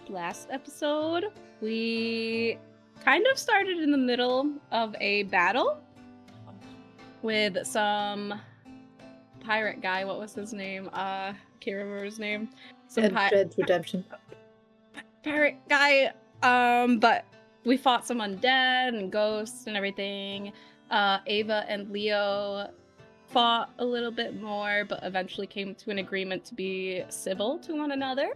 last episode, we kind of started in the middle of a battle with some pirate guy. What was his name? Can't remember his name. Some Dread Redemption. Pirate guy. But we fought some undead and ghosts and everything. Ava and Leo fought a little bit more, but eventually came to an agreement to be civil to one another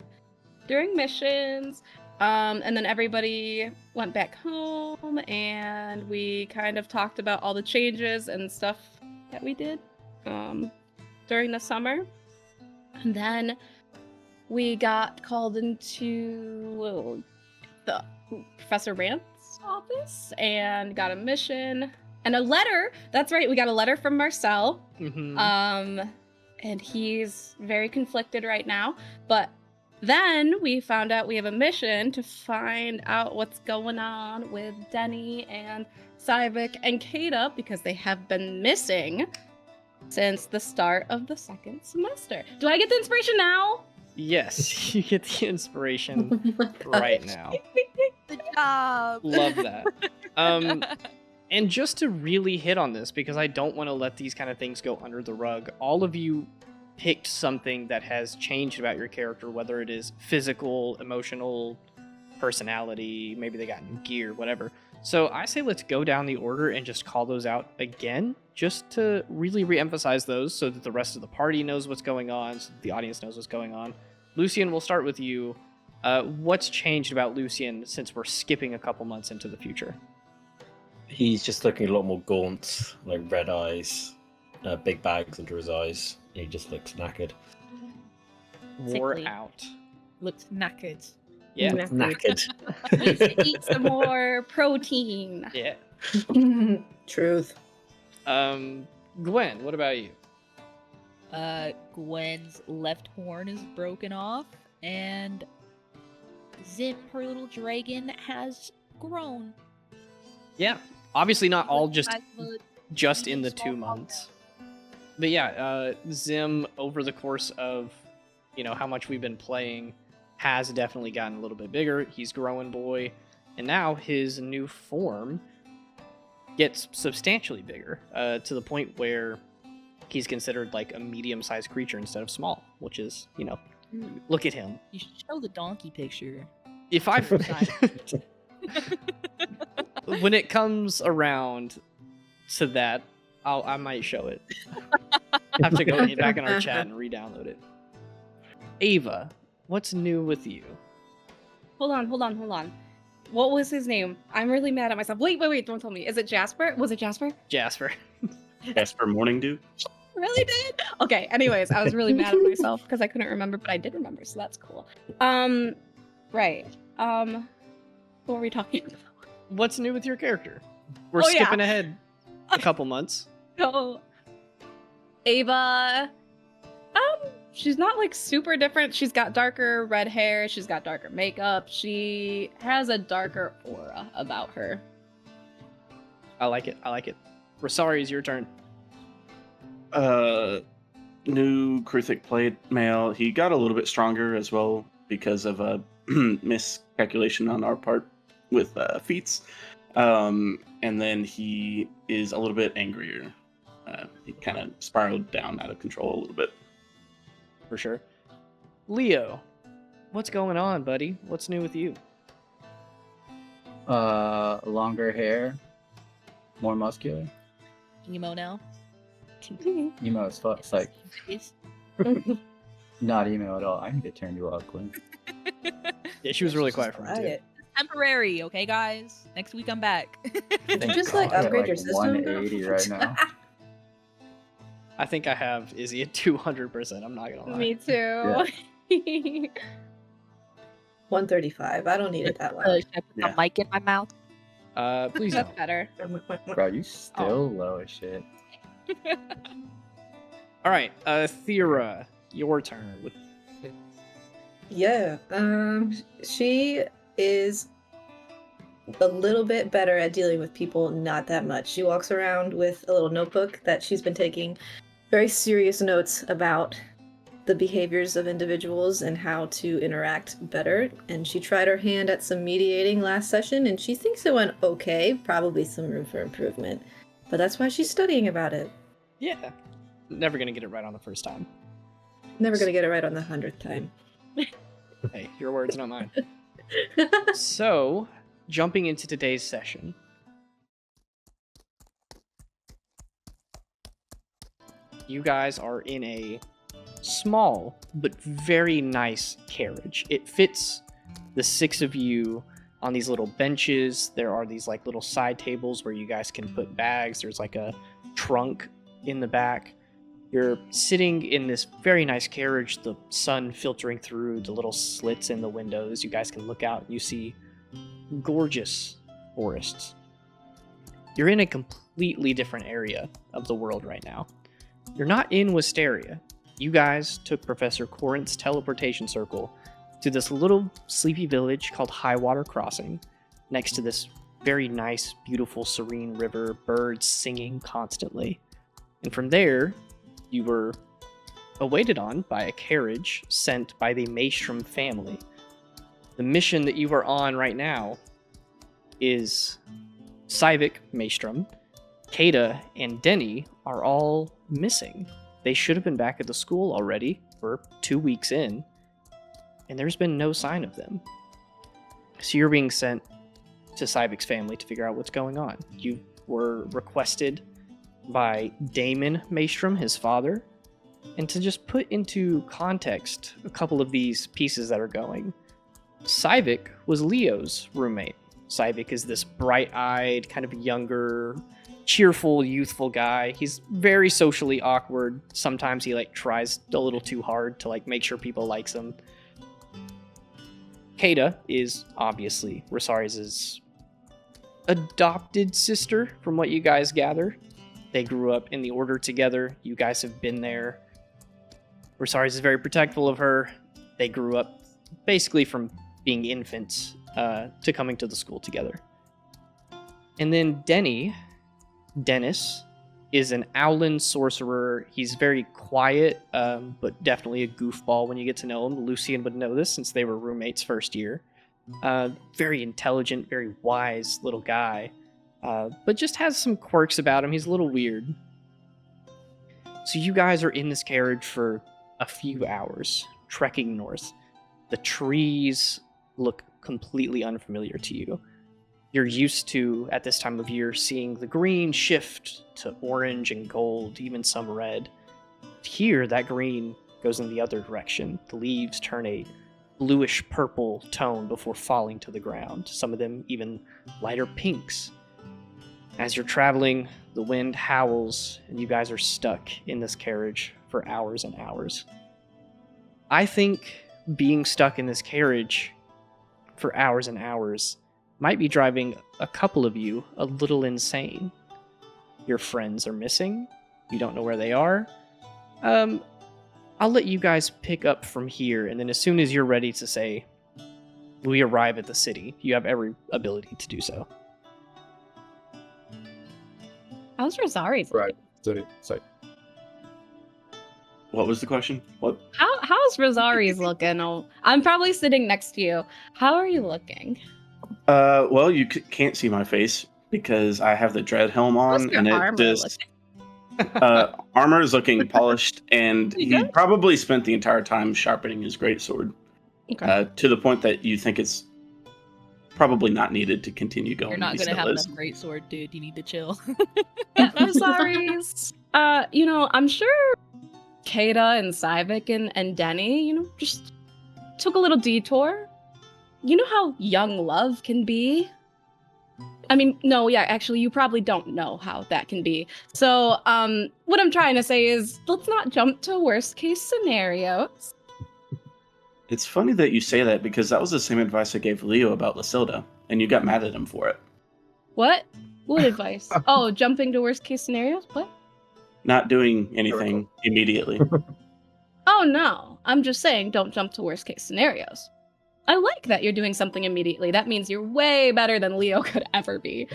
during missions. And then everybody went back home, and we kind of talked about all the changes and stuff that we did during the summer. And then we got called into the Professor Rant's office and got a mission and a letter. That's right, we got a letter from Marcel. And he's very conflicted right now. But then we found out we have a mission to find out what's going on with Denny and Syvic and Kata, because they have been missing since the start of the second semester. Do I get the inspiration now? Yes, you get the inspiration right now. Good job. Love that. And just to really hit on this, because I don't want to let these kind of things go under the rug, all of you picked something that has changed about your character, whether it is physical, emotional, personality, maybe they got new gear, whatever. So I say let's go down the order and just call those out again, just to really re-emphasize those so that the rest of the party knows what's going on, so that the audience knows what's going on. Lucian, we'll start with you. What's changed about Lucian since we're skipping a couple months into the future? He's just looking a lot more gaunt, like red eyes, big bags under his eyes. He just looks knackered. Wore Sickly. out. Looks knackered. Yeah. Knackered. Needs to eat some more protein. Yeah. Truth. Gwen, what about you? Gwen's left horn is broken off, and Zip, her little dragon, has grown. Yeah. Obviously not all just Size of a in the 2 months. But yeah, Zim, over the course of, how much we've been playing, has definitely gotten a little bit bigger. He's growing boy. And now his new form gets substantially bigger, to the point where he's considered like a medium-sized creature instead of small, which is, look at him. You should show the donkey picture. If I... When it comes around to that, I might show it. I have to go back in our chat and re-download it. Ava, what's new with you? Hold on. What was his name? I'm really mad at myself. Wait, don't tell me. Is it Jasper? Was it Jasper? Jasper. Jasper Morningdew. Really did? Okay, anyways, I was really mad at myself because I couldn't remember, but I did remember, so that's cool. Right. What were we talking about? What's new with your character? We're skipping ahead a couple months. So, Ava, she's not like super different. She's got darker red hair. She's got darker makeup. She has a darker aura about her. I like it. Rosari, is your turn. New Kruthic played male. He got a little bit stronger as well because of a miscalculation on our part with feats. And then he is a little bit angrier. He kind of spiraled down out of control a little bit. For sure. Leo, what's going on, buddy? What's new with you? Longer hair, more muscular. Emo now. Emo as fuck. It's like Yes. not emo at all. I need to turn you up, Glenn. Yeah, she was really quiet for me too. Temporary, okay, guys? Next week I'm back. Did you just God, like upgrade your like system? 180 right now. I think I have Izzy at 200%. I'm not gonna lie. Me too. 135. I don't need it that Should loud. I put Yeah. the mic in my mouth? Please That's don't. better. Bro, you still low as shit. All right, Thera, your turn. Yeah. She is a little bit better at dealing with people, not that much. She walks around with a little notebook that she's been taking very serious notes about the behaviors of individuals and how to interact better. And she tried her hand at some mediating last session, and she thinks it went okay. Probably some room for improvement. But that's why she's studying about it. Yeah. Never gonna get it right on the first time. Never gonna get it right on the 100th time. Hey, your words, not mine. So, jumping into today's session. You guys are in a small but very nice carriage. It fits the 6 of you on these little benches. There are these like little side tables where you guys can put bags. There's like a trunk in the back. You're sitting in this very nice carriage, the sun filtering through the little slits in the windows. You guys can look out and you see gorgeous forests. You're in a completely different area of the world right now. You're not in Wisteria. You guys took Professor Corinth's teleportation circle to this little sleepy village called Highwater Crossing, next to this very nice, beautiful, serene river, birds singing constantly. And from there, you were awaited on by a carriage sent by the Maelstrom family. The mission that you are on right now is Sivik Maelstrom, Kada, and Denny are all missing. They should have been back at the school already. We're 2 weeks in, and there's been no sign of them. So you're being sent to Sivik's family to figure out what's going on. You were requested by Damon Maelstrom, his father, and to just put into context a couple of these pieces that are going. Sivik was Leo's roommate. Sivik is this bright-eyed, kind of younger, cheerful, youthful guy. He's very socially awkward. Sometimes he tries a little too hard to make sure people likes him. Kada is obviously Rosari's adopted sister, from what you guys gather. They grew up in the Order together. You guys have been there. Rosari's is very protectful of her. They grew up basically from being infants to coming to the school together. And then Dennis, is an Owlin sorcerer. He's very quiet, but definitely a goofball when you get to know him. Lucian would know this since they were roommates first year. Very intelligent, very wise little guy, but just has some quirks about him. He's a little weird. So you guys are in this carriage for a few hours, trekking north. The trees look completely unfamiliar to you. You're used to, at this time of year, seeing the green shift to orange and gold, even some red. Here, that green goes in the other direction. The leaves turn a bluish purple tone before falling to the ground, some of them even lighter pinks. As you're traveling, the wind howls, and you guys are stuck in this carriage for hours and hours. I think being stuck in this carriage for hours and hours might be driving a couple of you a little insane. Your friends are missing. You don't know where they are. I'll let you guys pick up from here, and then as soon as you're ready to say, we arrive at the city, you have every ability to do so. How's Rosari's? Right. Sorry. What was the question? What? How's Rosari's looking? Oh, I'm probably sitting next to you. How are you looking? Well, you can't see my face because I have the dread helm How's on, your and it armor just looking? armor is looking polished, and You he good? probably spent the entire time sharpening his greatsword Okay. to the point that you think it's probably not needed to continue going. You're not He gonna still have is. that great sword, dude. You need to chill. Rosari's. I'm sure Kada and Sivik and Denny, just took a little detour. You know how young love can be? I mean, no, yeah, actually, you probably don't know how that can be. So, what I'm trying to say is, let's not jump to worst case scenarios. It's funny that you say that because that was the same advice I gave Leo about Lysilda, and you got mad at him for it. What? What advice? Oh, jumping to worst case scenarios? What? Not doing anything immediately. Oh, no. I'm just saying, don't jump to worst case scenarios. I like that you're doing something immediately. That means you're way better than Leo could ever be.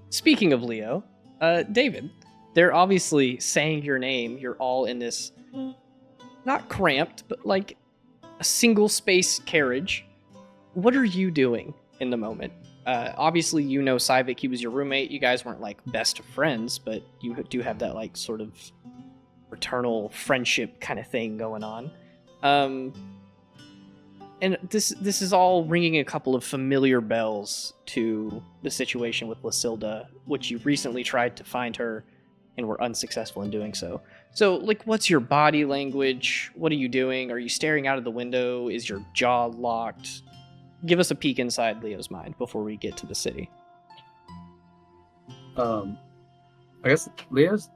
Speaking of Leo, David, they're obviously saying your name. You're all in this, not cramped, but like a single space carriage. What are you doing in the moment? Obviously, you know Sivik, he was your roommate. You guys weren't like best of friends, but you do have that like sort of fraternal friendship kind of thing going on. And this is all ringing a couple of familiar bells to the situation with Lysilda, which you recently tried to find her and were unsuccessful in doing so. So, like, what's your body language? What are you doing? Are you staring out of the window? Is your jaw locked? Give us a peek inside Leo's mind before we get to the city. I guess Leo's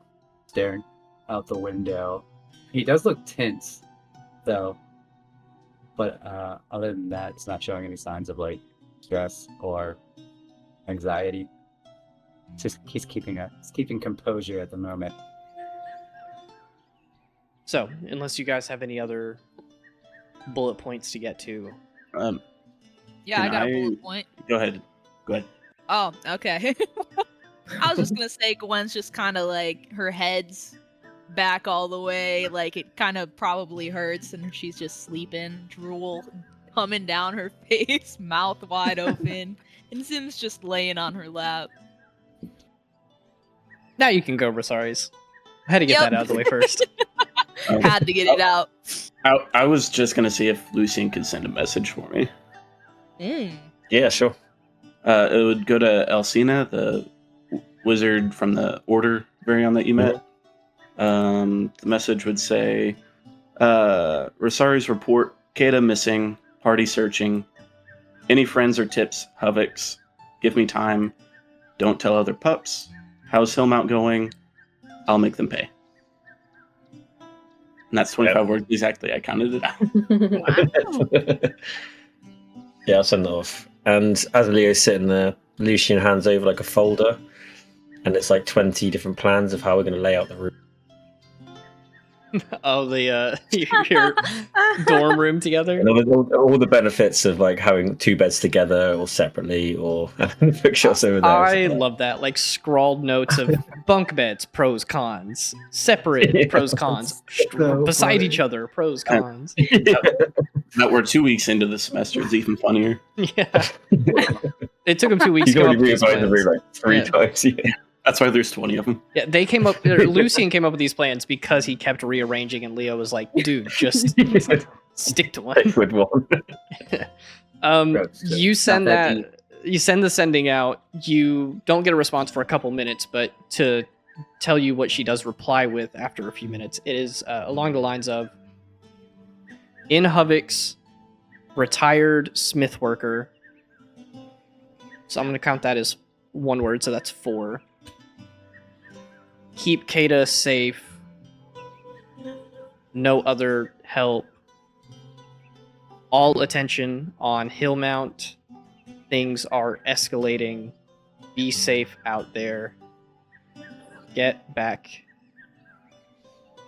staring out the window. He does look tense, though. But other than that, it's not showing any signs of like stress or anxiety. It's just he's keeping composure at the moment. So, unless you guys have any other bullet points to get to, Yeah, I Can got a I- bullet point. Go ahead. Oh, okay. I was just gonna say Gwen's just kind of like her head's back all the way, like it kind of probably hurts, and she's just sleeping, drool coming down her face, mouth wide open, and Zim's just laying on her lap. now you can go, Rosaris. I had to get Yep. that out of the way first. Had to get it out. I was just gonna see if Lucian could send a message for me. Yeah, sure. It would go to Elsina, the wizard from the Order Varion that you met. The message would say, Rosari's report, Kata missing, party searching. Any friends or tips, Huvix. Give me time. Don't tell other pups. How's Hillmount going? I'll make them pay. And that's 25 words exactly. I counted it out. Yeah, I'll send that off. And as Leo's sitting there, Lucian hands over like a folder, and it's like 20 different plans of how we're going to lay out the room. Oh, your dorm room together. And all the benefits of like having two beds together or separately, or having bookshelves over there. I love that. Like scrawled notes of bunk beds, pros, cons, separate Yeah, pros, cons, so beside funny. each other, pros, cons. That we're 2 weeks into the semester is even funnier. Yeah. It took them 2 weeks He's to come up already with these reading the plans. room like 3 Yeah. times. Yeah. That's why there's 20 of them. Yeah, they came up. Lucian came up with these plans because he kept rearranging, and Leo was like, "Dude, just stick to one." Stick with one. You send Not that that. You send the sending out. You don't get a response for a couple minutes, but to tell you what she does reply with after a few minutes, it is along the lines of, "In Huvix, retired smith worker." So I'm going to count that as one word, so that's 4. Keep Kata safe. No other help. All attention on Hillmount. Things are escalating. Be safe out there. Get back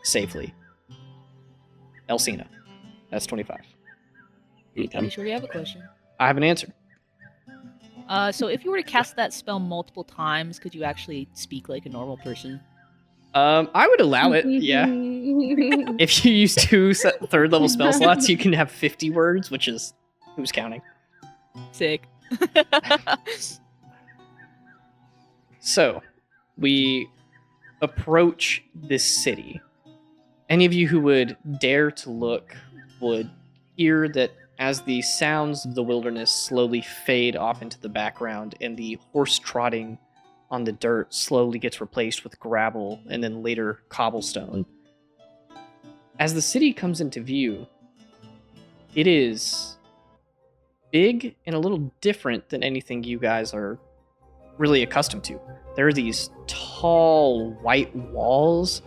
safely. Elsina. That's 25. Pretty sure you have a question. I have an answer. So if you were to cast that spell multiple times, could you actually speak like a normal person? I would allow it, yeah. If you use 2 third level spell slots, you can have 50 words, which is... Who's counting? Sick. So, we approach this city. Any of you who would dare to look would hear that as the sounds of the wilderness slowly fade off into the background and the horse trotting on the dirt slowly gets replaced with gravel and then later cobblestone. As the city comes into view, it is big and a little different than anything you guys are really accustomed to. There are these tall white walls,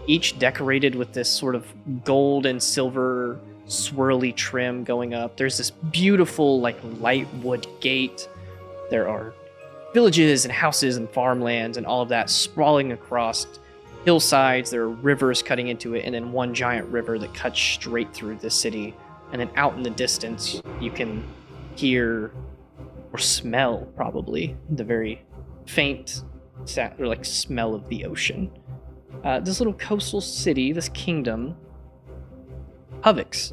each decorated with this sort of gold and silver swirly trim going up. There's this beautiful like light wood gate. There are villages and houses and farmlands and all of that sprawling across hillsides. There are rivers cutting into it, and then one giant river that cuts straight through the city. And then out in the distance, you can hear or smell probably the very faint or like smell of the ocean. This little coastal city, this kingdom, Huvix.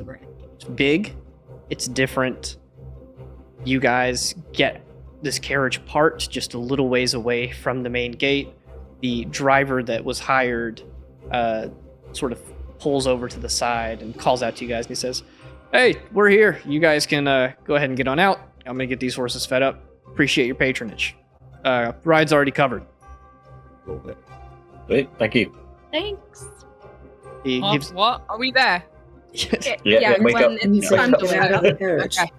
It's big, it's different. You guys get this carriage parked just a little ways away from the main gate. The driver that was hired sort of pulls over to the side and calls out to you guys, and he says, "Hey, we're here. You guys can go ahead and get on out. I'm gonna get these horses fed up. Appreciate your patronage. Ride's already covered." Great, thank you. Thanks. He gives, What? Are we there? Yeah, wake when up. it's Wake time up. to Get wake out of up. the carriage. Okay.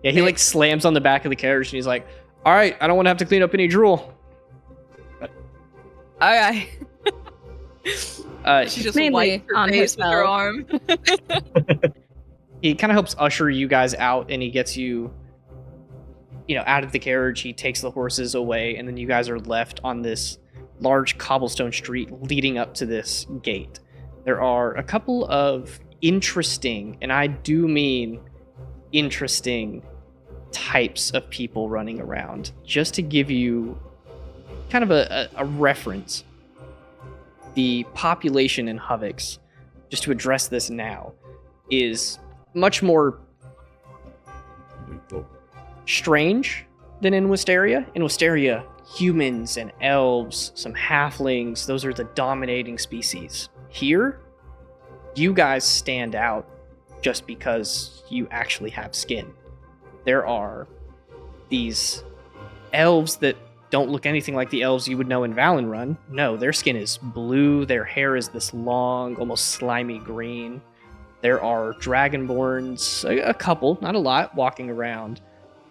yeah, he like slams on the back of the carriage, and he's like, "All right, I don't want to have to clean up any drool." Okay. She She just Mainly wiped her on face with her herself. arm. He kind of helps usher you guys out, and he gets you, out of the carriage. He takes the horses away, and then you guys are left on this large cobblestone street leading up to this gate. There are a couple of interesting, and I do mean interesting, types of people running around. Just to give you kind of a reference, the population in Huvix, just to address this now, is much more strange than in Wisteria. In Wisteria, humans and elves, some halflings, those are the dominating species. Here, you guys stand out just because you actually have skin. There are these elves that don't look anything like the elves you would know in Valenrun. No, their skin is blue, their hair is this long, almost slimy green. There are dragonborns, a couple, not a lot, walking around.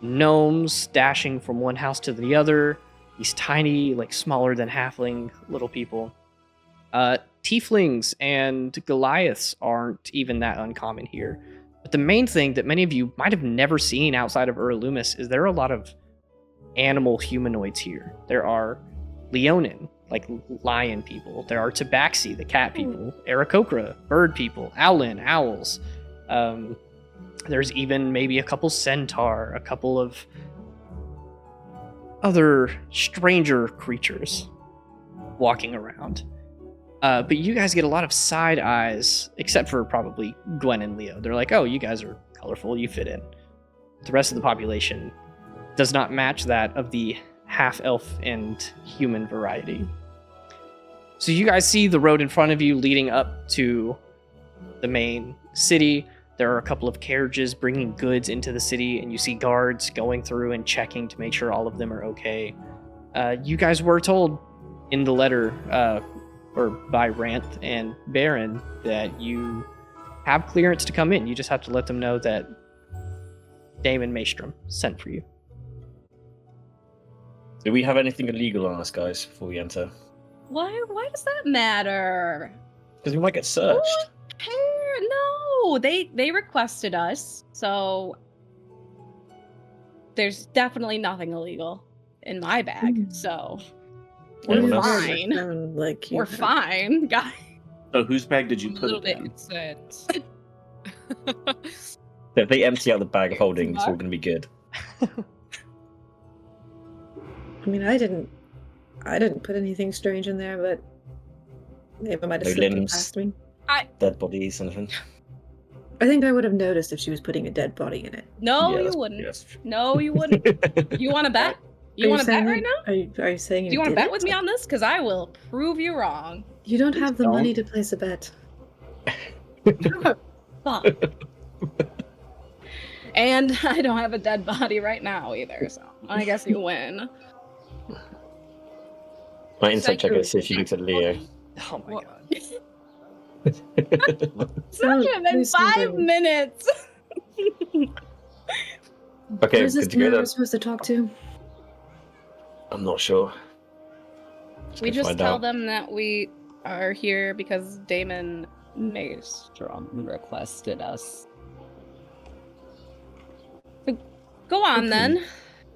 Gnomes dashing from one house to the other. These tiny, like smaller than halfling little people. Tieflings and Goliaths aren't even that uncommon here. But the main thing that many of you might have never seen outside of Ur-Loomis is there are a lot of animal humanoids here. There are Leonin, like lion people. There are Tabaxi, the cat people. Aarakocra, bird people. Owlin, owls. There's even maybe a couple centaur, a couple of other stranger creatures walking around. But you guys get a lot of side eyes, except for probably Gwen and Leo. They're like, "Oh, you guys are colorful, you fit in." The rest of the population does not match that of the half-elf and human variety. So you guys see the road in front of you leading up to the main city. There are a couple of carriages bringing goods into the city, and you see guards going through and checking to make sure all of them are okay. You guys were told in the letter, or by Ranth and Baron, that you have clearance to come in. You just have to let them know that Damon Maestrom sent for you. Do we have anything illegal on us, guys, before we enter? Why does that matter? Because we might get searched. No, they requested us, so there's definitely nothing illegal in my bag. So Anyone we're else? fine. Like you We're have- fine, guys. So whose bag did you A put little it bit in? concerned. If they empty out the bag of holding, it's all going to be good. I mean, I didn't put anything strange in there, but Ava might have No slipped it limbs. past me. Dead bodies, anything. I think I would have noticed if she was putting a dead body in it. No, Yeah, you that's- wouldn't. yes. No, you wouldn't. You want to bet? Are You want to bet saying right you- now? Are you saying Do you want to did bet it? with me on this? Because I will prove you wrong. You don't have the don't. money to place a bet. Fuck. And I don't have a dead body right now either, so I guess you win. My insight check is if she looks at Leo. Oh my What? god. It's not gonna been please don't 5 bring- minutes. Okay, Who's this good to go man then. we're supposed to talk to? I'm not sure. We Let's just find tell out. them that we are here because Damon Maestrom requested us. Go on Okay. then.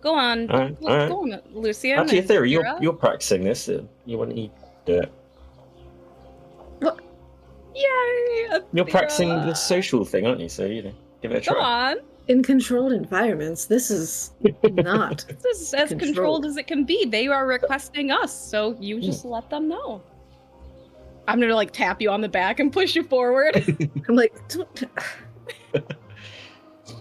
Go on. Alright, Go alright. on, Lucian. Actually, and Theory, Kira. you're practicing this. You want to do it. Yay! You're practicing Athera. the social thing, aren't you? So, give it a Go try. on. in controlled environments, this is not. This is as Controlled. controlled as it can be. They are requesting us, so you just let them know. I'm gonna like tap you on the back and push you forward. I'm like, don't...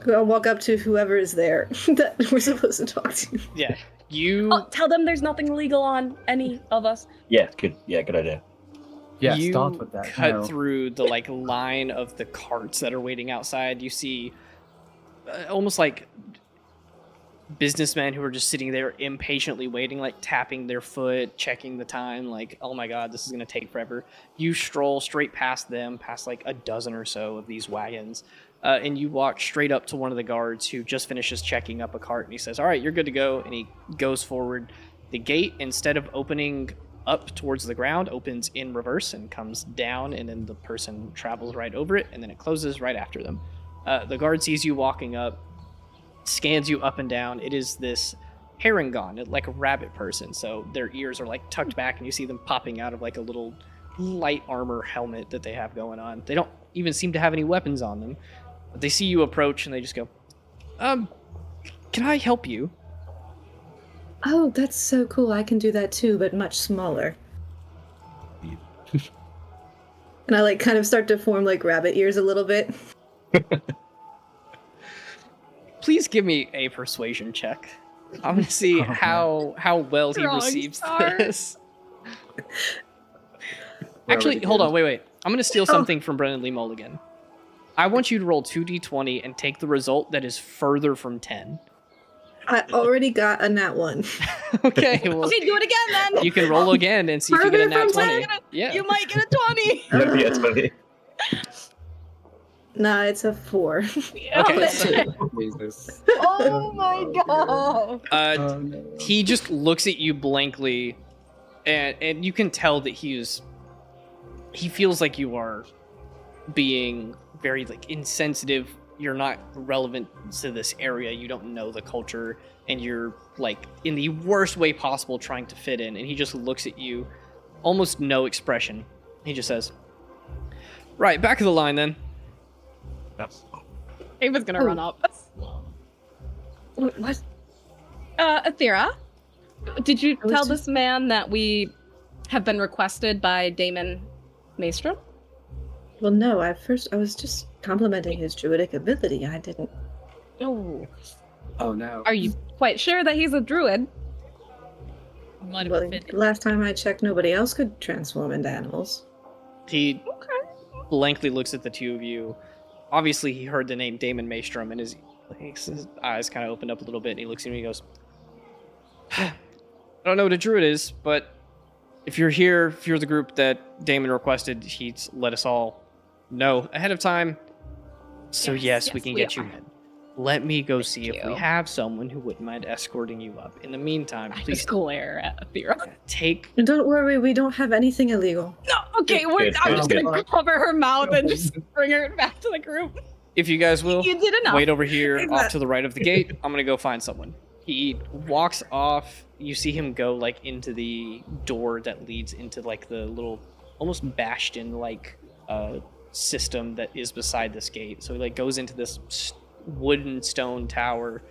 I'll walk up to whoever is there that we're supposed to talk to. Yeah, you. Oh, tell them there's nothing illegal on any of us. Yeah, good. Yeah, good idea. Yeah, you stop with that. cut No. through the like line of the carts that are waiting outside. You see almost like businessmen who are just sitting there impatiently waiting, like tapping their foot, checking the time, like, oh my god, this is gonna take forever. You stroll straight past them, past like a dozen or so of these wagons, and you walk straight up to one of the guards who just finishes checking up a cart, and he says, all right, you're good to go. And he goes forward. The gate, instead of opening up towards the ground, opens in reverse and comes down, and then the person travels right over it, and then it closes right after them. The guard sees you walking up, scans you up and down. It is this Harangon, like a rabbit person, so their ears are like tucked back, and you see them popping out of like a little light armor helmet that they have going on. They don't even seem to have any weapons on them. But they see you approach, and they just go, can I help you? Oh, that's so cool. I can do that too, but much smaller. And I like kind of start to form like rabbit ears a little bit. Please give me a persuasion check. I'm gonna see how well he Wrong receives start. this. Actually, hold on, wait. I'm gonna steal something from Brennan Lee Mulligan. I want you to roll 2d20 and take the result that is further from 10. I already got a nat 1. Okay, well, Okay, do it again then. you can roll again and see if you get a nat Further 20. from 10? Yeah. You might get a 20. Maybe it's funny. Nah, it's a 4. Okay. Jesus. Oh my god. Oh, no. He just looks at you blankly, and you can tell that he feels like you are being very like insensitive. You're not relevant to this area. You don't know the culture, and you're like in the worst way possible trying to fit in. And he just looks at you, almost no expression. He just says, "Right, back of the line then." Ava's gonna run up. What? Athera, did you was tell just- this man that we have been requested by Damon Maestrom? Well, no, I was just complimenting his druidic ability. I didn't. Oh. Oh no. Are you quite sure that he's a druid? Might have Well, offended. last time I checked, nobody else could transform into animals. He blankly looks at the two of you. Obviously, he heard the name Damon Maestrom, and his eyes kind of opened up a little bit, and he looks at me and he goes, I don't know what a druid is, but if you're here, if you're the group that Damon requested, he's let us all know ahead of time. So yes, we yes, can we get you are. in. Let me go see if we you. have someone who wouldn't mind escorting you up. In the meantime, please glare at Athera. take... And don't worry, we don't have anything illegal. No, okay, Good, I'm good, just good. gonna cover her mouth and just bring her back to the group. If you guys will, You did enough. wait over here Take off that. to the right of the gate. I'm gonna go find someone. He walks off. You see him go like into the door that leads into like the little almost bastion like system that is beside this gate. So he like goes into this wooden stone tower,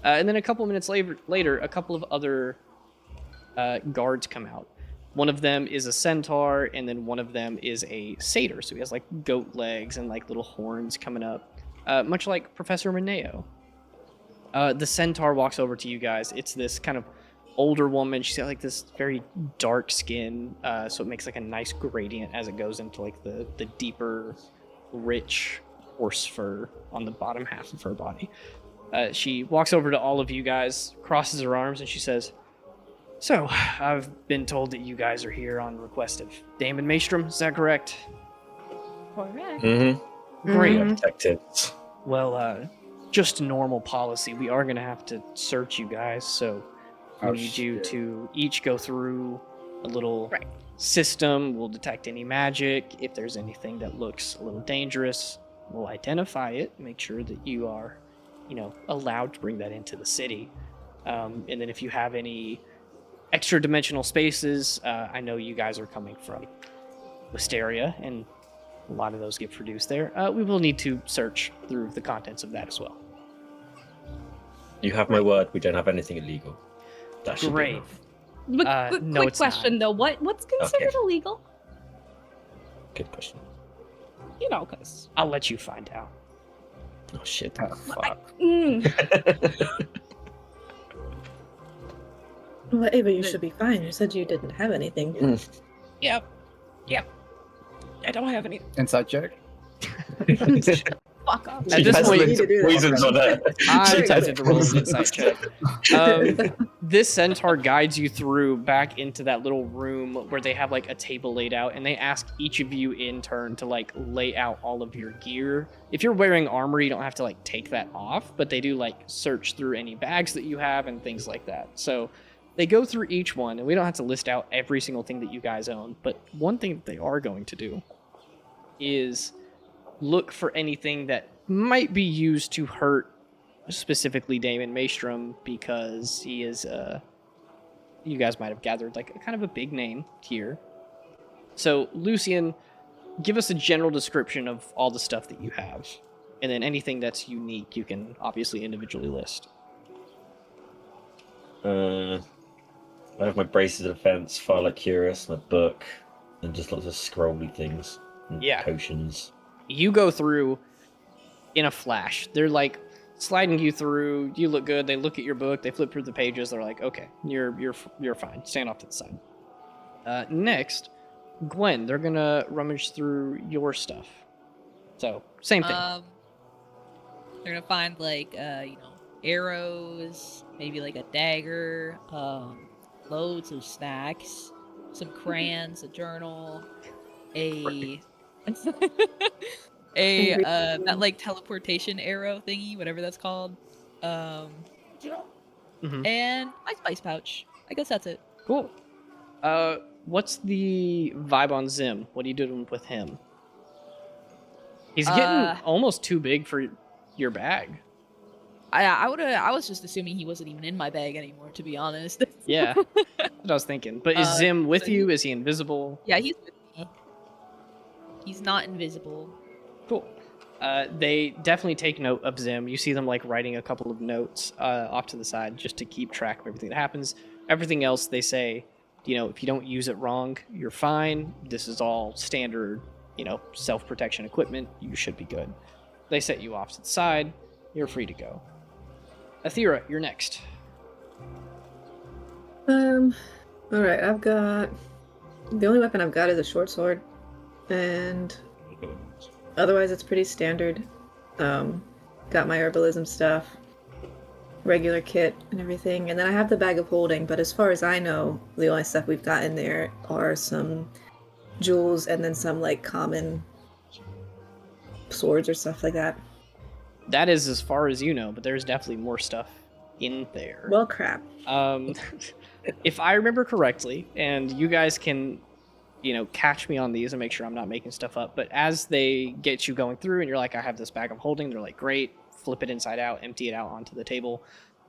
and then a couple minutes later a couple of other guards come out. One of them is a centaur, and then one of them is a satyr. So he has like goat legs and like little horns coming up, much like Professor Mineo. The centaur walks over to you guys. It's this kind of older woman. She's got like this very dark skin, so it makes like a nice gradient as it goes into like the deeper, rich horse fur on the bottom half of her body. She walks over to all of you guys, crosses her arms, and she says, "So, I've been told that you guys are here on request of Damon Maestrom. Is that correct?" Correct. Mm-hmm. Great. Mhm. Detectives. Well, just normal policy. We are going to have to search you guys, so we Oh, need you shit. to each go through a little Right. system. We'll detect any magic. If there's anything that looks a little dangerous, we'll identify it, make sure that you are, allowed to bring that into the city. And then if you have any extra dimensional spaces, I know you guys are coming from Wisteria, and a lot of those get produced there. We will need to search through the contents of that as well. You have my word. We don't have anything illegal. That should be Great. enough. But no, quick it's question though, what's considered Okay. illegal? Good question. You know, because I'll let you find out. Oh shit. Oh, fuck. Well, Ava, you should be fine. You said you didn't have anything. Yep. I don't have any. Inside check. Fuck off. At this has point, loads of poisons on her. I'm Check. tempted to roll an insight check. This centaur guides you through back into that little room where they have like a table laid out, and they ask each of you in turn to like lay out all of your gear. If you're wearing armor, you don't have to like take that off, but they do like search through any bags that you have and things like that. So they go through each one, and we don't have to list out every single thing that you guys own, but one thing that they are going to do is look for anything that might be used to hurt specifically Damon Maestrom, because he is you guys might have gathered like kind of a big name here. So Lucian, give us a general description of all the stuff that you have, and then anything that's unique you can obviously individually list. I have my braces of defense, File Like Curious, my book, and just lots of scrolly things. And Yeah. Potions. You go through in a flash. They're like sliding you through. You look good. They look at your book. They flip through the pages. They're like, okay, you're fine. Stand off to the side. Next, Gwen. They're gonna rummage through your stuff. So same thing. They're gonna find like arrows, maybe like a dagger, loads of snacks, some crayons, a journal, a that like teleportation arrow thingy, whatever that's called. Mhm. And my spice pouch. I guess that's it. Cool. What's the vibe on Zim? What are you doing with him? He's getting almost too big for your bag. I was just assuming he wasn't even in my bag anymore, to be honest. Yeah, that's what I was thinking. But is Zim with so you? Is he invisible? Yeah, he's with me. He's not invisible. Cool. They definitely take note of Zim. You see them like writing a couple of notes off to the side just to keep track of everything that happens. Everything else they say, if you don't use it wrong, you're fine. This is all standard, self-protection equipment. You should be good. They set you off to the side. You're free to go. Athera, you're next. Alright, I've got... The only weapon I've got is a short sword. And otherwise it's pretty standard. Got my herbalism stuff, regular kit and everything. And then I have the bag of holding, but as far as I know, the only stuff we've got in there are some jewels and then some like common swords or stuff like that. That is as far as you know, but there's definitely more stuff in there. Well, crap. If I remember correctly, and you guys can, catch me on these and make sure I'm not making stuff up, but as they get you going through and you're like, I have this bag of holding, they're like, great, flip it inside out, empty it out onto the table.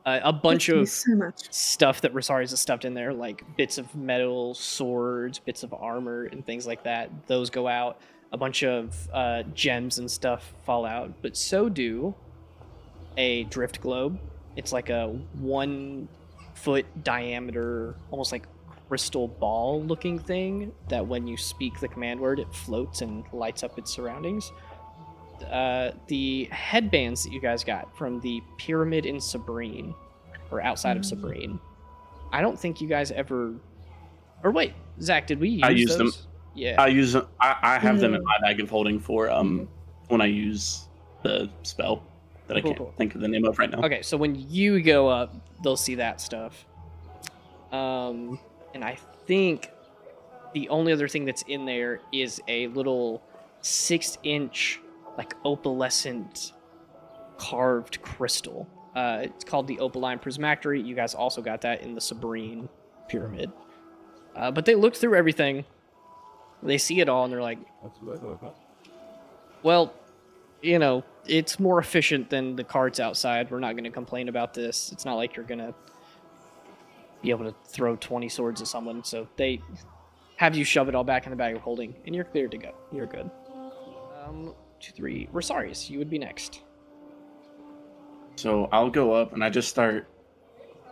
A bunch Thank you of so much. stuff that Rosari's has stuffed in there, like bits of metal, swords, bits of armor, and things like that. Those go out. A bunch of gems and stuff fall out, but so do a drift globe. It's like a 1-foot diameter, almost like crystal ball looking thing that when you speak the command word, it floats and lights up its surroundings. The headbands that you guys got from the pyramid in Sabrine, or outside of Sabrine, I don't think you guys ever... Or wait, Zach, did we use I used those? them. Yeah. I use them. I have them in my bag of holding for when I use the spell that I Cool, can't cool. think of the name of right now. Okay, so when you go up, they'll see that stuff. And I think the only other thing that's in there is a little 6-inch, like opalescent carved crystal. It's called the opaline prismactory. You guys also got that in the Sabrine pyramid. But they looked through everything. They see it all and they're like, well, it's more efficient than the cards outside. We're not going to complain about this. It's not like you're going to be able to throw 20 swords at someone. So they have you shove it all back in the bag of holding, and you're clear to go. You're good. 2, 3. Rosarius, you would be next. So I'll go up and I just start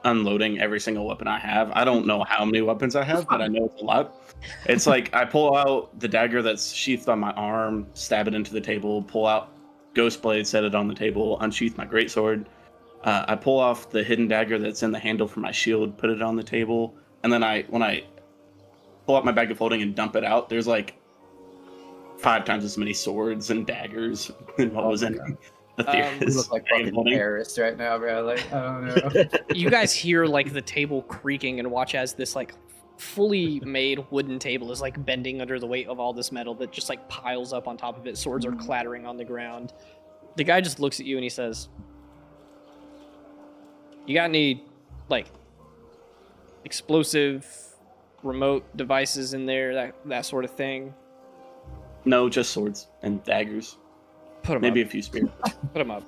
unloading every single weapon I have. I don't know how many weapons I have, but I know it's a lot. It's like I pull out the dagger that's sheathed on my arm, stab it into the table, pull out Ghost Blade, set it on the table, unsheath my greatsword. I pull off the hidden dagger that's in the handle for my shield, put it on the table, and then when I pull out my bag of holding and dump it out, there's like 5 times as many swords and daggers than what was in the You Thea's look like bag of fucking holding. terrorists right now, bro. Like, I don't know. You guys hear like the table creaking and watch as this like fully made wooden table is like bending under the weight of all this metal that just like piles up on top of it. Swords are clattering on the ground. The guy just looks at you and he says, "You got any like explosive remote devices in there, that sort of thing?" No, just swords and daggers. Put them Maybe up. a few spears. Put them up.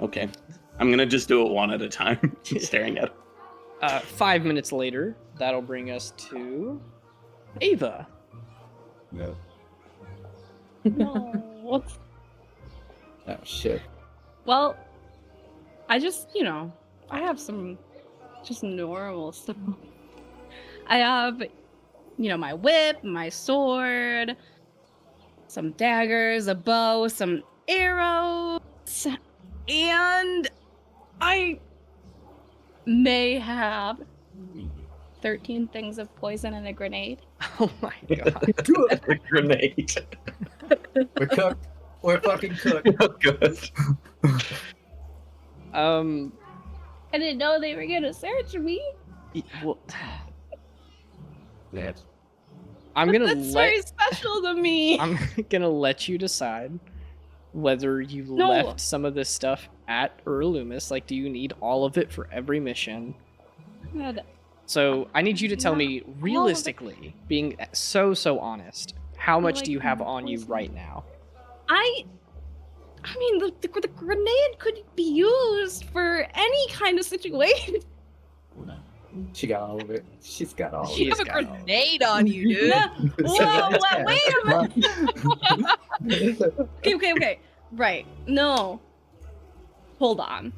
Okay. I'm gonna just do it one at a time, staring at it. 5 minutes later, that'll bring us to Ava. No. No. Oh shit. Well, I just, I have some just normal stuff. I have, my whip, my sword, some daggers, a bow, some arrows, and I may have 13 things of poison and a grenade. Oh my god. A grenade. We're cooked. We're fucking cooked. Oh, good. I didn't know they were gonna search me. Well, Yeah. I'm gonna That's very special to me. I'm gonna let you decide whether you No. left some of this stuff at Loomis. Like, do you need all of it for every mission? God. So I need you to tell Not me all of it. realistically, being so honest, how much Like do you have the on you poison. right now? I mean, the grenade could be used for any kind of situation. She got all of it. She's got all of You She's have a got all of it. grenade on you, dude. Whoa, wait a minute. Okay. Right. No. Hold on.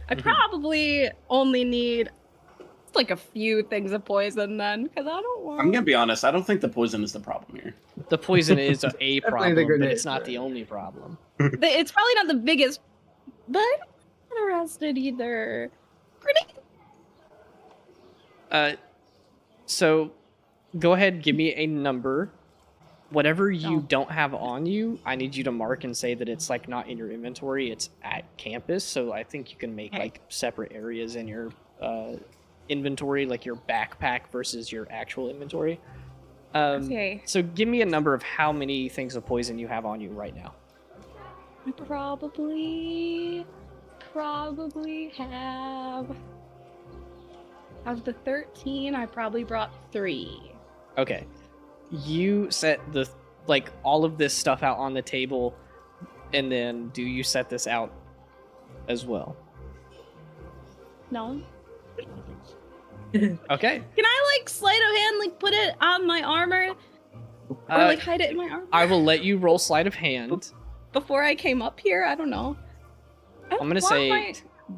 I probably only need like a few things of poison then, because I don't want. I'm gonna be honest. I don't think the poison is the problem here. The poison is a the problem, but grenade, it's not the right. only problem. It's probably not the biggest, but I'm not interested either. Grenade. So go ahead, give me a number. Whatever you No. don't have on you, I need you to mark and say that it's like not in your inventory, it's at campus. So I think you can make Okay. like separate areas in your inventory, like your backpack versus your actual inventory. Okay. So give me a number of how many things of poison you have on you right now. I probably have. Of the 13, I probably brought 3. Okay. You set the like all of this stuff out on the table, and then do you set this out as well? No. Okay. Can I like sleight of hand, like put it on my armor, or like hide it in my armor? I will let you roll sleight of hand. Before I came up here, I don't know. I don't I'm gonna want say, my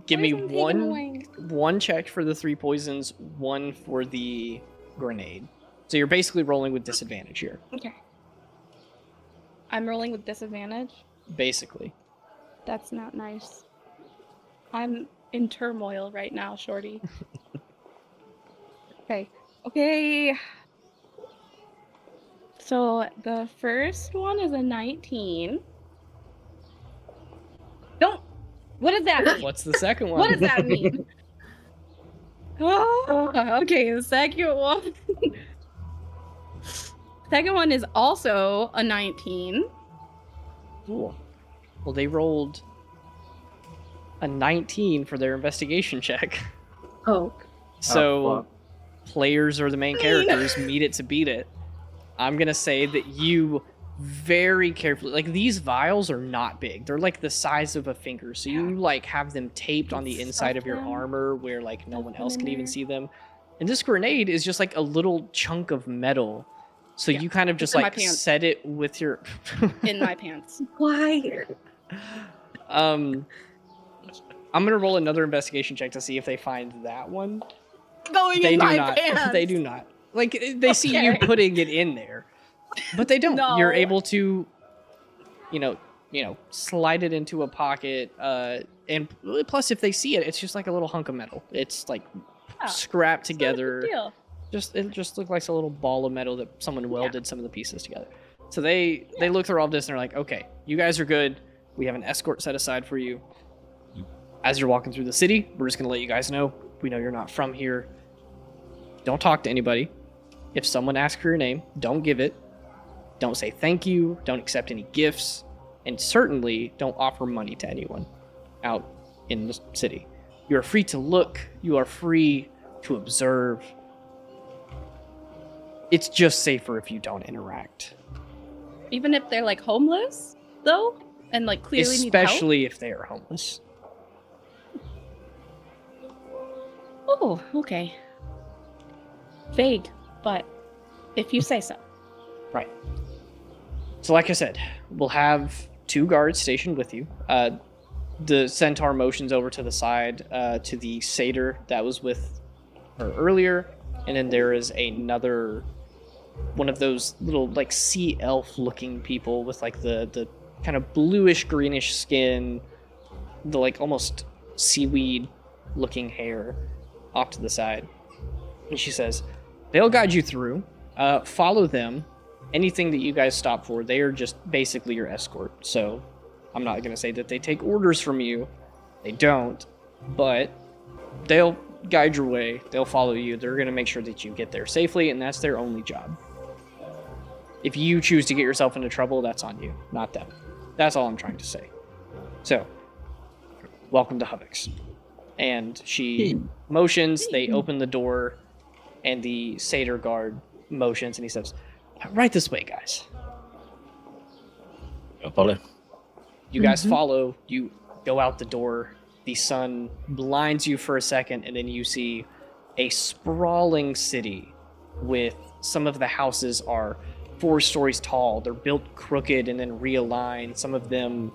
give me poison taken away. one check for the 3 poisons, 1 for the grenade. So you're basically rolling with disadvantage here, Okay. I'm rolling with disadvantage. basically. That's not nice. I'm in turmoil right now, Shorty. Okay. So the first one is a 19. Don't. What does that mean? What's the second one? What does that mean? Oh, okay, the second one. Second one is also a 19. Cool. Well, they rolled a 19 for their investigation check. Oh, So players are the main characters, meet it to beat it. I'm gonna say that you very carefully, like, these vials are not big. They're like the size of a finger. So you like have them taped on the inside of your Stuff them. armor where like no Stuff one them else in can even there. see them. And this grenade is just like a little chunk of metal. So Yeah, you kind of it's just in my like pants. set it with your In my pants. why? I'm gonna roll another investigation check to see if they find that one. Going They in do my not. pants. They do not. Like they see you Okay. putting it in there, but they don't. No. You're able to, slide it into a pocket. And plus, if they see it, it's just like a little hunk of metal. It's like Yeah, scrapped it's not a big together. deal. It just looked like a little ball of metal that someone welded some of the pieces together. So they look through all this and they're like, okay, you guys are good. We have an escort set aside for you. As you're walking through the city, we're just gonna let you guys know. We know you're not from here. Don't talk to anybody. If someone asks for your name, don't give it. Don't say thank you. Don't accept any gifts. And certainly don't offer money to anyone out in the city. You are free to look. You are free to observe. It's just safer if you don't interact. Even if they're like homeless, though, and like clearly need help. Especially if they are homeless. Oh, okay. Vague, but if you say so. Right. So like I said, we'll have 2 guards stationed with you. The centaur motions over to the side to the satyr that was with her earlier. And then there is another one of those little like sea elf looking people with like the kind of bluish greenish skin, the like almost seaweed looking hair off to the side. And she says, they'll guide you through. Follow them. Anything that you guys stop for, they are just basically your escort. So I'm not going to say that they take orders from you. They don't. But they'll guide your way. They'll follow you. They're going to make sure that you get there safely, and that's their only job. If you choose to get yourself into trouble, that's on you, not them. That's all I'm trying to say. So, welcome to Huvix. And she motions, they open the door, and the satyr guard motions, and he says, right this way, guys. I'll follow. You guys follow, you go out the door, the sun blinds you for a second, and then you see a sprawling city with some of the houses are 4 stories tall. They're built crooked and then realigned. Some of them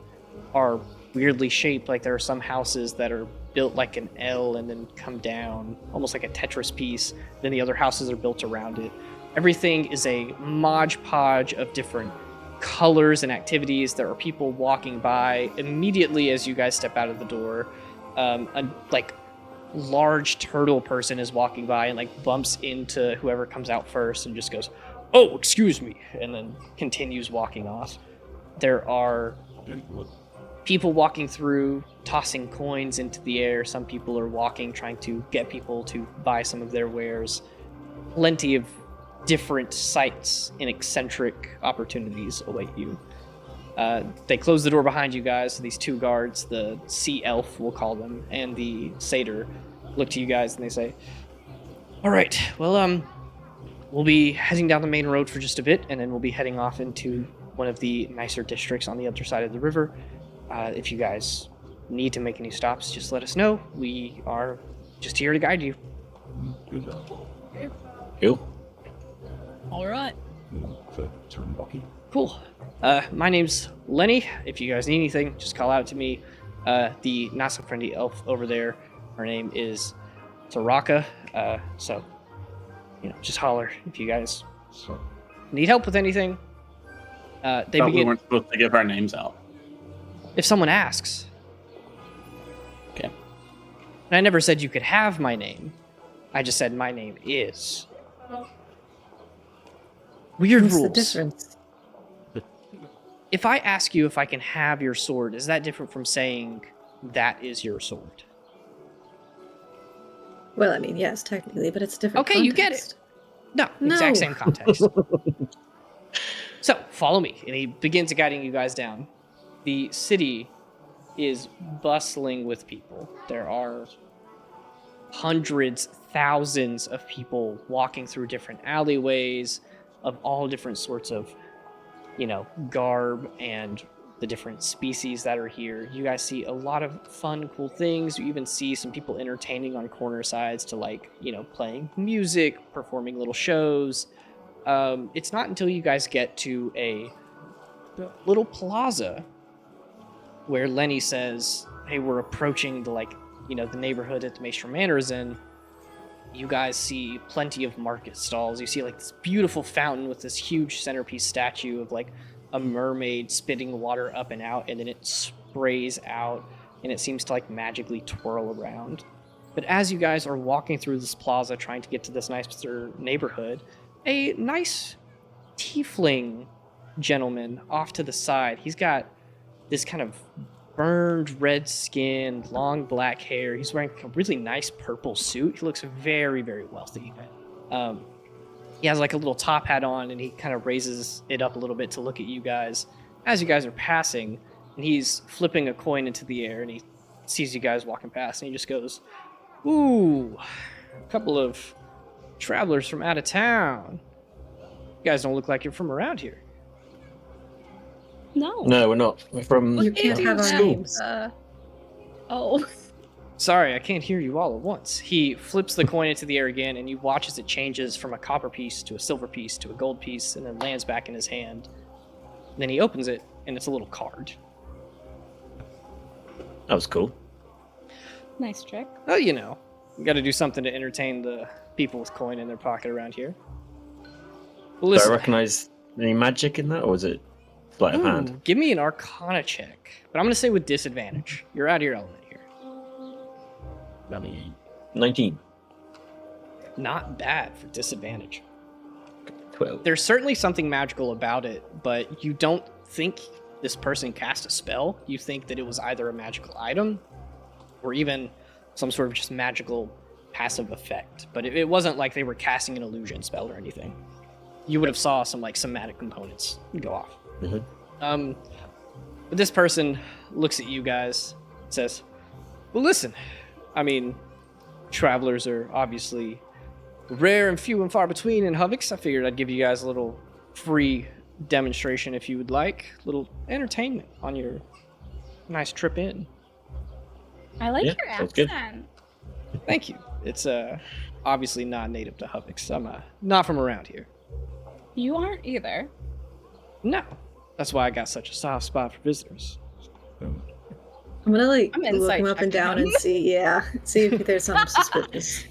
are weirdly shaped, like there are some houses that are built like an L and then come down, almost like a Tetris piece. Then the other houses are built around it. Everything is a modge podge of different colors and activities. There are people walking by immediately as you guys step out of the door. A like large turtle person is walking by and like bumps into whoever comes out first and just goes, "Oh, excuse me," and then continues walking off. There are people walking through, tossing coins into the air. Some people are walking, trying to get people to buy some of their wares. Plenty of different sights and eccentric opportunities await you. They close the door behind you guys. So these 2 guards, the sea elf, we'll call them, and the satyr, look to you guys and they say, "All right, well, we'll be heading down the main road for just a bit, and then we'll be heading off into one of the nicer districts on the other side of the river. If you guys need to make any stops, just let us know. We are just here to guide you." Cool. All right. Cool. My name's Lenny. If you guys need anything, just call out to me. The not so friendly elf over there, her name is Taraka. So, just holler if you guys need help with anything. They Thought we begin weren't supposed to give our names out. if someone asks. Okay. And I never said you could have my name. I just said my name is. Weird What's the rules. difference? If I ask you if I can have your sword, is that different from saying that is your sword? Well, I mean, yes, technically, but it's a different. Okay, you get context. No, No. exact same context. So, follow me. And he begins guiding you guys down. The city is bustling with people. There are hundreds, thousands of people walking through different alleyways of all different sorts of, garb and the different species that are here. You guys see a lot of fun, cool things. You even see some people entertaining on corner sides to playing music, performing little shows. It's not until you guys get to a little plaza where Lenny says, they were approaching the the neighborhood that the Maestro Manor is in, you guys see plenty of market stalls. You see like this beautiful fountain with this huge centerpiece statue of like a mermaid spitting water up and out, and then it sprays out and it seems to like magically twirl around. But as you guys are walking through this plaza trying to get to this nicer neighborhood, a nice tiefling gentleman off to the side, he's got this kind of burned red skin, long black hair. He's wearing a really nice purple suit. He looks very, very wealthy. He has like a little top hat on, and he kind of raises it up a little bit to look at you guys as you guys are passing, and he's flipping a coin into the air, and he sees you guys walking past, and he just goes, "Ooh, a couple of travelers from out of town. You guys don't look like you're from around here." No. No, we're not. We're from You can't have our school. names. Oh. Sorry, I can't hear you all at once. He flips the coin into the air again, and you watch as it changes from a copper piece to a silver piece to a gold piece, and then lands back in his hand. And then he opens it, and it's a little card. That was cool. Nice trick. Oh, you got to do something to entertain the people with coin in their pocket around here. Well, Do I listen, recognize any magic in that, or is it sleight of hand? give me an Arcana check, but I'm going to say with disadvantage. You're out of your element here. 19. Not bad for disadvantage. 12. There's certainly something magical about it, but you don't think this person cast a spell. You think that it was either a magical item or even some sort of just magical passive effect. But it wasn't like they were casting an illusion spell or anything. You would have saw some like somatic components go off. Mhm. But this person looks at you guys, says, "Well, listen, I mean, travelers are obviously rare and few and far between in Huvix. I figured I'd give you guys a little free demonstration if you would like. A little entertainment on your nice trip in." I like Yeah, your sounds good. accent. Thank you. It's obviously not native to Huvix. I'm not from around here. You aren't either. No. That's why I got such a soft spot for visitors. I'm gonna like I'm look insight him up and checking down him. and see if there's something suspicious.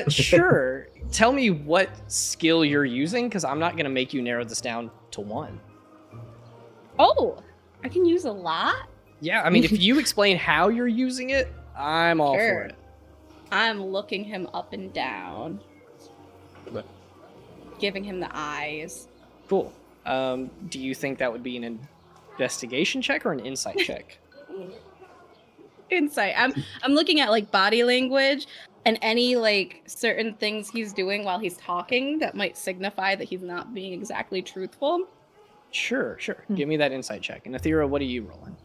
Sure. Tell me what skill you're using, because I'm not going to make you narrow this down to one. Oh, I can use a lot? Yeah, I mean, if you explain how you're using it, I'm all for Sure. it. I'm looking him up and down. What? Giving him the eyes. Cool. Do you think that would be an investigation check or an insight check? Insight. I'm looking at like body language and any like certain things he's doing while he's talking that might signify that he's not being exactly truthful. Sure. Give me that insight check. And Athera, what are you rolling?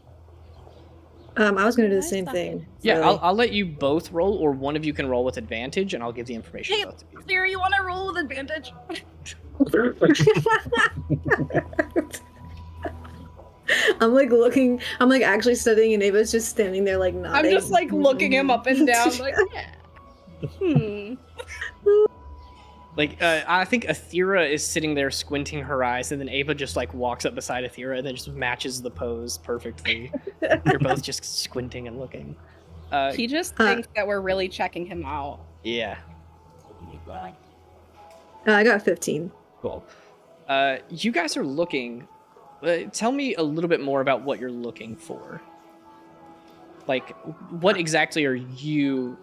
I was gonna do the Nice same stuff. thing. Yeah, really. I'll let you both roll, or one of you can roll with advantage, and I'll give the information Hey, to both of you. Theory, you want to roll with advantage? I'm like looking. I'm like actually studying, and Ava's just standing there like nodding. I'm just like looking him up and down, like, yeah. Like, I think Athera is sitting there squinting her eyes, and then Ava just like walks up beside Athera and then just matches the pose perfectly. You're both just squinting and looking. He just thinks that we're really checking him out. Yeah. I got 15. Cool. You guys are looking. Tell me a little bit more about what you're looking for. Like, what exactly are you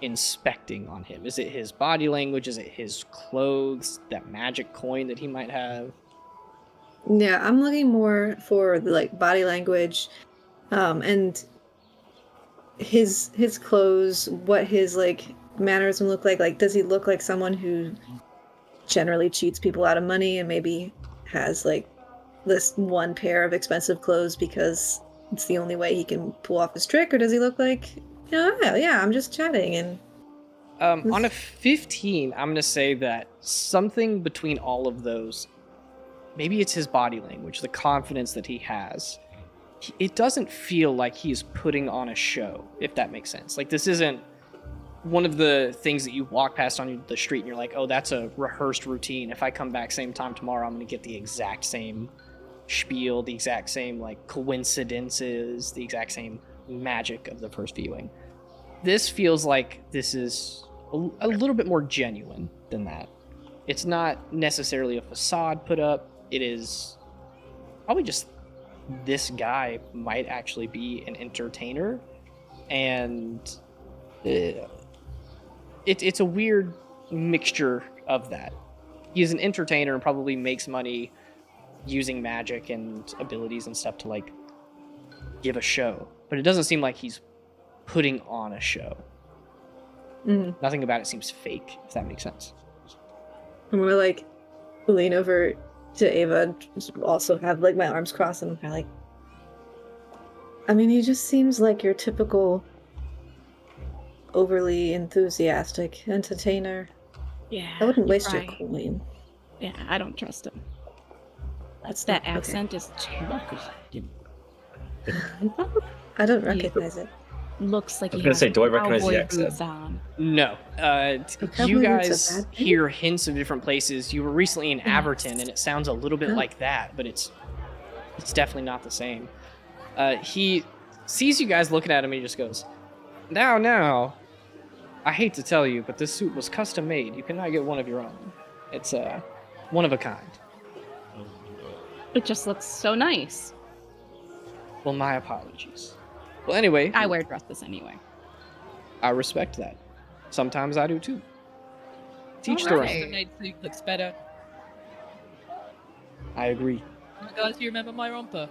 inspecting on him? Is it his body language? Is it his clothes? That magic coin that he might have? Yeah, I'm looking more for the like body language, and his clothes. What his like mannerism look like? Like, does he look like someone who generally cheats people out of money and maybe has like this one pair of expensive clothes because it's the only way he can pull off his trick, or does he look like, I'm just chatting and on a 15, I'm gonna say that something between all of those, maybe it's his body language, the confidence that he has. It doesn't feel like he's putting on a show, if that makes sense. Like, this isn't one of the things that you walk past on the street and you're like, oh, that's a rehearsed routine. If I come back same time tomorrow, I'm gonna get the exact same spiel, the exact same like coincidences, the exact same magic of the first viewing. This feels like this is a little bit more genuine than that. It's not necessarily a facade put up. It is probably just this guy might actually be an entertainer, and it's a weird mixture of that. He is an entertainer and probably makes money using magic and abilities and stuff to like give a show, but it doesn't seem like he's putting on a show. Nothing about it seems fake, if that makes sense. I'm gonna like lean over to Ava, just also have like my arms crossed, and I'm kind of like, I mean, he just seems like your typical overly enthusiastic entertainer. Yeah. I wouldn't waste your right. coin. Yeah, I don't trust him. That accent is too good. I don't recognize it. Looks like I was he gonna has say, do I recognize the cowboy accent? boots on. No. Cowboy You boots are guys bad thing? hear hints of different places. You were recently in Averton, and it sounds a little bit Huh. like that, but it's definitely not the same. He sees you guys looking at him, and he just goes, Now, I hate to tell you, but this suit was custom made. You cannot get one of your own. It's one of a kind. It just looks so nice. Well, my apologies. Well, anyway, I wear dresses anyway. I respect that. Sometimes I do too. Teach their Alright. own. Custom-made suit looks better. I agree. Oh, guys, do you remember my romper?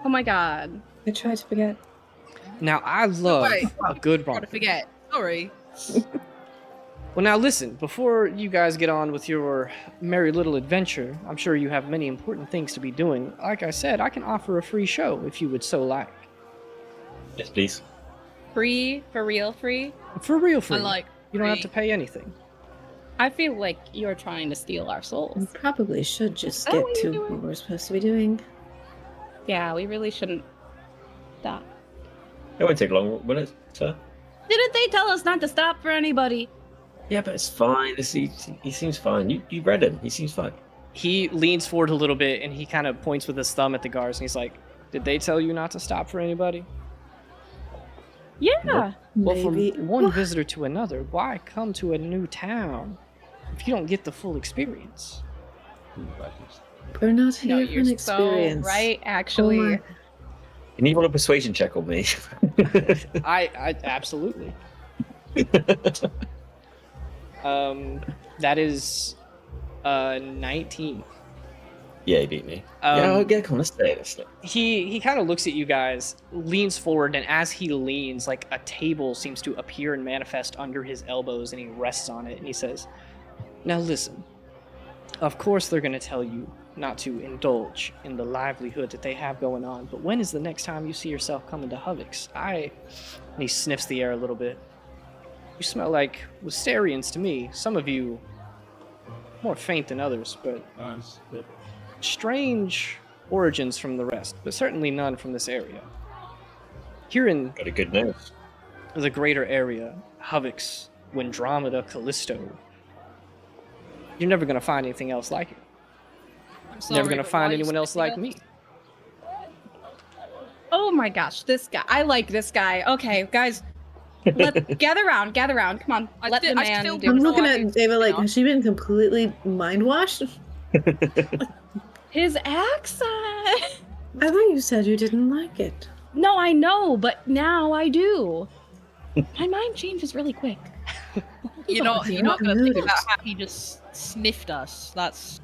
Oh my god. I tried to forget. Now, I love Wait, a good Trying to romper. forget. Sorry. Well, now listen, before you guys get on with your merry little adventure, I'm sure you have many important things to be doing. Like I said, I can offer a free show if you would so like. Yes, please. Free? For real free? For real free. I like You don't have free. to pay anything. I feel like you're trying to steal our We souls. probably should just that get what to you're doing? what we're supposed to be doing. Yeah, we really shouldn't stop. It won't take long, will it, sir? Didn't they tell us not to stop for anybody? Yeah, but it's fine. He seems fine. You read him. He seems fine. He leans forward a little bit and he kind of points with his thumb at the guards and he's like, Did they tell you not to stop for anybody? Yeah. Well, Maybe. from one visitor to another, why come to a new town if you don't get the full experience? We're not No, here for you're an experience. so right, actually. Oh my- You need one a persuasion check on me. I absolutely. That is 19. Yeah, he beat me. Um, Come on, let's stay. Let's stay. He kind of looks at you guys, leans forward, and as he leans, like a table seems to appear and manifest under his elbows, and he rests on it, and he says, Now listen, of course they're going to tell you not to indulge in the livelihood that they have going on, but when is the next time you see yourself coming to Huvix? And he sniffs the air a little bit. You smell like Wisterians to me. Some of you more faint than others, but strange origins from the rest, but certainly none from this area. Here in Got a good nose. the greater area, Huvix, Windromeda, Callisto, you're never going to find anything else like it. I'm sorry, Never going to but find why are you anyone else sniffing like us? me. Oh my gosh, this guy. I like this guy. Okay, guys, let's gather around. Come on. I Let still- the I man still do I'm it. No, looking I at didn't, Ava like, you know. has she been completely mind washed? His accent. I thought you said you didn't like it. No, I know, but now I do. My mind changes really quick. You're not You're gonna think noticed. about how he just sniffed us. That's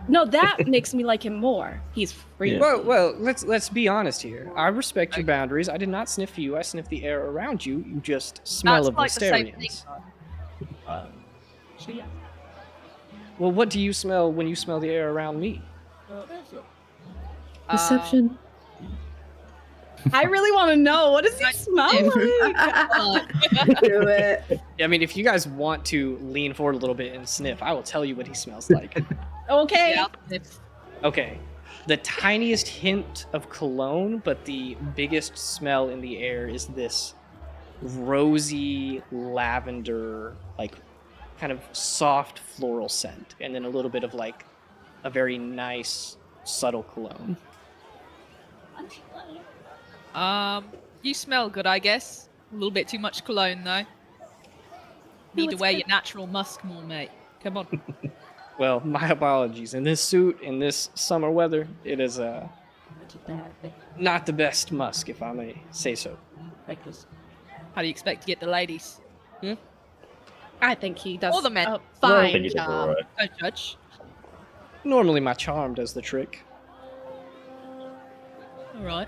No, that makes me like him more. He's free. Yeah. Well, let's be honest here. I respect your boundaries. I did not sniff you. I sniffed the air around you. You just smell that's of like the same thing. Wisterians. though. Well, what do you smell when you smell the air around me? Deception. I really want to know. What does he smell like? Do it. I mean, if you guys want to lean forward a little bit and sniff, I will tell you what he smells like. Okay. Yeah, it's- Okay. The tiniest hint of cologne, but the biggest smell in the air is this rosy lavender, like kind of soft floral scent, and then a little bit of like a very nice subtle cologne. You smell good, I guess. A little bit too much cologne, though. Need to it's wear good. your natural musk more, mate. Come on. Well, my apologies. In this suit, in this summer weather, it is not the best musk, if I may say so. How do you expect to get the ladies? I think he does Or the men. a I fine think he did job. alright. Don't judge. Normally, my charm does the trick. All right.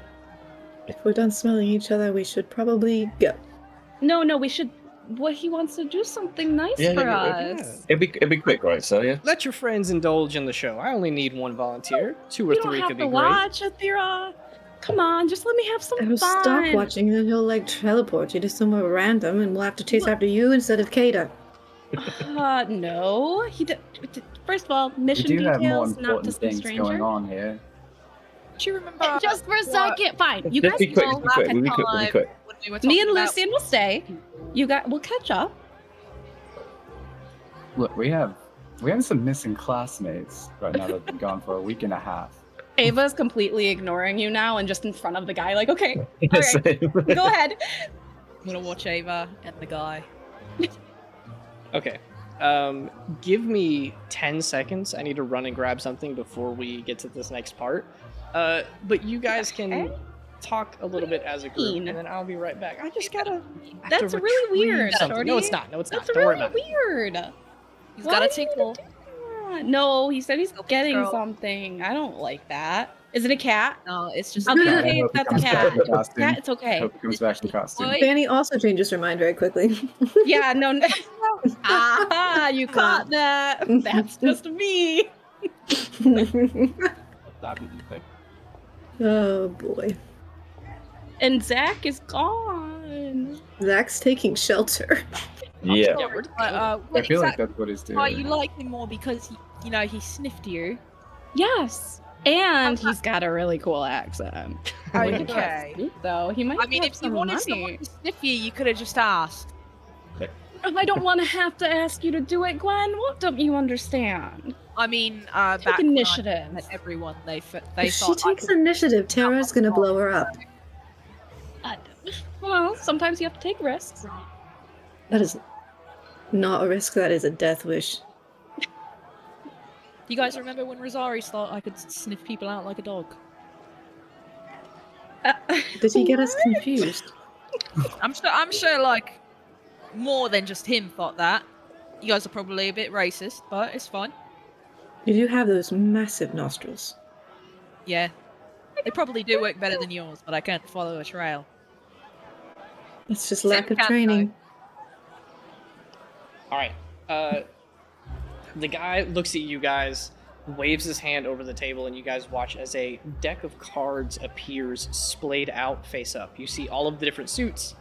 If we're done smelling each other, we should probably go. No, we should. What he wants to do something nice Yeah, for yeah, us. It'd be quick, right? So yeah. Let your friends indulge in the show. I only need one volunteer. 2 or You don't 3 have could to be great. watch, Athira. Come on, just let me have some I will fun. stop watching, and he'll like teleport you to somewhere random, and we'll have to chase after you instead of Kata. No. First of all, We mission do have more details, not important to some things stranger. going on here. Do you remember? Just for a what- second, fine. You Just guys be quick. go. Just be quick. We'll be quick. We'll be quick. when we were Me talking and about- Lucian will stay. We'll catch up. Look, we have some missing classmates right now that've been gone for a week and a half. Ava's completely ignoring you now and just in front of the guy, like, okay, Yeah, Alright. same. go ahead. I'm gonna watch Ava and the guy. Okay. Give me 10 seconds. I need to run and grab something before we get to this next part. But you guys can Okay. talk a little bit as a group, mean? and then I'll be right back. I just gotta. have That's to really retrieve weird, something. No, Shorty. it's not. No, it's not. That's Don't worry really about it. weird. He's Why got a do you tinkle. do that? No, he said he's Tinkle getting girl. something. I don't like that. Is it a cat? No, it's just. Okay, I okay, hope he that's a comes back cat. in costume. Cat, it's I okay. hope he comes back in costume. Wait. Fanny also changes her mind very quickly. Yeah, no. Ah, you caught that. That's just me. Oh boy. And Zach is gone. Zach's taking shelter. Yeah. Yeah, we're I What feel like exactly that's what he's doing. why you like him more because he sniffed you. Yes. And he's got a really cool accent. We could try Okay. Snoop, though. He might I mean, have if you some wanted money. someone to sniff you, you could have just asked. I don't want to have to ask you to do it, Gwen. What don't you understand? I mean, back Take when I initiative. met everyone, they If thought she I takes could- initiative, Tara's gonna blow her up. Well, sometimes you have to take risks. That is not a risk, that is a death wish. Do you guys remember when Rosari thought I could sniff people out like a dog? Did he get us what? confused? I'm sure, like, more than just him thought that. You guys are probably a bit racist, but it's fine. You do have those massive nostrils. Yeah. They probably do work better than yours, but I can't follow a trail. It's just lack of cat, training. All right. The guy looks at you guys, waves his hand over the table, and you guys watch as a deck of cards appears splayed out face up. You see all of the different suits: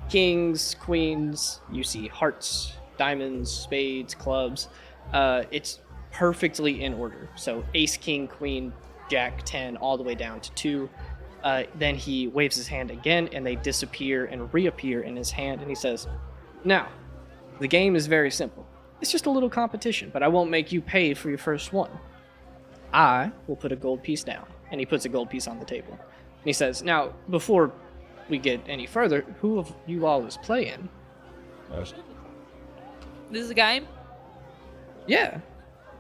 kings, queens. You see hearts, diamonds, spades, clubs. It's perfectly in order. So ace, king, queen, jack, 10, all the way down to 2. Then he waves his hand again, and they disappear and reappear in his hand, and he says, "Now, the game is very simple. It's just a little competition, but I won't make you pay for your first one. I will put a gold piece down." And he puts a gold piece on the table. And he says, "Now, before we get any further, who of you all is playing?" This is a game? Yeah.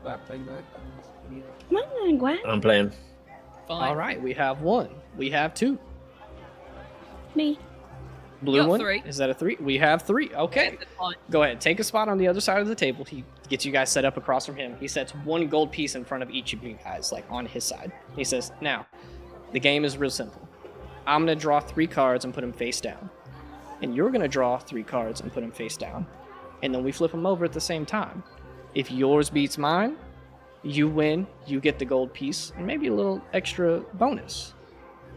Come on, Gwen. I'm playing. Fine. All right, we have 1. We have 2. Me. Blue got one. 3. Is that a 3? We have 3. Okay. Fine. Go ahead. Take a spot on the other side of the table. He gets you guys set up across from him. He sets 1 gold piece in front of each of you guys, like on his side. He says, "Now, the game is real simple. I'm going to draw 3 cards and put them face down. And you're going to draw 3 cards and put them face down. And then we flip them over at the same time. If yours beats mine, you win, you get the gold piece, and maybe a little extra bonus.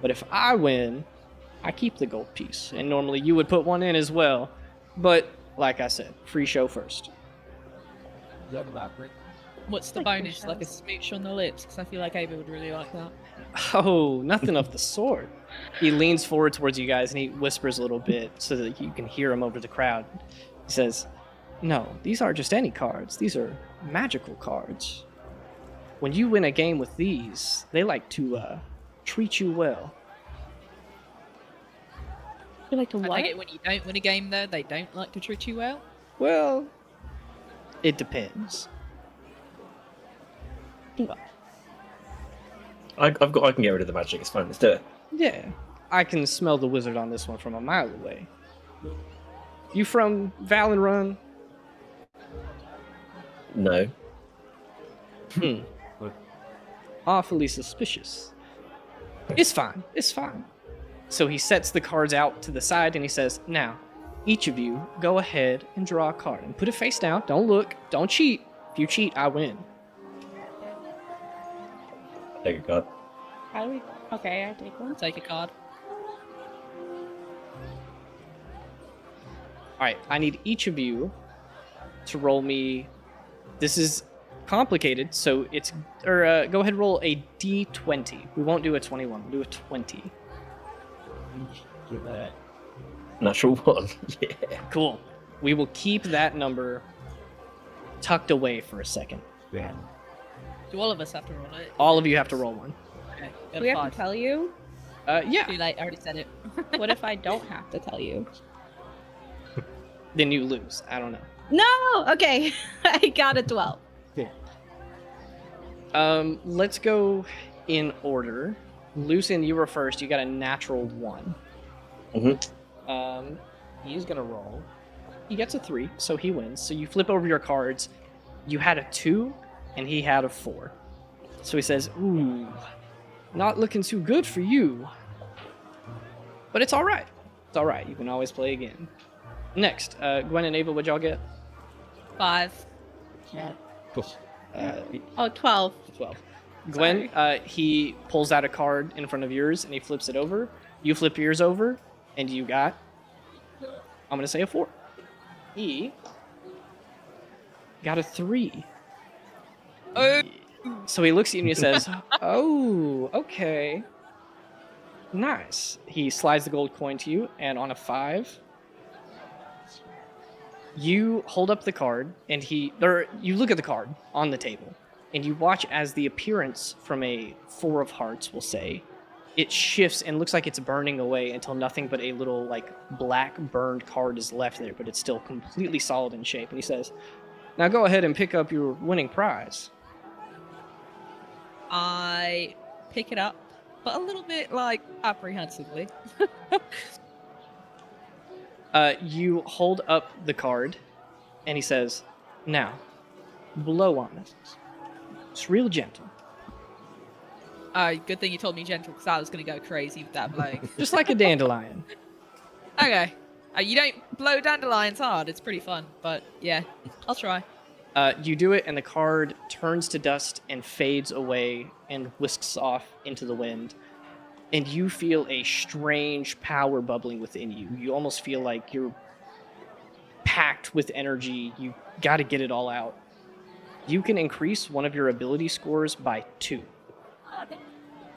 But if I win, I keep the gold piece. And normally you would put 1 in as well. But, like I said, free show first." What's the bonus? Like a smooch on the lips? Because I feel like Ava would really like that. Oh, nothing of the sort. He leans forward towards you guys and he whispers a little bit so that you can hear him over the crowd. He says, "No, these aren't just any cards. These are magical cards. When you win a game with these, they like to treat you well." You like to I what? take it when you don't win a game, though, they don't like to treat you well. Well, it depends. I can get rid of the magic. It's fine. Let's do it. Yeah, I can smell the wizard on this one from a mile away. You from Valen Run? No. Awfully suspicious. It's fine. It's fine. So he sets the cards out to the side and he says, now, each of you go ahead and draw a card and put it face down. Don't look. Don't cheat. If you cheat, I win. Take a card. How do we? Okay, I take one. Take a card. All right, I need each of you to roll me. This is complicated, so it's go ahead and roll a d20. We won't do a 21. We'll do a 20. Give that. Natural 1. Yeah. Cool. We will keep that number tucked away for a second. Man. Do all of us have to roll it? All of you have to roll one. Okay. Do Got we a have five. to tell you? Yeah. Too late. I already said it. What if I don't have to tell you? Then you lose. I don't know. No. Okay, I got a 12. Let's go in order. Lucian, you were first. You got a natural 1. He's gonna roll. He gets a 3, so he wins. So you flip over your cards. You had a 2, and he had a 4. So he says, "Ooh, not looking too good for you." But it's all right. It's all right. You can always play again. Next, Gwen and Ava, what'd y'all get? 5. Oh, 12. 12. Gwen, he pulls out a card in front of yours and he flips it over. You flip yours over and you got, I'm going to say a 4. He got a 3. Oh. So he looks at you and he says, "Oh, okay. Nice." He slides the gold coin to you, and on a 5, you hold up the card, and you look at the card on the table, and you watch as the appearance from a 4 of hearts, we'll say, it shifts and looks like it's burning away until nothing but a little, like, black burned card is left there, but it's still completely solid in shape. And he says, "Now go ahead and pick up your winning prize." I pick it up, but a little bit, like, apprehensively. You hold up the card, and he says, "Now, blow on it. It's real gentle. Good thing you told me gentle, because I was going to go crazy with that blow. Just like a dandelion." Okay. You don't blow dandelions hard. It's pretty fun, but yeah, I'll try. You do it, and the card turns to dust and fades away and whisks off into the wind. And you feel a strange power bubbling within you. You almost feel like you're packed with energy. You got to get it all out. You can increase one of your ability scores by 2.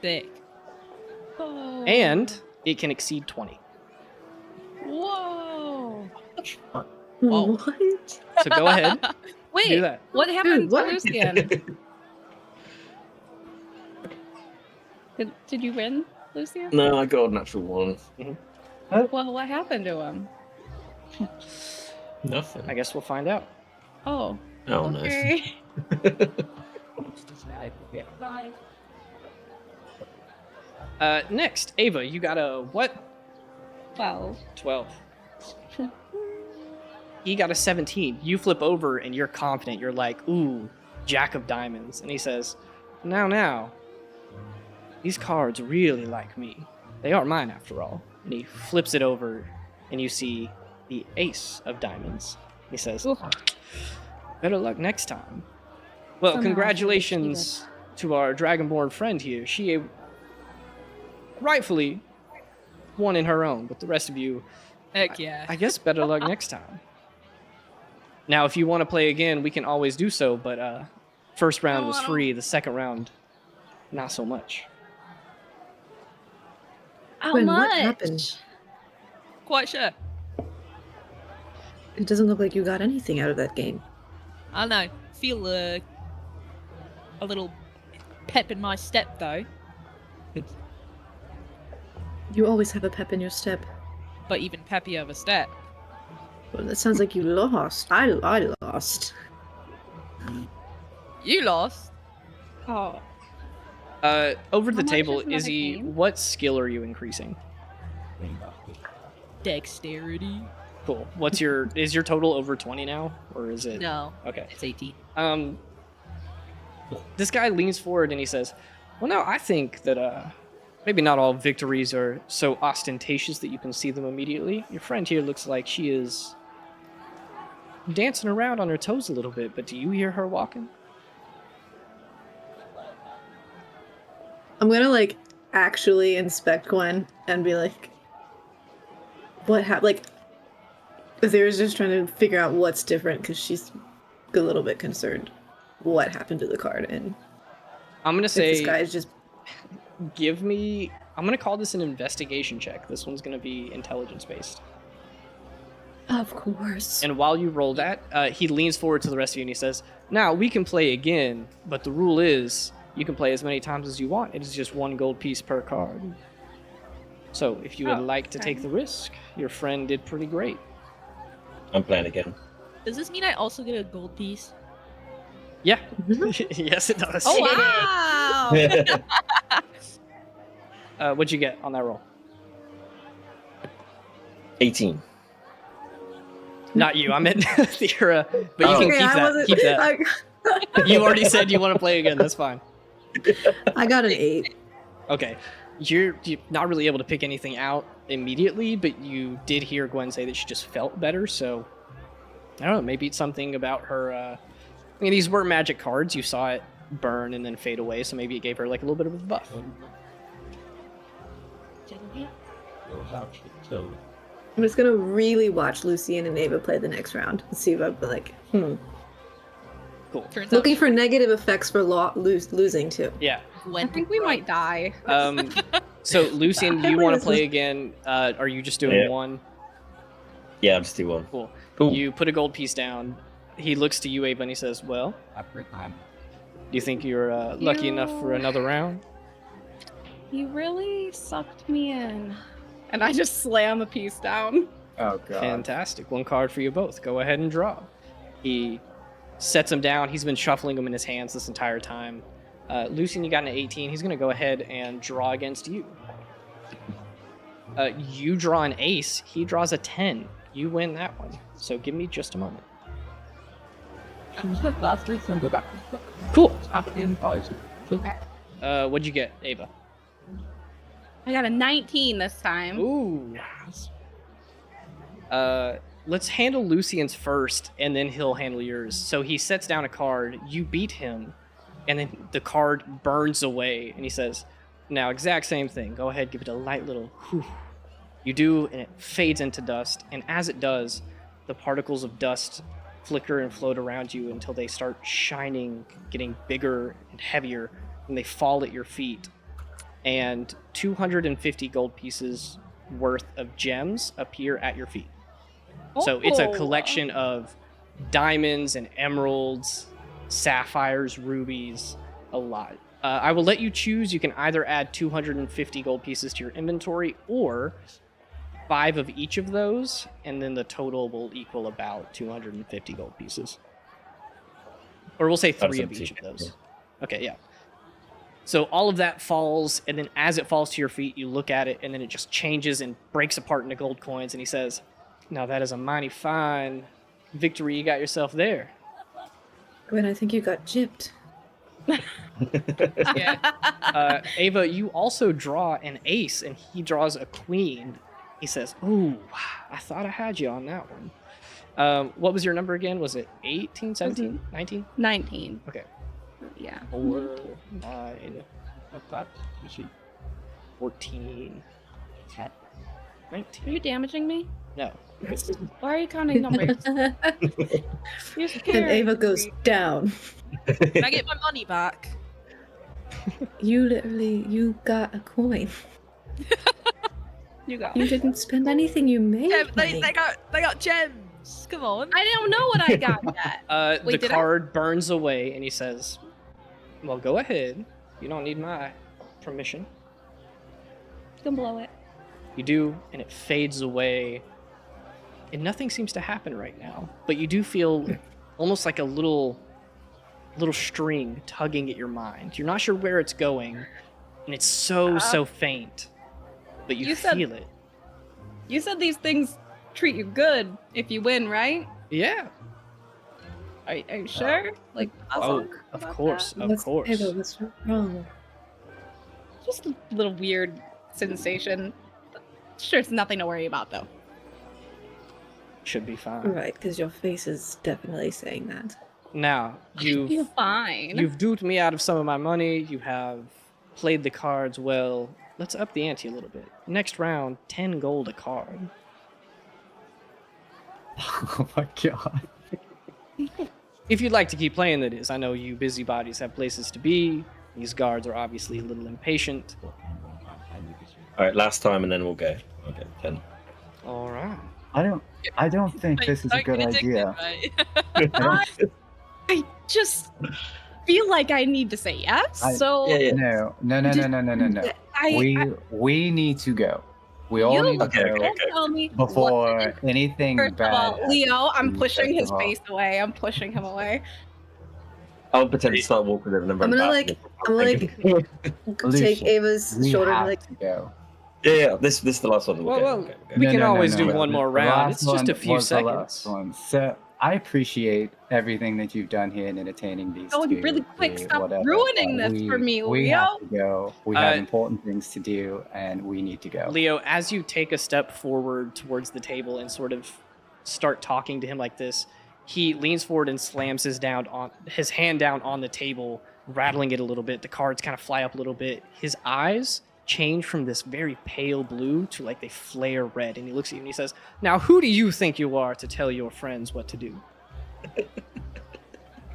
Thick. Oh. And it can exceed 20. Whoa. Whoa. What? So go ahead. Do Wait, that. what happened What? to Lucian? Did you win, Lucian? No, I got a natural 1. Well, what happened to him? Nothing. I guess we'll find out. Oh, Oh, no. okay. Next, Ava, you got a what? 12. 12. He got a 17. You flip over and you're confident. You're like, "Ooh, Jack of Diamonds." And he says, Now, these cards really like me. They are mine after all." And he flips it over and you see the Ace of Diamonds. He says, Oof. "Better luck next time." Well, Somehow I congratulations to our Dragonborn friend here. She rightfully won in her own, but the rest of you, Heck yeah. I guess better luck next time. Now, if you want to play again, we can always do so, but first round was free, the second round, not so much. How Gwen, much? what happened? Quite sure. It doesn't look like you got anything out of that game. I don't know. Feel a little pep in my step, though. You always have a pep in your step. but even peppier of a step. Well, that sounds like you lost. I lost. You lost. Oh, Over the How much table, is another Izzy, game? what skill are you increasing? Dexterity. Cool. Is your total over 20 now, or is it? No, Okay. it's 18. This guy leans forward and he says, "Well, now I think that maybe not all victories are so ostentatious that you can see them immediately. Your friend here looks like she is dancing around on her toes a little bit, but do you hear her walking?" I'm gonna like actually inspect Gwen and be like, what happened? Like, Azira's just trying to figure out what's different because she's a little bit concerned. What happened to the card? And I'm gonna if this say, guy is just I'm gonna call this an investigation check. This one's gonna be intelligence based. of course. And while you roll that, he leans forward to the rest of you and he says, "Now we can play again, but the rule is you can play as many times as you want. It is just 1 gold piece per card. So if you would like to take the risk, your friend did pretty great." I'm playing again. Does this mean I also get a gold piece? Yeah. Yes, it does. Oh wow! What'd you get on that roll? 18. Not you. I meant Thera. But you Oh. can Okay, keep I that. wasn't- Keep that. You already said you want to play again. That's fine. I got an 8. Okay. You're not really able to pick anything out immediately, but you did hear Gwen say that she just felt better, so I don't know, maybe it's something about her I mean, these were magic cards. You saw it burn and then fade away, so maybe it gave her like a little bit of a buff. I'm just gonna really watch Lucian and Ava play the next round and see if I'm like, Cool. Turns looking out for negative effects for losing too. Yeah. I think we might die. So Lucian, do you want to This play is- again? Are you just doing Yeah. one? Yeah, I'll just do one. Cool. Cool. You put a gold piece down. He looks to you, Ava, and he says, "Well, do you think you're lucky enough for You- another round?" You really sucked me in. And I just slam a piece down. Oh god. Fantastic. 1 card for you both. Go ahead and draw. He sets him down. He's been shuffling them in his hands this entire time. Lucian, you got an 18. He's going to go ahead and draw against you. You draw an ace. He draws a 10. You win that one. So give me just a moment. Cool. What'd you get, Ava? I got a 19 this time. Ooh. Let's handle Lucian's first, and then he'll handle yours. So he sets down a card. You beat him, and then the card burns away, and he says, "Now, exact same thing. Go ahead, give it a light little whew." You do, and it fades into dust. And as it does, the particles of dust flicker and float around you until they start shining, getting bigger and heavier, and they fall at your feet. And 250 gold pieces worth of gems appear at your feet. So it's a Oh. collection of diamonds and emeralds, sapphires, rubies, a lot. I will let you choose. You can either add 250 gold pieces to your inventory or 5 of each of those, and then the total will equal about 250 gold pieces. Or we'll say 3 of up to each you. of those. Okay, yeah. So all of that falls, and then as it falls to your feet, you look at it, and then it just changes and breaks apart into gold coins, and he says, "Now that is a mighty fine victory you got yourself there." Gwen, I think you got gypped. Yeah. Ava, you also draw an ace, and he draws a queen. He says, "Ooh, I thought I had you on that one." What was your number again? Was it 18, 17, 19? 19. Okay. Yeah. 4, 9, 14, 19. Are you damaging me? No. Why are you counting numbers? You're scary. And Ava goes down. Can I get my money back? You got a coin. You go. You didn't spend anything you made. Yeah, honey. they got gems. Come on. I don't know what I got yet. Wait, The did I? card burns away, and he says, "Well, go ahead. You don't need my permission." You can blow it. You do, and it fades away, and nothing seems to happen right now. But you do feel almost like a little string tugging at your mind. You're not sure where it's going, and it's so faint, but you feel it. You said these things treat you good if you win, right? Yeah. Are you sure? Like, Oh, of course, of course. Ava, what's wrong? just a little weird sensation. Sure, it's nothing to worry about though. Should be fine. Right, because your face is definitely saying that. Now, You're you've fine. duped me out of some of my money. You have played the cards well. Let's up the ante a little bit. Next round, 10 gold a card. Oh my god. If you'd like to keep playing, that is. I know you busybodies have places to be. These guards are obviously a little impatient. All right, last time, and then we'll go. Okay, 10. All right. I don't think this is a good idea. I just feel like I need to say yes. No. We need to go. We all need to go Okay. Tell me before anything First bad. of all, Leo, I'm happens. pushing his First of all. face away. I'm pushing him away. I'll pretend to start walking with him, and then I'm run gonna back. Lucian, take Ava's we shoulder and have be like, to go. Yeah. This is the last one. We'll Well, go. we can No, always do no. one more The round. last It's just a one few was the last seconds. one. So I appreciate everything that you've done here in entertaining these Oh, two. really quick, to stop whatever, ruining but this for me, We Leo. have to go. We have Uh, important things to do, and we need to go. Leo, as you take a step forward towards the table and sort of start talking to him like this, he leans forward and slams his hand down on the table, rattling it a little bit. The cards kind of fly up a little bit. His eyes change from this very pale blue to like they flare red, and he looks at you and he says, "Now, who do you think you are to tell your friends what to do?"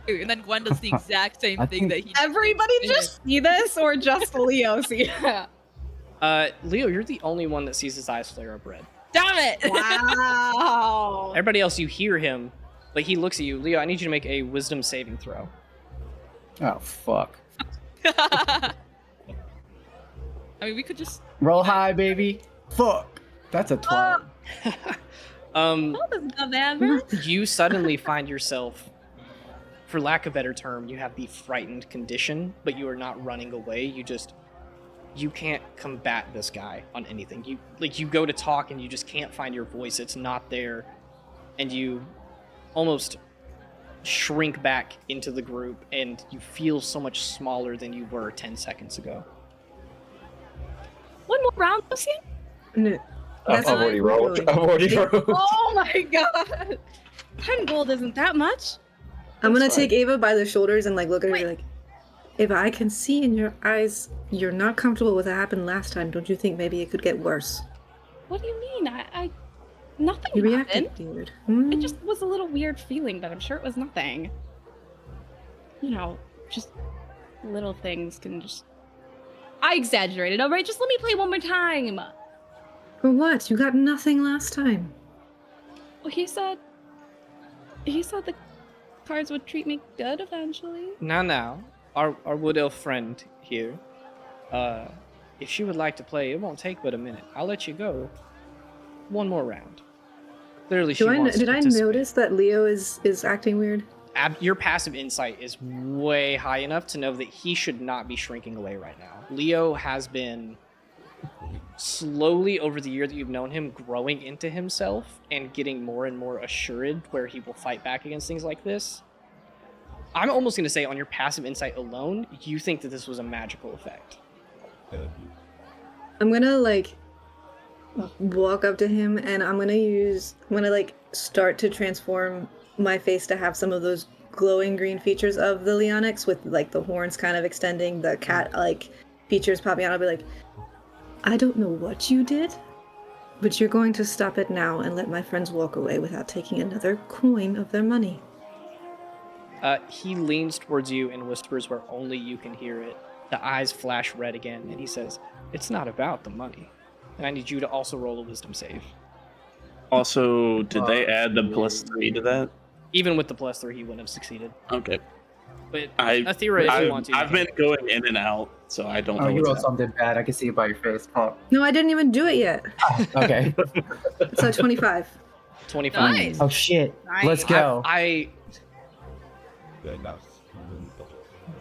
And then Gwen does the exact same I thing think- that he. Everybody just see this, or just Leo see it? Leo, you're the only one that sees his eyes flare up red. Damn it! Wow. Everybody else, you hear him, but he looks at you. Leo, I need you to make a wisdom saving throw. Oh fuck! I mean, we could just. Roll high, baby. Fuck. That's a 12. Um, Oh, this is not bad, man. you suddenly find yourself, for lack of a better term, you have the frightened condition, but you are not running away. You can't combat this guy on anything. You go to talk and you just can't find your voice. It's not there, and you almost shrink back into the group, and you feel so much smaller than you were 10 seconds ago. One more round, Lucian? no. I've That's already what I'm rolled. doing. I've already rolled. Oh my god. 10 gold isn't that much. I'm gonna That's take Ava by the shoulders and like look at her Wait. and be like, Ava, I can see in your eyes you're not comfortable with what happened last time. Don't you think maybe it could get worse? What do you mean? I nothing You happened. reacted weird. It just was a little weird feeling, but I'm sure it was nothing. You know, just little things can just. I exaggerated, alright? Just let me play one more time. For what? You got nothing last time. Well, he said the cards would treat me good eventually. Now, our wood elf friend here, if she would like to play, it won't take but a minute. I'll let you go. One more round. Clearly, she wants to Did I participate. notice that Leo is acting weird? Your passive insight is way high enough to know that he should not be shrinking away right now. Leo has been slowly, over the year that you've known him, growing into himself and getting more and more assured where he will fight back against things like this. I'm almost going to say on your passive insight alone, you think that this was a magical effect. I'm gonna like walk up to him and I'm gonna like start to transform my face to have some of those glowing green features of the Leonix with like the horns kind of extending, the cat like features popping out. I'll be like, I don't know what you did, but you're going to stop it now and let my friends walk away without taking another coin of their money. He leans towards you and whispers where only you can hear it. The eyes flash red again, and he says, "It's not about the money. And I need you to also roll a wisdom save." Also, did they add the +3 to that? Even with the +3, he wouldn't have succeeded. Okay. But I, Athera, if you want to. I've been going in and out, so I don't Oh, know you what's wrote happening. something bad. I can see it by your face. Oh, No, I didn't even do it yet. okay. So 25. 25. Nice. Oh shit. Nice. Let's go.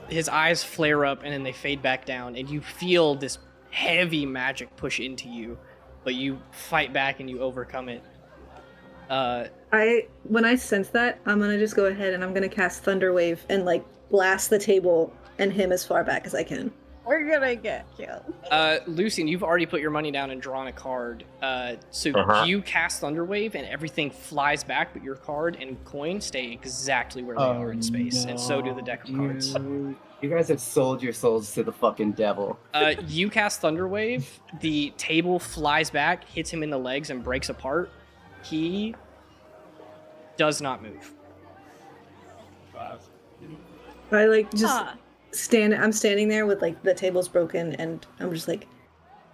His eyes flare up and then they fade back down, and you feel this heavy magic push into you, but you fight back and you overcome it. When I sense that, I'm gonna just go ahead and I'm gonna cast Thunder Wave and like blast the table and him as far back as I can. We're gonna get killed. Lucian, you've already put your money down and drawn a card. So you cast Thunderwave and everything flies back, but your card and coin stay exactly where they are in space, and so do the deck of cards. You guys have sold your souls to the fucking devil. You cast Thunderwave, the table flies back, hits him in the legs, and breaks apart. He does not move. I like just I'm standing there with like the table's broken and I'm just like,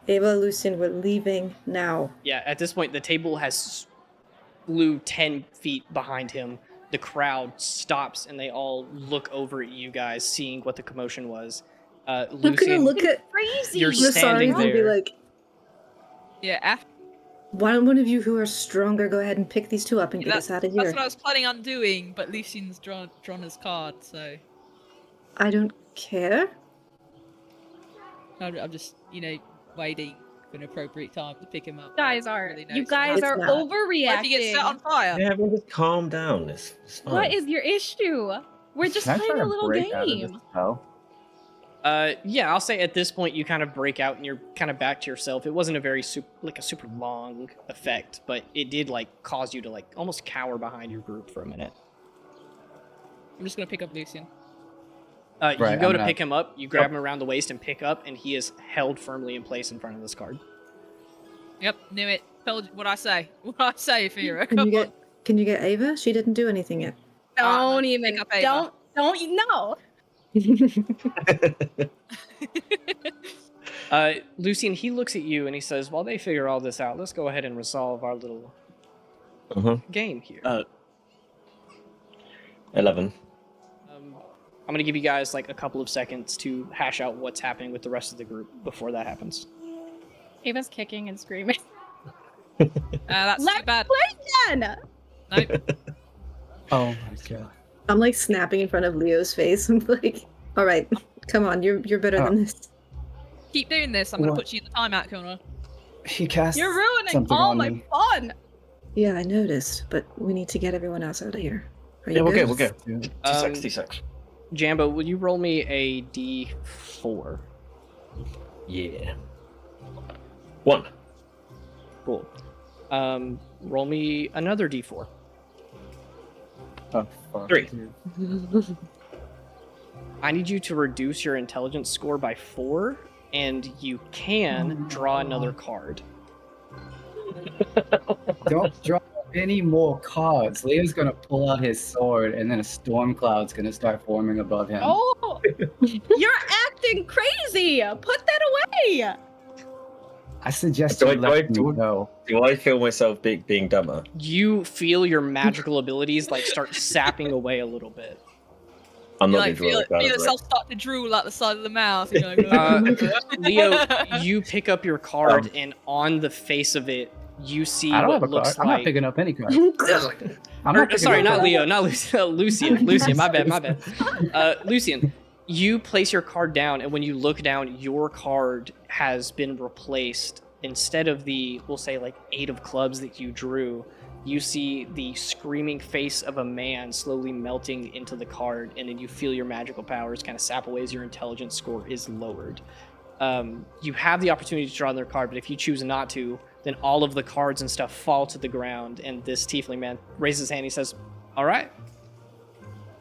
Ava, Lucian, we're leaving now. Yeah, at this point, the table has flew 10 feet behind him. The crowd stops and they all look over at you guys, seeing what the commotion was. I'm gonna Lucian, look at Crazy. You're the standing Saris and be there. like, Yeah, after why don't one of you who are stronger go ahead and pick these two up and get us out of here? that's what I was planning on doing, but Lucian's drawn his card, so I don't care. I'm just, waiting for an appropriate time to pick him up. Guys are Really you knows guys It's are not. What if he gets overreacting. set on fire? Yeah, everyone just calm down. It's fine. What is your issue? We're just Can I try playing a to little break out of this game. spell? yeah, I'll say at this point you kind of break out and you're kind of back to yourself. It wasn't a very super long effect, but it did cause you to almost cower behind your group for a minute. I'm just gonna pick up Lucian. You Right, go I'm to gonna- pick him up, you grab him around the waist and pick up, and he is held firmly in place in front of this card. Yep, knew it. Told you what I say. What I say, Fira. Can you get Ava? She didn't do anything yet. Don't pick even up Ava. don't no. Lucian, he looks at you and he says, while they figure all this out, let's go ahead and resolve our little game here. 11. I'm going to give you guys a couple of seconds to hash out what's happening with the rest of the group before that happens. Ava's kicking and screaming. That's Let's too bad. play again. Nope. Oh my god. I'm like snapping in front of Leo's face. I'm like, all right, come on, you're better than this. Keep doing this. I'm gonna What? put you in the timeout corner. He cast You're ruining something all on my me. fun. Yeah, I noticed, but we need to get everyone else out of here. Are you Yeah, we'll good? go. Um, D6. Jambo, will you roll me a d4? Yeah. 1. Cool. Roll me another d4. Oh, fuck. 3. I need you to reduce your intelligence score by 4, and you can draw another card. Don't draw any more cards. Leo's gonna pull out his sword, and then a storm cloud's gonna start forming above him. Oh, you're acting crazy. Put that away. I suggest Do you I- let do I- me go. Do I feel myself being dumber? You feel your magical abilities start sapping away a little bit. I'm You not like going to feel draw yourself start to drool out the side of the mouth. Leo, you pick up your card, and on the face of it, you see I don't what have a looks card. I'm not like. picking up any cards. I'm Or, picking sorry, up not cards. Leo, not Lucian. Lucian, my bad. Lucian, you place your card down, and when you look down, your card has been replaced. Instead of the, we'll say, 8 of clubs that you drew, you see the screaming face of a man slowly melting into the card, and then you feel your magical powers kind of sap away as your intelligence score is lowered. You have the opportunity to draw another card, but if you choose not to, then all of the cards and stuff fall to the ground, and this tiefling man raises his hand. He says, all right,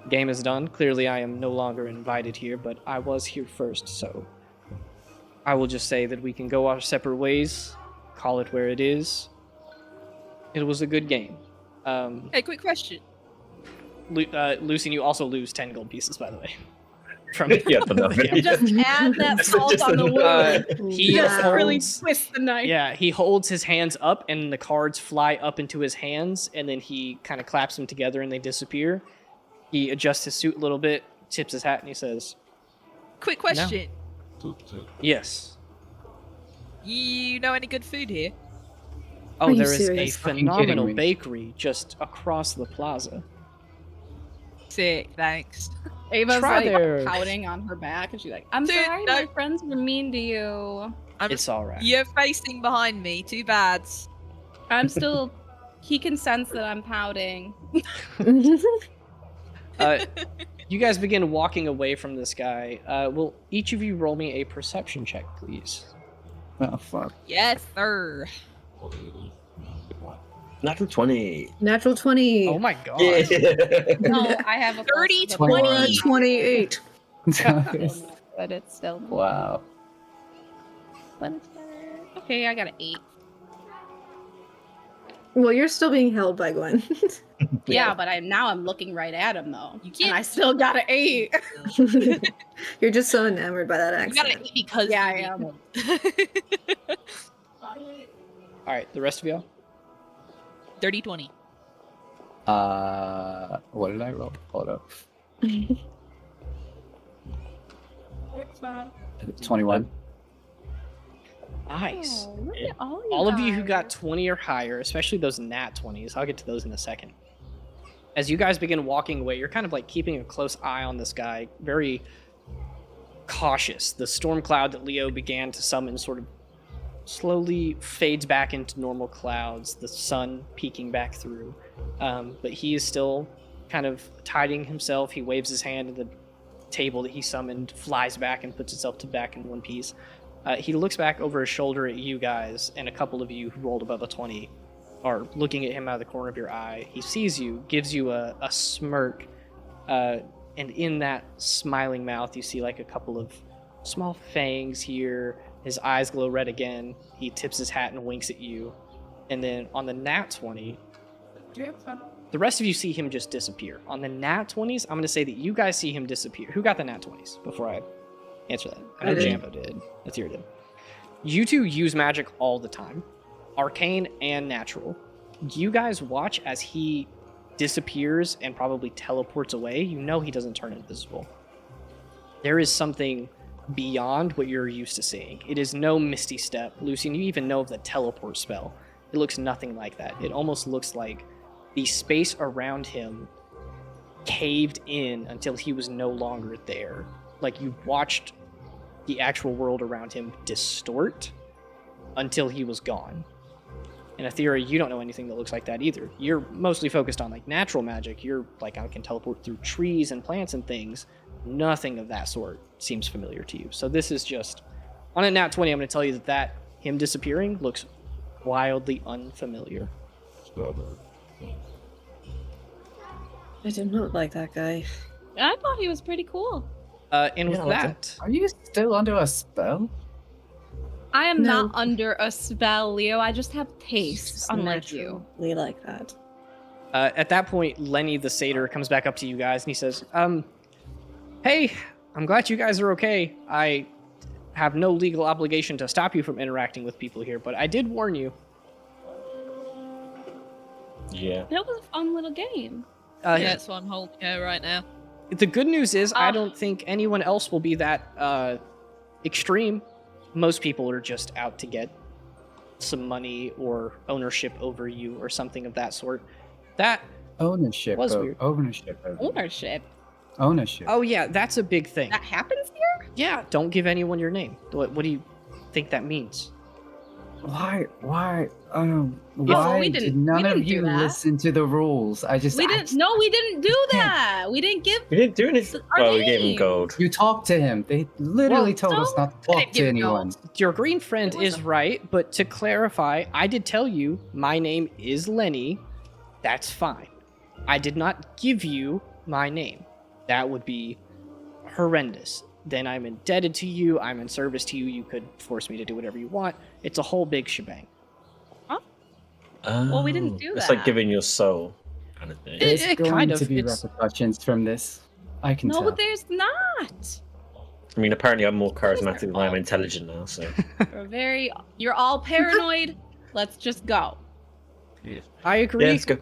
game is done. Clearly I am no longer invited here, but I was here first, so I will just say that we can go our separate ways, call it where it is. It was a good game. Hey, quick question. Lucian, you also lose 10 gold pieces, by the way. From Yeah, for nothing. Just add that Just- salt just on the a- wound. he Just really holds- twist the knife. Yeah, he holds his hands up and the cards fly up into his hands, and then he kind of claps them together and they disappear. He adjusts his suit a little bit, tips his hat and he says, Quick question. yes. You know any good food here? Oh, Are you there is a serious? Fucking phenomenal kidding me. bakery just across the plaza. Sick, thanks. Ava's Try like there. pouting on her back, and she's like, "I'm Dude, sorry, no. my friends were mean to you. It's all right. You're facing behind me. Too bad. I'm still." He can sense that I'm pouting. You guys begin walking away from this guy. Will each of you roll me a perception check, please? Oh fuck. Yes, sir. Natural 20. Natural 20. Oh my god. Yeah. No, I have a 30, plus 20. Or a 28. but it's still. Wow. But it's better. Okay, I got an 8. Well, you're still being held by Gwen. Yeah, but now I'm looking right at him though, You and can't. I still got an 8. You're just so enamored by that You got accent. to eat because Yeah, you I am. All right, the rest of y'all. 30-20. What did I roll? Hold up. 21. Nice. Oh, look at All of you who guys. got 20 or higher, especially those nat 20s, I'll get to those in a second. As you guys begin walking away, you're kind of like keeping a close eye on this guy, very cautious. The storm cloud that Leo began to summon sort of slowly fades back into normal clouds, the sun peeking back through. But he is still kind of tidying himself. He waves his hand, and the table that he summoned flies back and puts itself back in one piece. He looks back over his shoulder at you guys, and a couple of you who rolled above a 20 are looking at him out of the corner of your eye. He sees you, gives you a smirk, and in that smiling mouth, you see like a couple of small fangs here. His eyes glow red again. He tips his hat and winks at you. And then on the nat 20, the rest of you see him just disappear. On the nat 20s, I'm going to say that you guys see him disappear. Who got the nat 20s before I answer that? I know I did. Jambo did. That's your did. You two use magic all the time, arcane and natural. You guys watch as he disappears and probably teleports away. You know he doesn't turn invisible. There is something beyond what you're used to seeing. It is no misty step. Lucian, you even know of the teleport spell. It looks nothing like that. It almost looks like the space around him caved in until he was no longer there. Like you watched the actual world around him distort until he was gone. And Aethera, you don't know anything that looks like that either. You're mostly focused on like natural magic. You're like, I can teleport through trees and plants and things. Nothing of that sort seems familiar to you. So this is just, on a nat 20, I'm going to tell you that him disappearing looks wildly unfamiliar. I do not like that guy. I thought he was pretty cool. And with Yeah, I like that, Are you still under a spell? I am No. not under a spell, Leo. I just have taste, Just unlike you. naturally like that. at that point, Lenny the satyr comes back up to you guys and he says, hey, I'm glad you guys are okay. I have no legal obligation to stop you from interacting with people here, but I did warn you. Yeah. That was a fun little game. Yeah, that's what I'm holding her right now. The good news is I don't think anyone else will be that extreme. Most people are just out to get some money or ownership over you or something of that sort. That Ownership. Was weird. Ownership. Ownership. Ownership. Oh yeah, that's a big thing. That happens here? Yeah, don't give anyone your name. What do you think that means? Why? we Why didn't- did we none didn't of do you that. listen to the rules? I just. We didn't. No, we didn't do that. We didn't give. We didn't do anything. Our Well, we gave him name. gold. You talked to him. They literally Well, told us so- not to talk didn't to give anyone. Your green friend It was is right, but to clarify, I did tell you my name is Lenny. That's fine. I did not give you my name. That would be horrendous. Then I'm indebted to you. I'm in service to you. You could force me to do whatever you want. It's a whole big shebang. Well, we didn't do It's that. like giving your soul, kind of thing. It- There's going kind of, to be it's- repercussions from this. I can No, tell. there's not. I mean, apparently I'm more charismatic than I am intelligent now, so. You're all paranoid. Let's just go. I agree. Yeah, let's go.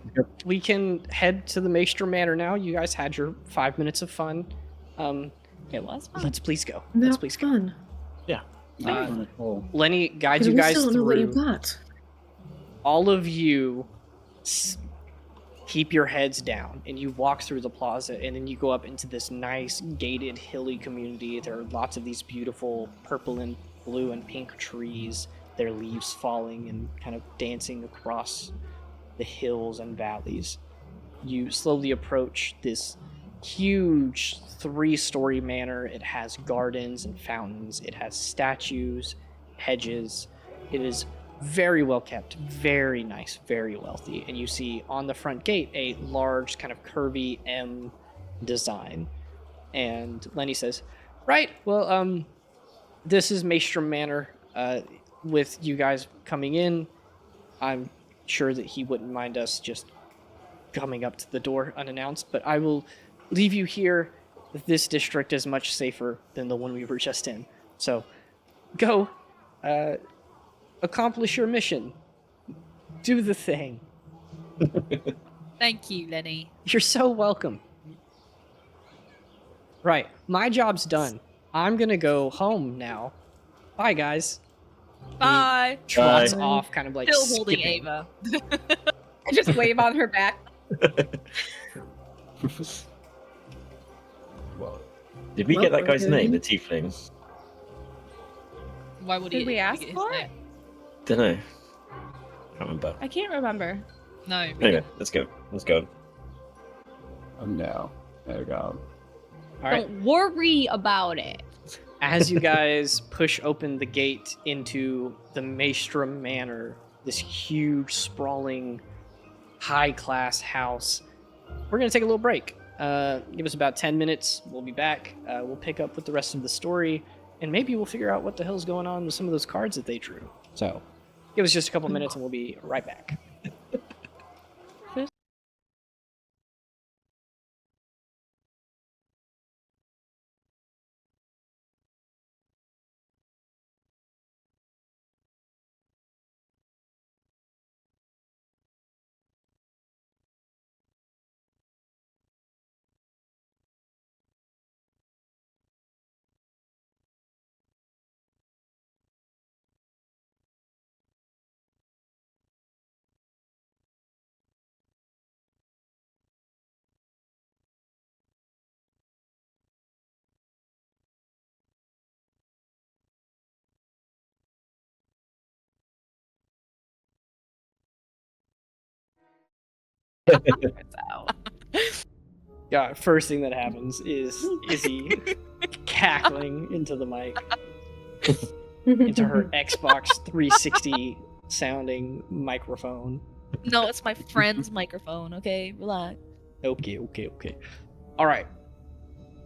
We can head to the Maester Manor now. You guys had your 5 minutes of fun. It was fun. Let's please go. That Let's please go. fun. Oh, Lenny guides Because you we guys still don't know what you through. got. All of you keep your heads down and you walk through the plaza, and then you go up into this nice gated hilly community. There are lots of these beautiful purple and blue and pink trees, their leaves falling and kind of dancing across the hills and valleys. You slowly approach this huge 3-story manor. It has gardens and fountains. It has statues, hedges. It is very well kept, very nice, very wealthy. And you see on the front gate a large kind of curvy M design. And Lenny says, right, well, this is Maestrom Manor. With you guys coming in, I'm sure that he wouldn't mind us just coming up to the door unannounced, but I will leave you here. This district is much safer than the one we were just in. So, go, accomplish your mission. Do the thing. Thank you, Lenny. You're so welcome. Right, my job's done. I'm gonna go home now. Bye, guys. Bye. Trots Bye. off, kind of like Still holding skipping. Ava. I just wave on her back. well, Did we Well, get that guy's okay. name, the tiefling? Why would Did he we ask get his for name? it? Don't know. Can't remember. I can't remember. No. Anyway, let's go. Let's go. oh no. There we go. All right. Don't worry about it. As you guys push open the gate into the Maestrom Manor, this huge, sprawling, high-class house, we're going to take a little break. Give us about 10 minutes. We'll be back. We'll pick up with the rest of the story, and maybe we'll figure out what the hell's going on with some of those cards that they drew. So, give us just a couple minutes, and we'll be right back. Yeah, first thing that happens is Izzy cackling into the mic, into her Xbox 360 sounding microphone. No, it's my friend's microphone, okay? Relax. Okay. All right.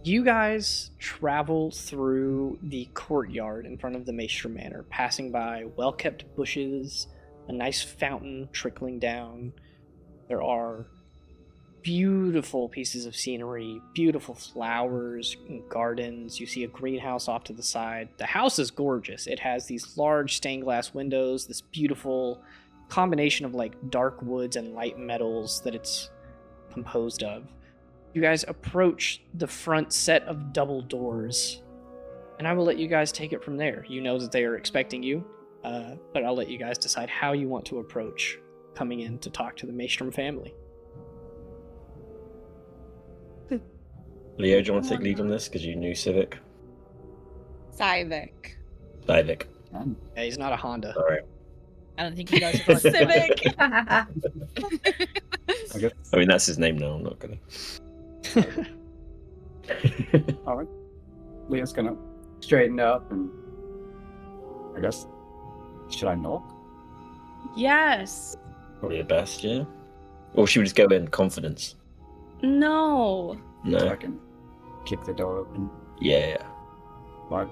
You guys travel through the courtyard in front of the Maestrom Manor, passing by well-kept bushes, a nice fountain trickling down. There are beautiful pieces of scenery, beautiful flowers and gardens. You see a greenhouse off to the side. The house is gorgeous. It has these large stained glass windows, this beautiful combination of like dark woods and light metals that it's composed of. You guys approach the front set of double doors, and I will let you guys take it from there. You know that they are expecting you, but I'll let you guys decide how you want to approach coming in to talk to the Maestrom family. Leo, do you want to take lead on this? Because you knew Civic. Civic. Civic. Yeah, he's not a Honda. All right. I don't think you guys are Civic. I guess. I mean, that's his name now. I'm not gonna. All right. Leo's gonna straighten up and I guess. Should I knock? Yes. Probably the best, yeah. Or should we just go in confidence? No. So No. I can kick the door open. Yeah. But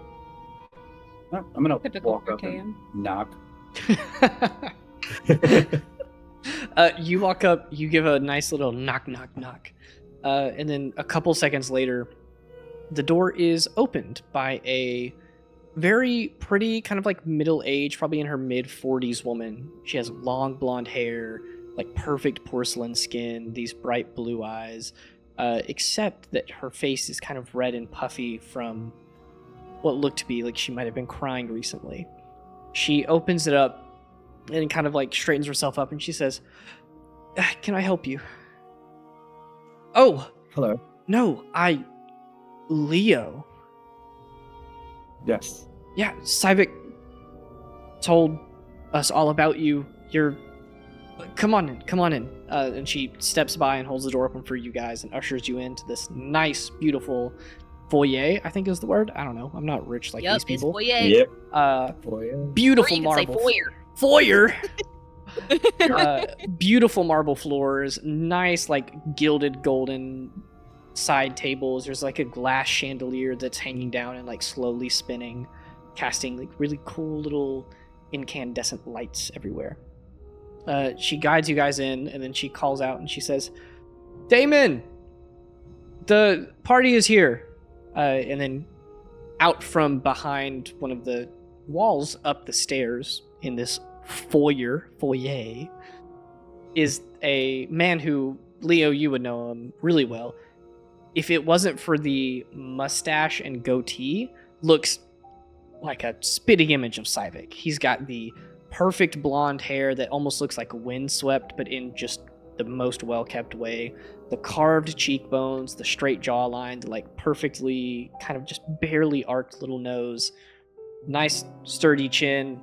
no, I'm gonna Typical walk for up and KM. knock. You walk up, you give a nice little knock, and then a couple seconds later, the door is opened by a very pretty, kind of like middle-aged, probably in her mid-40s woman. She has long blonde hair, like perfect porcelain skin, these bright blue eyes. except that her face is kind of red and puffy from what looked to be like she might have been crying recently. She opens it up and kind of like straightens herself up, and she says, "Can I help you?" "Oh, Hello. no, Leo. Yes. Yeah, Sivik told us all about you. You're... Come on in. And she steps by and holds the door open for you guys and ushers you into this nice, beautiful foyer, I think is the word. I don't know. I'm not rich like Yep, these people. It's foyer. Yep. Beautiful Or you can say marble. foyer. Foyer! Beautiful marble floors, nice, like, gilded golden side tables. There's, like, a glass chandelier that's hanging down and, like, slowly spinning, casting, like, really cool little incandescent lights everywhere. She guides you guys in, and then she calls out and she says, "Damon! The party is here!" And then out from behind one of the walls up the stairs in this foyer, is a man who, Leo, you would know him really well. If it wasn't for the mustache and goatee, looks like a spitting image of Sivik. He's got the perfect blonde hair that almost looks like windswept, but in just the most well-kept way. The carved cheekbones, the straight jawline, the like perfectly kind of just barely arched little nose, nice sturdy chin,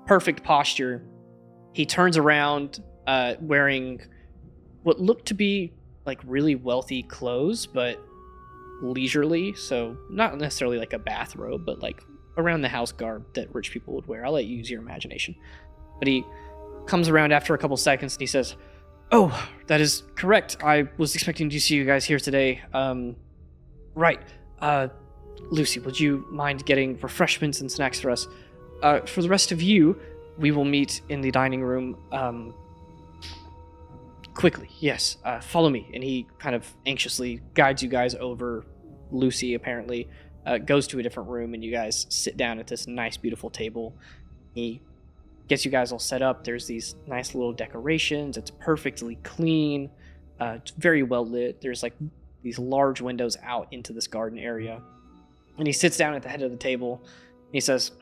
perfect posture. He turns around wearing what looked to be like really wealthy clothes, but leisurely, so not necessarily like a bathrobe, but like around the house garb that rich people would wear. I'll let you use your imagination. But he comes around after a couple seconds and he says, "Oh, that is correct. I was expecting to see you guys here today. Right. Lucy, would you mind getting refreshments and snacks for us? For the rest of you, we will meet in the dining room, quickly. Yes, follow me." And he kind of anxiously guides you guys over. Lucy apparently goes to a different room, and you guys sit down at this nice, beautiful table. He gets you guys all set up. There's these nice little decorations. It's perfectly clean. It's very well lit. There's like these large windows out into this garden area. And he sits down at the head of the table. And he says,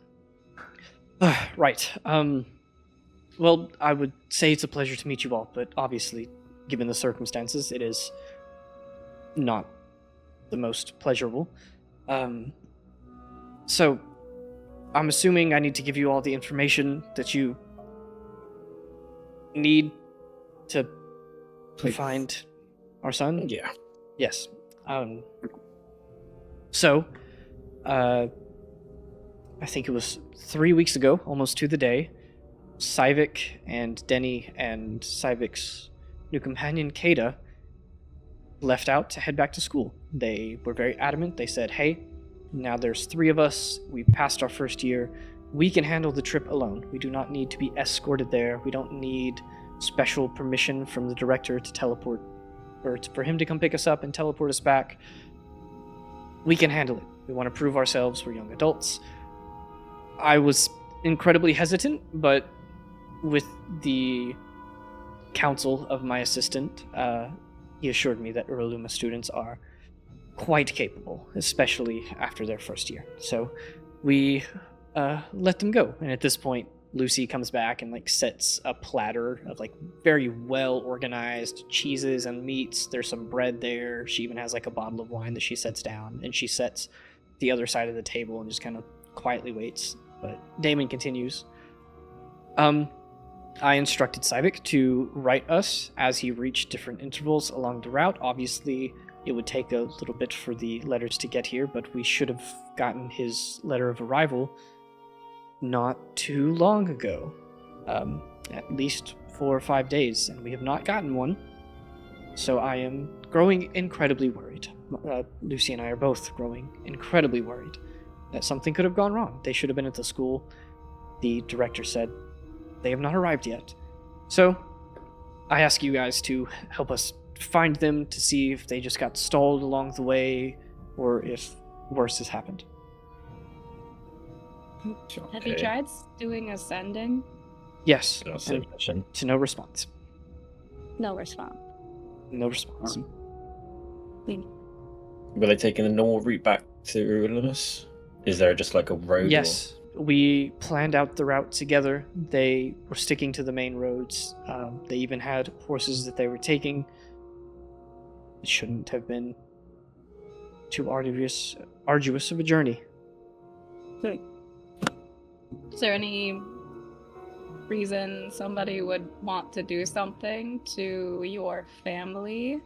"Right. Well, I would say it's a pleasure to meet you all, but obviously, given the circumstances, it is not the most pleasurable. So, I'm assuming I need to give you all the information that you need to find our son?" Yeah. Yes. So, I think it was 3 weeks ago, almost to the day, Sivik and Denny and Sivik's new companion, Kada, left out to head back to school. They were very adamant. They said, "Hey, now there's 3 of us. We passed our first year. We can handle the trip alone. We do not need to be escorted there. We don't need special permission from the director to teleport, or for him to come pick us up and teleport us back. We can handle it. We want to prove ourselves. We're young adults." I was incredibly hesitant, but with the counsel of my assistant, he assured me that Uraluma students are quite capable, especially after their first year. So we let them go. And at this point, Lucy comes back and like sets a platter of like very well organized cheeses and meats. There's some bread there. She even has like a bottle of wine that she sets down, and she sets the other side of the table and just kind of quietly waits. But Damon continues. I instructed Sivik to write us as he reached different intervals along the route. Obviously, it would take a little bit for the letters to get here, but we should have gotten his letter of arrival not too long ago. At least 4 or 5 days, and we have not gotten one. So I am growing incredibly worried. Lucy and I are both growing incredibly worried that something could have gone wrong. They should have been at the school. The director said they have not arrived yet. So I ask you guys to help us find them, to see if they just got stalled along the way or if worse has happened. Have you tried doing ascending? Yes. That's and to no response. No response. No response. Were they taking the normal route back to Uranus? Is there just like a road? Yes, we planned out the route together. They were sticking to the main roads. They even had horses that they were taking. It shouldn't have been too arduous of a journey. Is there any reason somebody would want to do something to your family?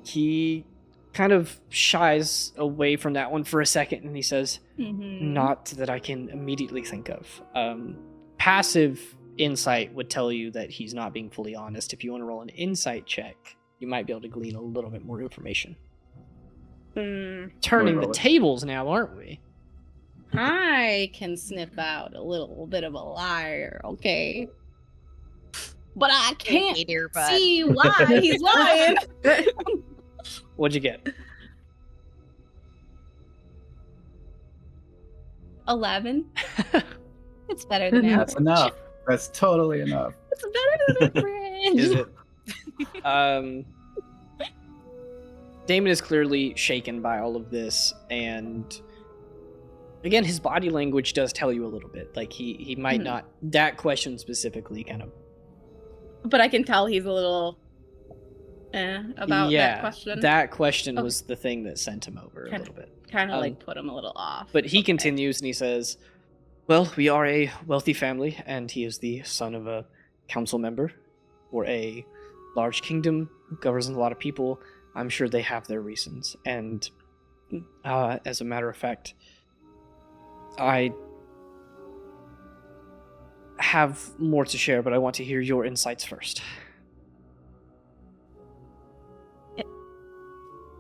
He kind of shies away from that one for a second, and he says, not that I can immediately think of. Passive insight would tell you that he's not being fully honest. If you want to roll an insight check, you might be able to glean a little bit more information. Turning the tables now, aren't we? I can sniff out a little bit of a liar, okay? But I can't see why he's lying. What'd you get? 11. It's better than average. That's enough. That's totally enough. It's better than average. Is it? Damon is clearly shaken by all of this, and again, his body language does tell you a little bit. Like he might not, that question specifically kind of. But I can tell he's a little about that question. That question was the thing that sent him over a little bit. Kind of like put him a little off. But he continues and he says, well, we are a wealthy family, and he is the son of a council member for a large kingdom who governs a lot of people. I'm sure they have their reasons. And as a matter of fact, I have more to share, but I want to hear your insights first.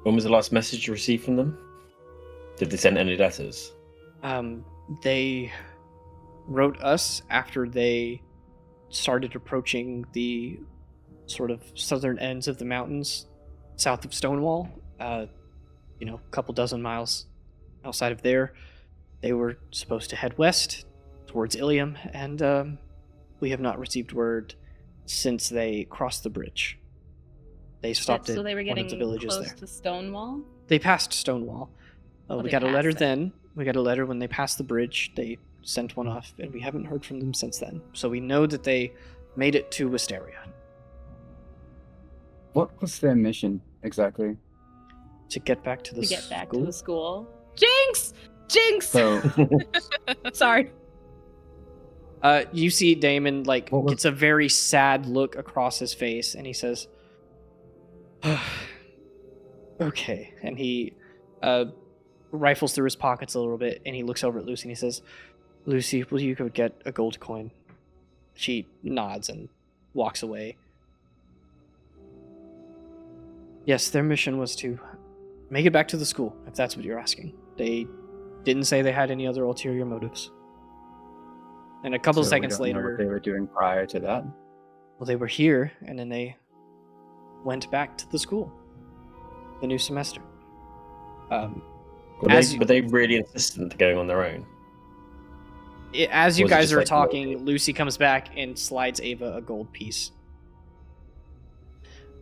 When was the last message you received from them? Did they send any letters? They wrote us after they started approaching the sort of southern ends of the mountains south of Stonewall. A couple dozen miles outside of there. They were supposed to head west towards Ilium, and we have not received word since they crossed the bridge. They stopped at so they were one getting of the villages close there. to Stonewall? They passed Stonewall. We got a letter then. We got a letter when they passed the bridge. They sent one off, and we haven't heard from them since then. So we know that they made it to Wisteria. What was their mission exactly? To get back to the To get back school? to the school. Jinx! Jinx! So, Sorry. You see Damon, What was- gets a very sad look across his face, and he says, okay. And he rifles through his pockets a little bit, and he looks over at Lucy, and he says, Lucy, will you go get a gold coin? She nods and walks away. Yes, their mission was to make it back to the school, if that's what you're asking. They didn't say they had any other ulterior motives. And a couple of so we seconds don't know later, what they were doing prior to that. well, they were here, and then they went back to the school, the new semester. Were they really insistent going on their own? As you Was it guys just are like talking, Lucy comes back and slides Ava a gold piece.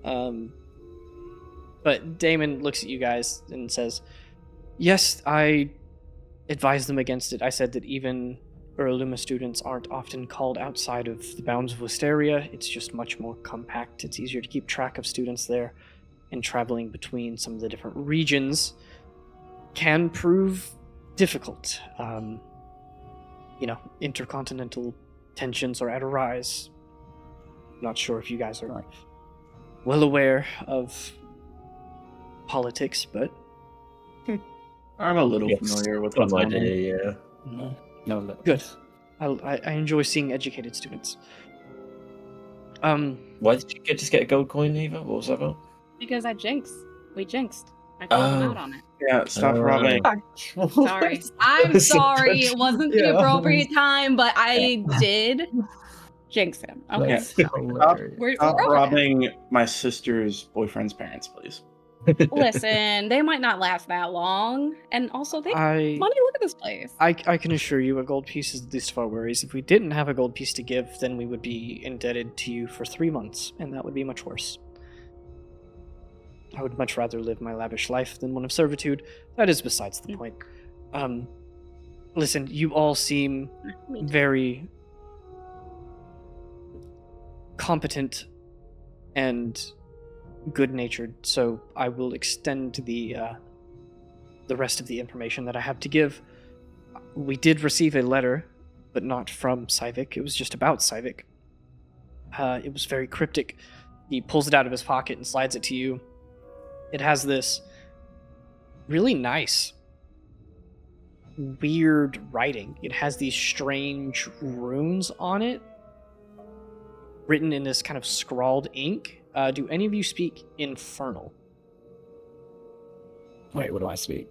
But Damon looks at you guys and says, yes, I advised them against it. I said that even Uraluma students aren't often called outside of the bounds of Wisteria. It's just much more compact. It's easier to keep track of students there, and traveling between some of the different regions can prove difficult. Intercontinental tensions are at a rise. Not sure if you guys are well aware of politics, but I'm a little familiar with what's Some going on. idea, yeah. No, good. I enjoy seeing educated students. Why did you just get a gold coin, Eva? What was that about? Because we jinxed. I called him Oh. out on it. Yeah, stop robbing. Sorry. I'm That's so sorry. touching. It wasn't the Yeah. appropriate time, but I did jinx him. Okay. That's hilarious. We're Stop over that. robbing my sister's boyfriend's parents, please. Listen, they might not last that long. And also, they money. Look at this place. I can assure you a gold piece is the least of our worries. If we didn't have a gold piece to give, then we would be indebted to you for 3 months, and that would be much worse. I would much rather live my lavish life than one of servitude. That is besides the point. Listen, you all seem very competent and good-natured, so I will extend the rest of the information that I have to give. We did receive a letter, but not from Sivik. It was just about Sivik. It was very cryptic. He pulls it out of his pocket and slides it to you. It has this really nice, weird writing. It has these strange runes on it, written in this kind of scrawled ink. Do any of you speak Infernal? Wait, what do I speak?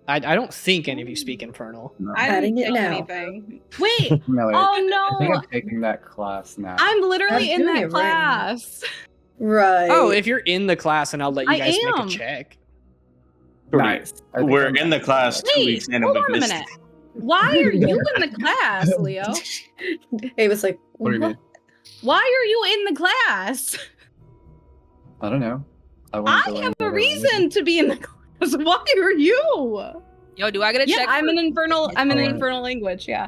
I don't think any of you speak Infernal. No. I Adding didn't it take now. anything. Wait. No, Oh I think no. I'm taking that class now. I'm literally I'm in doing that it right now. class. Right. Oh, if you're in the class, and I'll let you I guys make am. a check. Nice. I think We're I'm in the actually class right. 2 Wait, weeks in and hold we've on a missed minute. Why are you in the class, Leo? It was like, What do you mean? Why are you in the class? I don't know. I wanted to I learn have a better reason languages. to be in the class. Why are you? Yo, do I get a Yeah, check? I'm for- an infernal. I'm in Oh, infernal language. Yeah.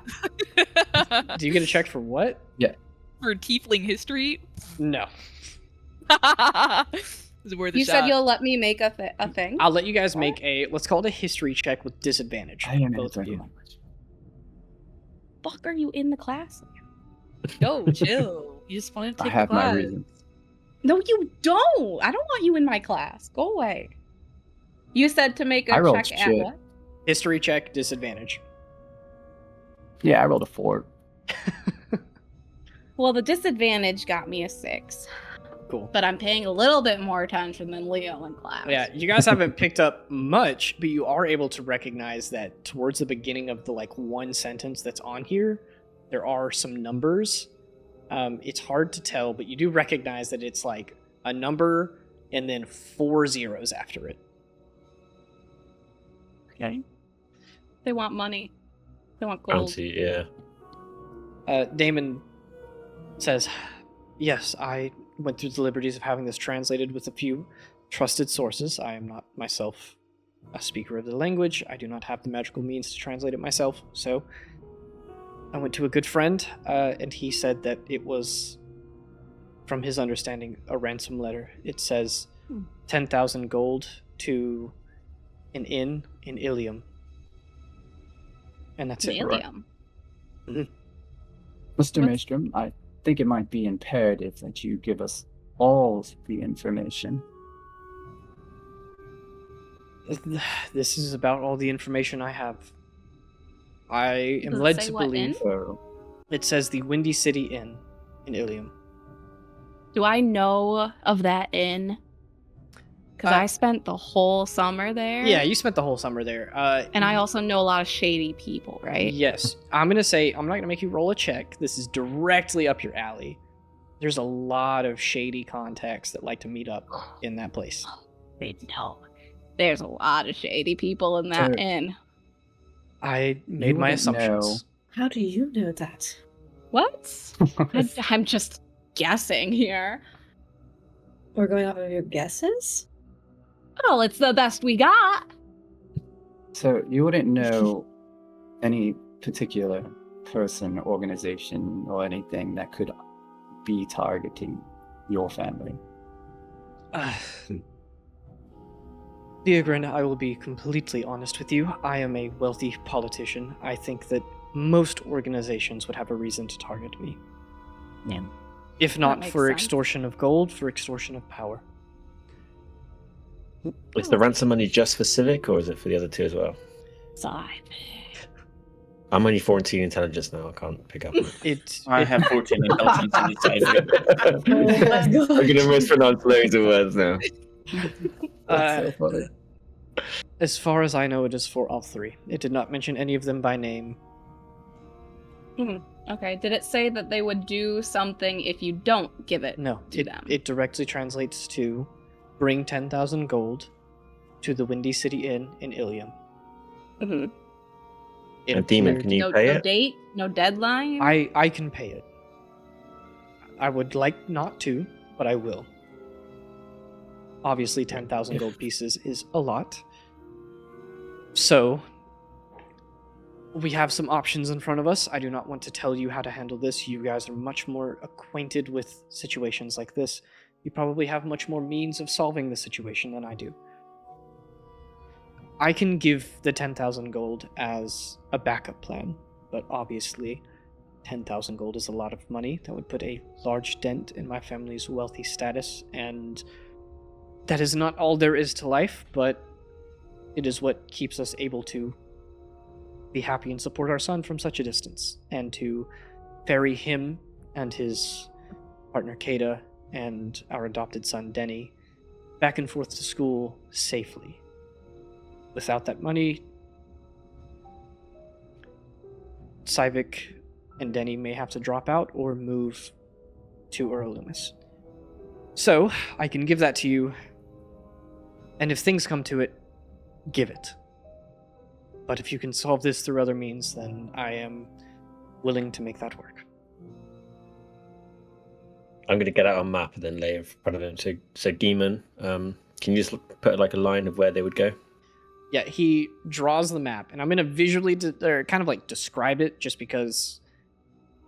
Do you get a check for what? for tiefling history? No. Is it worth a You shot? said you'll let me make a thing. I'll let you guys make a, let's call it a history check with disadvantage. I am in both of infernal you. language. Fuck, are you in the class? Yo, chill. You just wanted to I take have the class. my reasons. No, you don't. I don't want you in my class. Go away. You said to make a I rolled check at shit. what? History check, disadvantage. Yeah, I rolled a 4. Well, the disadvantage got me a 6, Cool. but I'm paying a little bit more attention than Leo in class. Yeah, you guys haven't picked up much, but you are able to recognize that towards the beginning of the one sentence that's on here, there are some numbers. It's hard to tell, but you do recognize that it's like a number and then 4 zeros after it. Okay. They want money. They want gold. Fancy, yeah. Damon says, yes, I went through the liberties of having this translated with a few trusted sources. I am not myself a speaker of the language. I do not have the magical means to translate it myself. So I went to a good friend, and he said that it was, from his understanding, a ransom letter. It says 10,000 gold to an inn in Ilium. And that's it. Ilium. Mr. What's- Maelstrom, I think it might be imperative that you give us all the information. This is about all the information I have. I am Does it led say to what believe So, it says the Windy City Inn in Ilium. Do I know of that inn? Because I spent the whole summer there. Yeah, you spent the whole summer there. And I also know a lot of shady people, right? Yes. I'm going to say, I'm not going to make you roll a check. This is directly up your alley. There's a lot of shady contacts that like to meet up in that place. They know. There's a lot of shady people in that So- inn. I made my wouldn't assumptions. How do you know that? What? I'm just guessing here. We're going off of your guesses? Well, it's the best we got. so you wouldn't know any particular person, organization, or anything that could be targeting your family. Beogrin, I will be completely honest with you. I am a wealthy politician. I think that most organizations would have a reason to target me. Yeah. If not makes for sense. extortion of gold, for extortion of power. Is the ransom money just for Civic, or is it for the other two as well? Side. I'm only 14 intelligence now. I can't pick up. I have 14 intelligence on the side. Oh I'm gonna mispronounce loads of words now. That's so funny. As far as I know, it is for all three. It did not mention any of them by name. Okay. Did it say that they would do something if you don't give it No, to them? it directly translates to bring 10,000 gold to the Windy City Inn in Ilium. Mhm. It And Demon, appeared- can you no, pay no it? date, no deadline. I can pay it. I would like not to, but I will. Obviously, 10,000 gold pieces is a lot. So, we have some options in front of us. I do not want to tell you how to handle this. You guys are much more acquainted with situations like this. You probably have much more means of solving the situation than I do. I can give the 10,000 gold as a backup plan, but obviously 10,000 gold is a lot of money. That would put a large dent in my family's wealthy status, and that is not all there is to life, but it is what keeps us able to be happy and support our son from such a distance, and to ferry him and his partner Kada and our adopted son Denny back and forth to school safely. Without that money, Sivik and Denny may have to drop out or move to Loomis. So, I can give that to you, and if things come to it, give it. But if you can solve this through other means, then I am willing to make that work. I'm going to get out a map and then lay it in front of him. So Geeman, can you just put like a line of where they would go? Yeah, he draws the map, and I'm going to visually kind of like describe it, just because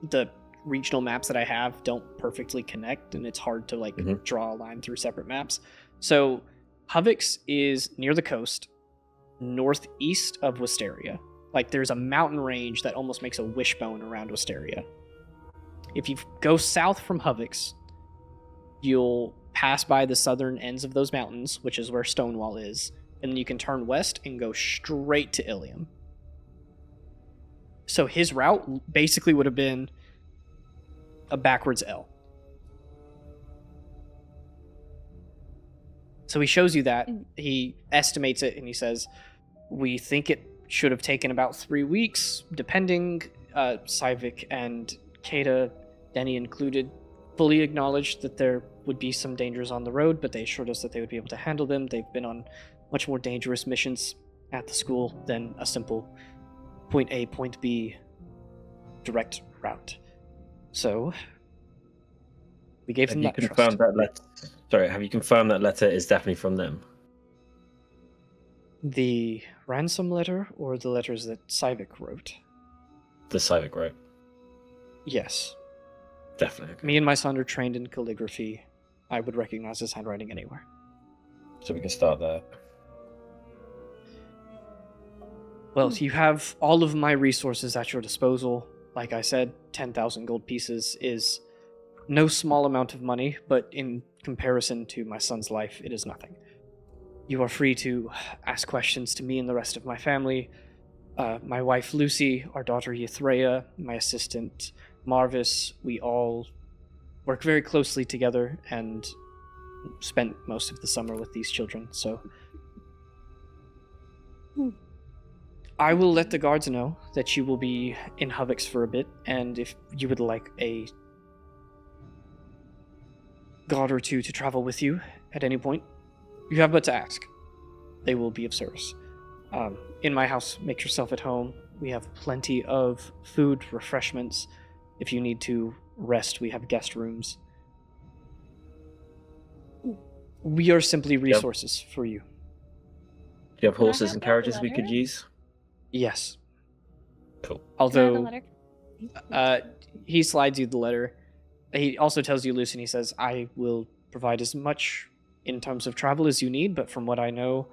the regional maps that I have don't perfectly connect, and it's hard to like draw a line through separate maps. So Hovix is near the coast, northeast of Wisteria. Like, there's a mountain range that almost makes a wishbone around Wisteria. If you go south from Hovix, you'll pass by the southern ends of those mountains, which is where Stonewall is, and then you can turn west and go straight to Ilium. So his route basically would have been a backwards L. So he shows you that, he estimates it, and he says, we think it should have taken about 3 weeks, depending. Sivik and Kada, Denny included, fully acknowledged that there would be some dangers on the road, but they assured us that they would be able to handle them. They've been on much more dangerous missions at the school than a simple point A, point B direct route. So we gave them that trust. Have you confirmed that letter is definitely from them? The ransom letter or the letters that Sivik wrote? The Sivik wrote. Yes. Definitely. Okay. Me and my son are trained in calligraphy. I would recognize his handwriting anywhere. So we can start there. Well, you have all of my resources at your disposal. Like I said, 10,000 gold pieces is no small amount of money, but in comparison to my son's life, it is nothing. You are free to ask questions to me and the rest of my family. My wife Lucy, our daughter Ythrea, my assistant Marvis, we all work very closely together and spent most of the summer with these children, so I will let the guards know that you will be in Hovix for a bit, and if you would like a guard or two to travel with you at any point, you have but to ask. They will be of service. In my house, make yourself at home. We have plenty of food, refreshments. If you need to rest, we have guest rooms. We are simply resources for you. Do you have horses and carriages we could use? Yes. Cool. Although, he slides you the letter. He also tells you, Lucy, and he says, I will provide as much in terms of travel as you need, but from what I know,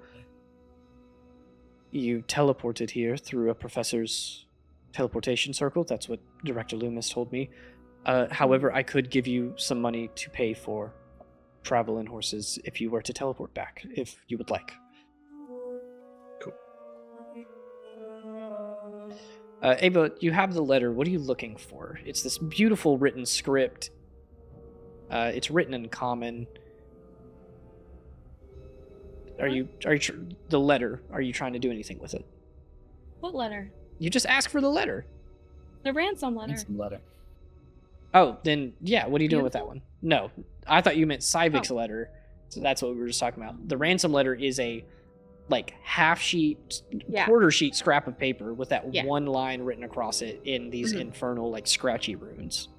you teleported here through a professor's teleportation circle. That's what Director Loomis told me. However, I could give you some money to pay for travel and horses if you were to teleport back, if you would like. Cool. Ava, you have the letter. What are you looking for? It's this beautiful written script. It's written in common. The letter, are you trying to do anything with it? What letter? You just ask for the letter. The ransom letter. Ransom letter. Oh, then, yeah, what are you doing with that Beautiful? one? No, I thought you meant Sivik's letter. So that's what we were just talking about. The ransom letter is a, like, quarter sheet scrap of paper with that one line written across it in these infernal, like, scratchy runes.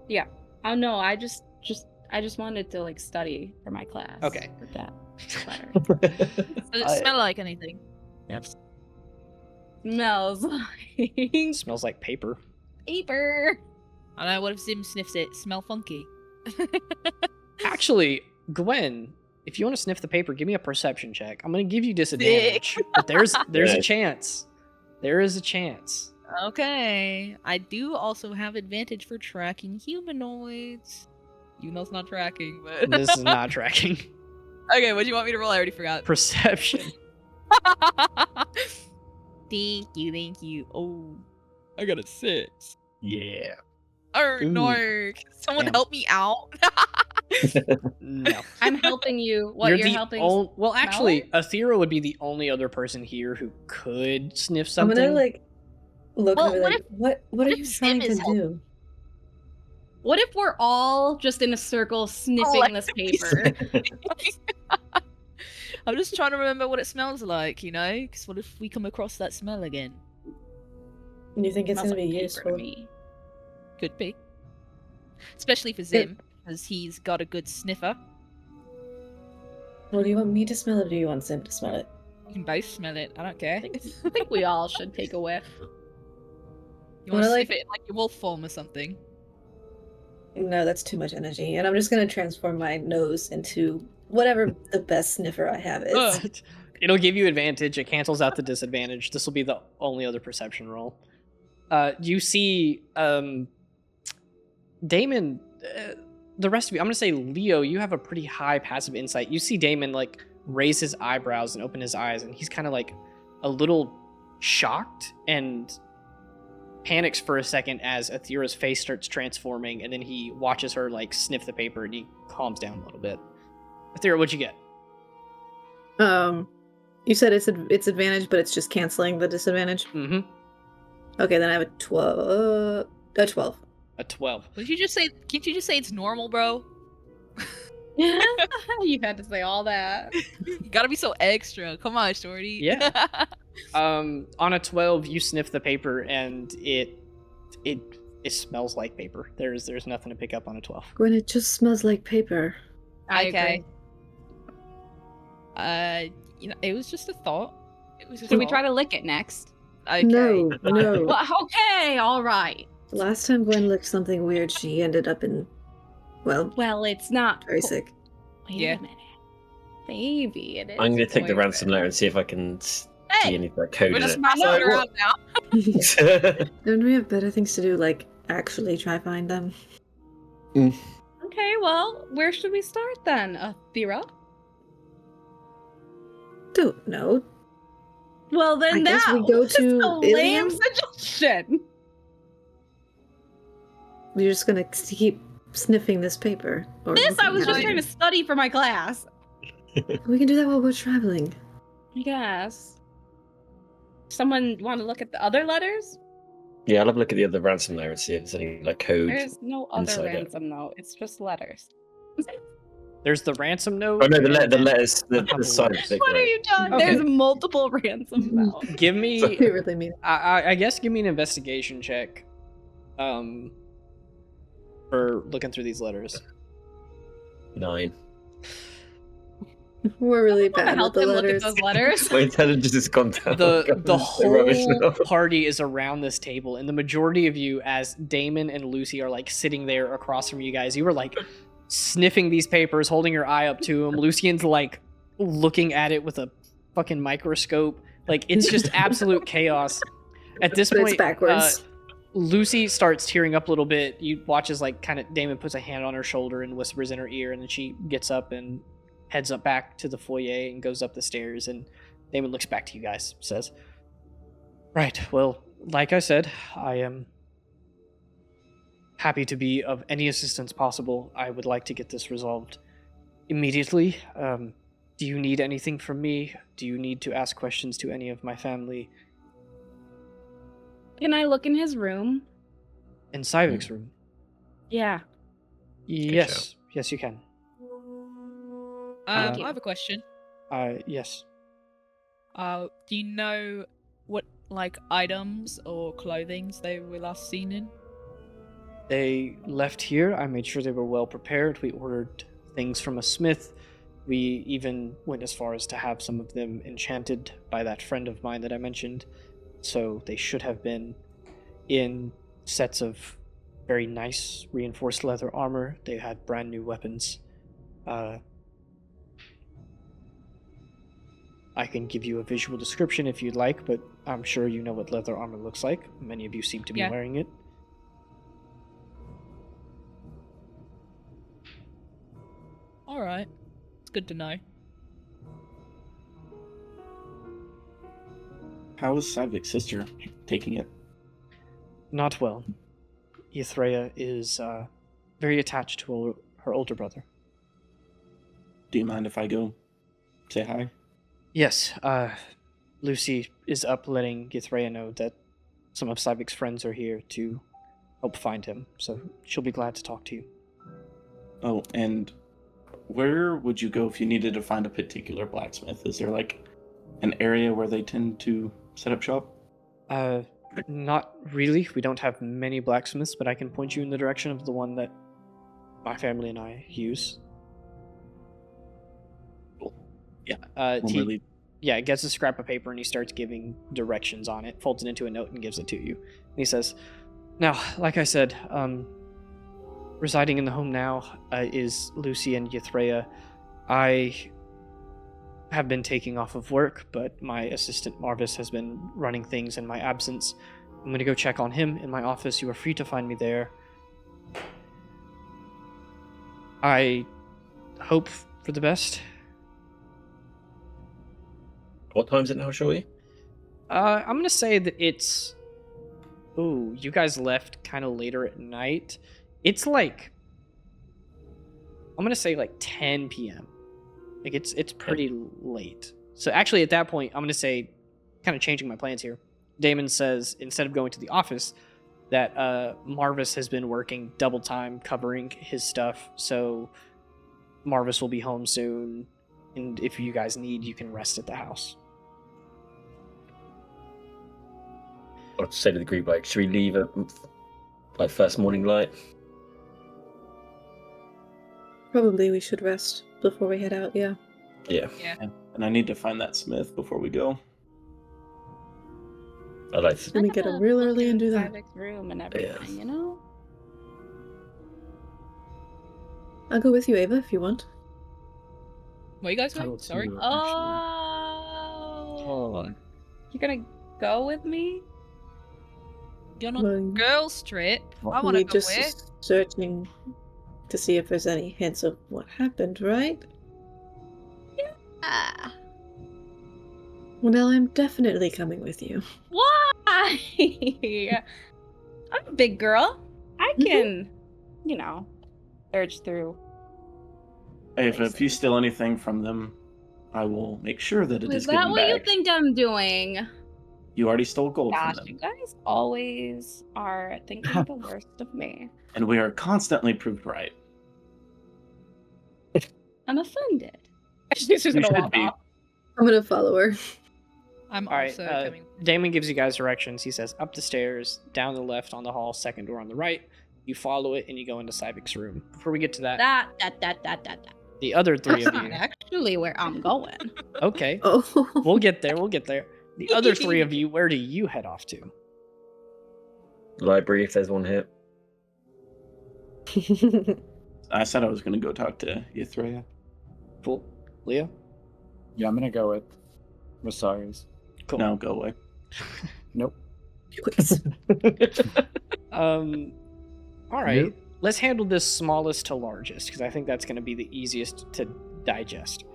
Yeah. Oh, no, I just I just wanted to like study for my class. Okay. For that letter. Does it smell like anything? Yep. Smells like Smells like paper. paper. I don't know. What if Zim sniffs it? Smell funky. Actually, Gwen, if you want to sniff the paper, give me a perception check. I'm going to give you disadvantage, but there's a Nice. chance. There is a chance. Okay. I do also have advantage for tracking humanoids. You know it's not tracking, but This is not tracking. okay. What do you want me to roll? I already forgot. Perception. Thank you. Oh, I got a 6. Yeah. Oh Ooh. no! Can someone Damn. help me out? No. I'm helping you. What you're the helping? well, actually, Athera would be the only other person here who could sniff I'm something. gonna like look Well, at her what like, what are if you Zim trying to is help- do? What if we're all just in a circle sniffing like- this paper? I'm just trying to remember what it smells like, you know? Because what if we come across that smell again? You think it's Smells gonna be like paper to useful? me. Could be. Especially for Zim, because he's got a good sniffer. Well, do you want me to smell it or do you want Sim to smell it? You can both smell it. I don't care. I think we all should take a whiff. You want to Well, sniff like- it like your wolf form or something? No, that's too much energy. And I'm just gonna transform my nose into whatever the best sniffer I have is. Ugh. It'll give you advantage. It cancels out the disadvantage. This will be the only other perception roll. You see, Damon. The rest of you, I'm gonna say Leo. You have a pretty high passive insight. You see Damon like raise his eyebrows and open his eyes, and he's kind of like a little shocked and panics for a second as Athera's face starts transforming, and then he watches her like sniff the paper, and he calms down a little bit. Athera, what'd you get? You said it's advantage, but it's just canceling the disadvantage. Mm-hmm. Okay, then I have a 12. A 12. A 12. Would you just say? Can't you just say it's normal, bro? You had to say all that. You gotta be so extra. Come on, shorty. Yeah. On a 12, you sniff the paper, and it smells like paper. There's nothing to pick up on a 12. Gwen, it just smells like paper. I Okay. agree. You know, it was just a thought. It was just Should we try to lick it next? Okay. No, no. Well, okay, all right. Last time Gwen licked something weird, she ended up in, well, Well, it's not very sick. Wait Yeah. a minute, baby. It is. I'm going to take the poison. ransom letter and see if I can see Hey, any of that code we're in just it. messing So around now. Don't we have better things to do, like actually try find them? Okay, well, where should we start then, Athera? Don't know. Well, then I guess that we go was to a lame Ilium? suggestion. We're just gonna keep sniffing this paper. Or This, I looking was at just it. trying to study for my class. We can do that while we're traveling. I guess. Someone want to look at the other letters? Yeah, I'll have a look at the other ransom letter and see if there's any like code. There's no other inside it. ransom though. It's just letters. There's the ransom note. Oh no, the and then letters, a the couple side letters. bit, What are right? you doing? Okay. There's multiple ransoms now. Give me. We really mean it. I guess give me an investigation check. For looking through these letters. 9. We're really I'm gonna bad with help the him look at letters. those letters. My intelligence has gone down. The So rubbish now. whole party is around this table, and the majority of you, as Damon and Lucy are like sitting there across from you guys, you were like sniffing these papers, holding your eye up to them. Lucian's like looking at it with a fucking microscope. Like it's just absolute chaos. At this But point, it's backwards. Lucy starts tearing up a little bit. You watch as like kind of Damon puts a hand on her shoulder and whispers in her ear, and then she gets up and heads up back to the foyer and goes up the stairs, and Damon looks back to you guys, says, "Right, well, like I said, I am happy to be of any assistance possible. I would like to get this resolved immediately. Do you need anything from me? Do you need to ask questions to any of my family?" Can I look in his room? In Syvik's room. Yeah. Yes, yes, you can. I you. have a question. Yes. Do you know what like items or clothings they were last seen in? They left here. I made sure they were well prepared. We ordered things from a smith. We even went as far as to have some of them enchanted by that friend of mine that I mentioned. So they should have been in sets of very nice reinforced leather armor. They had brand new weapons. I can give you a visual description if you'd like, but I'm sure you know what leather armor looks like. Many of you seem to be Yeah. wearing it. All right. It's good to know. How is Savik's sister taking it? Not well. Ithrea is very attached to her older brother. Do you mind if I go say hi? Yes, Lucy is up letting Ithrea know that some of Savik's friends are here to help find him, so she'll be glad to talk to you. Oh, and where would you go if you needed to find a particular blacksmith? Is there like an area where they tend to set up shop? Not really. We don't have many blacksmiths, but I can point you in the direction of the one that my family and I use. Cool. Yeah. Uh, When he- we leave. Yeah, gets a scrap of paper and he starts giving directions on it, folds it into a note and gives it to you. And he says, "Now, like I said, residing in the home now is Lucy and Ithrea. I have been taking off of work, but my assistant Marvis has been running things in my absence. I'm going to go check on him in my office. You are free to find me there. I hope for the best." What time is it now, Shorty? I'm gonna say that it's. Ooh, you guys left kind of later at night. It's like. I'm gonna say like 10 p.m. Like it's pretty late. So actually, at that point, I'm gonna say, kind of changing my plans here. Damon says instead of going to the office, that Marvis has been working double time covering his stuff. So Marvis will be home soon, and if you guys need, you can rest at the house. I'd say to the group, like, should we leave at like first morning light? Probably we should rest before we head out, yeah. Yeah, And I need to find that smith before we go. I'd like to. Let me get up real early and do that. Savik's room and everything, you know? I'll go with you, Ava, if you want. What you guys I doing? will Sorry. too, actually. Oh. You're gonna go with me? You're not Well, girls trip. I want to we go just with. searching to see if there's any hints of what happened, right? Ah. Well, I'm definitely coming with you. Why? I'm a big girl. I can, surge through. Ava, if you steal anything from them, I will make sure that it Is is that given what you back. think I'm doing? You already stole gold Gosh, from you them, guys always are thinking the worst of me. and we are constantly proved right. I'm offended. She's just You gonna should walk be. off. I'm gonna follow her. I'm All right, also coming. Damon gives you guys directions. He says up the stairs, down the left on the hall, second door on the right. You follow it and you go into Savik's room. Before we get to that, That. the other three That's of not you. actually where I'm going. Okay, Oh. we'll get there. We'll get there. The other three of you, where do you head off to? Library, if there's one here. I said I was going to go talk to Ithrea. Cool. Leo? Yeah, I'm gonna go with Rosari's. Cool. No, go away. Nope. Please. All right. Nope. Let's handle this smallest to largest because I think that's going to be the easiest to digest.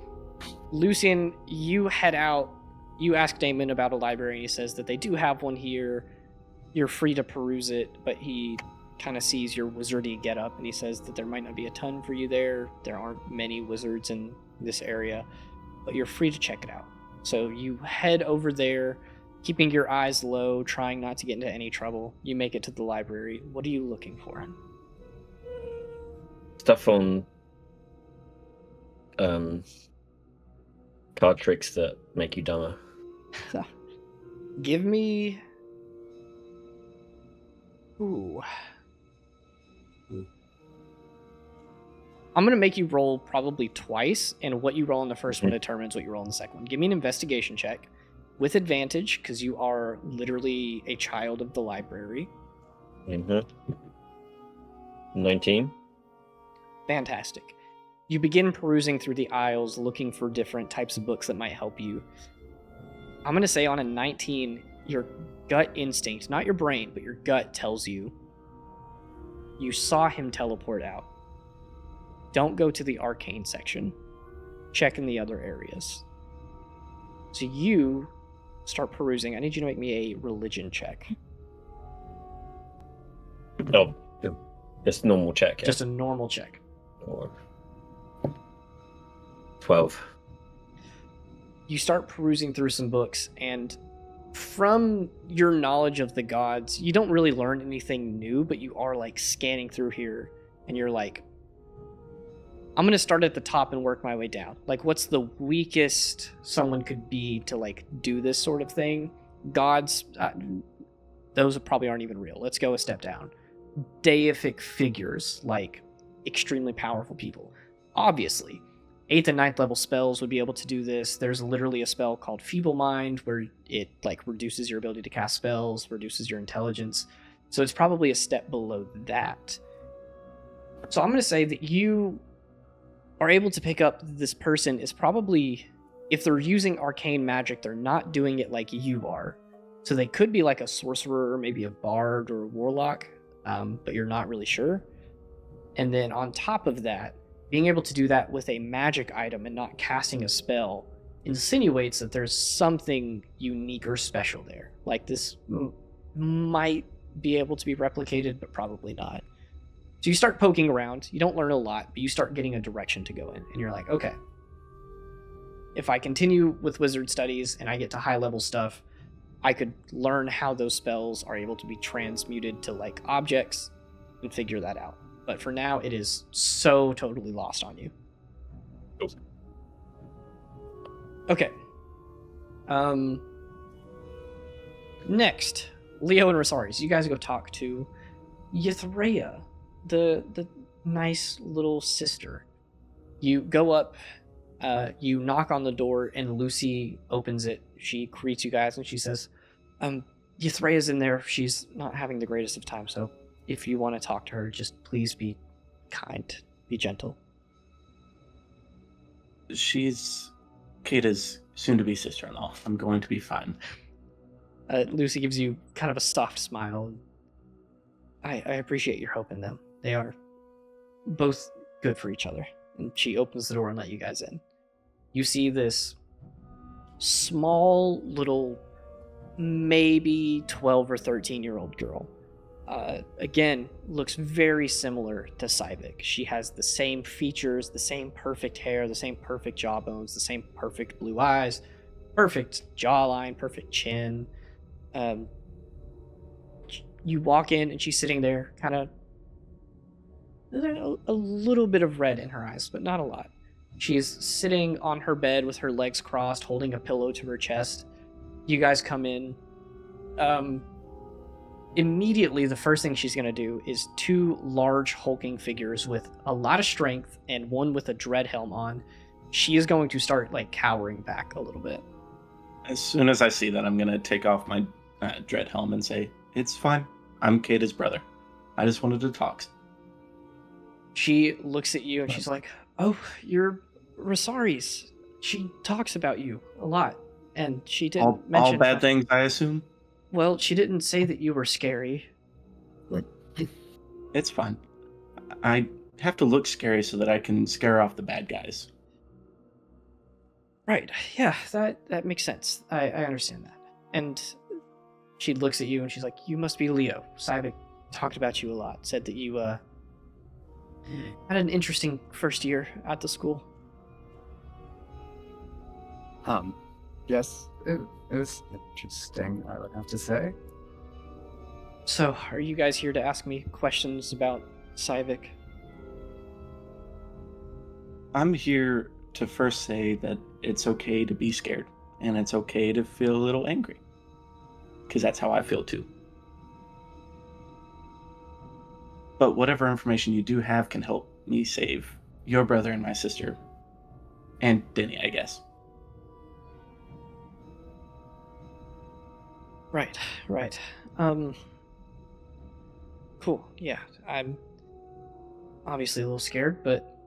Lucian, you head out. You ask Damon about a library, and he says that they do have one here. You're free to peruse it, but he kind of sees your wizardy getup, and he says that there might not be a ton for you there. There aren't many wizards in this area, but you're free to check it out. So you head over there, keeping your eyes low, trying not to get into any trouble. You make it to the library. What are you looking for? Stuff on card tricks that make you dumber. Give me. Ooh. I'm going to make you roll probably twice, and what you roll in the first one determines what you roll in the second one. Give me an investigation check with advantage, because you are literally a child of the library. 19. Fantastic. You begin perusing through the aisles, looking for different types of books that might help you. I'm going to say on a 19, your gut instinct, not your brain, but your gut tells you saw him teleport out. Don't go to the arcane section. Check in the other areas. So you start perusing. I need you to make me a religion check. Oh, just normal check. Yeah. Just a normal check. 12. You start perusing through some books, and from your knowledge of the gods, you don't really learn anything new, but you are like scanning through here, and you're like, I'm going to start at the top and work my way down. Like, what's the weakest someone could be to like do this sort of thing? Gods, those probably aren't even real. Let's go a step down. Deific figures, like extremely powerful people. Obviously, 8th and 9th level spells would be able to do this. There's literally a spell called Feeble Mind where it like reduces your ability to cast spells, reduces your intelligence. So it's probably a step below that. So I'm going to say that you are able to pick up this person is probably, if they're using arcane magic, they're not doing it like you are. So they could be like a sorcerer, maybe a bard or a warlock, but you're not really sure. And then on top of that, being able to do that with a magic item and not casting a spell insinuates that there's something unique or special there. Like this might be able to be replicated, but probably not. So you start poking around. You don't learn a lot, but you start getting a direction to go in. And you're like, okay, if I continue with wizard studies and I get to high level stuff, I could learn how those spells are able to be transmuted to like objects and figure that out. But for now, it is so totally lost on you. Okay. Next, Leo and Rosaris, you guys go talk to Ythrea, the nice little sister. You go up, you knock on the door, and Lucy opens it. She greets you guys, and she says, Ythrea's in there. She's not having the greatest of time, so if you want to talk to her, just please be kind, be gentle. She's Kata's soon-to-be sister-in-law. I'm going to be fine. Lucy gives you kind of a soft smile. I appreciate your hope in them. They are both good for each other. And she opens the door and let you guys in. You see this small little, maybe 12 or 13-year-old girl. Again, looks very similar to Syvic. She has the same features, the same perfect hair, the same perfect jawbones, the same perfect blue eyes, perfect jawline, perfect chin. You walk in and she's sitting there, kind of a little bit of red in her eyes, but not a lot. She's sitting on her bed with her legs crossed, holding a pillow to her chest. You guys come in. Immediately, the first thing she's going to do is two large hulking figures with a lot of strength and one with a dread helm on. She is going to start like cowering back a little bit. As soon as I see that, I'm going to take off my dread helm and say, "It's fine. I'm Kata's brother. I just wanted to talk." She looks at you and she's like, "Oh, you're Rosaris. She talks about you a lot. And she didn't mention... All bad things, I assume? Well, she didn't say that you were scary." It's fine. I have to look scary so that I can scare off the bad guys. Right. Yeah, that makes sense. I understand that. And she looks at you and she's like, "You must be Leo. Syvic talked about you a lot. Said that you had an interesting first year at the school." Yes, it was interesting, I would have to say. So, are you guys here to ask me questions about Syvic? I'm here to first say that it's okay to be scared, and it's okay to feel a little angry. Because that's how I feel too. But whatever information you do have can help me save your brother and my sister. And Denny, I guess. Right. Cool. Yeah, I'm obviously a little scared, but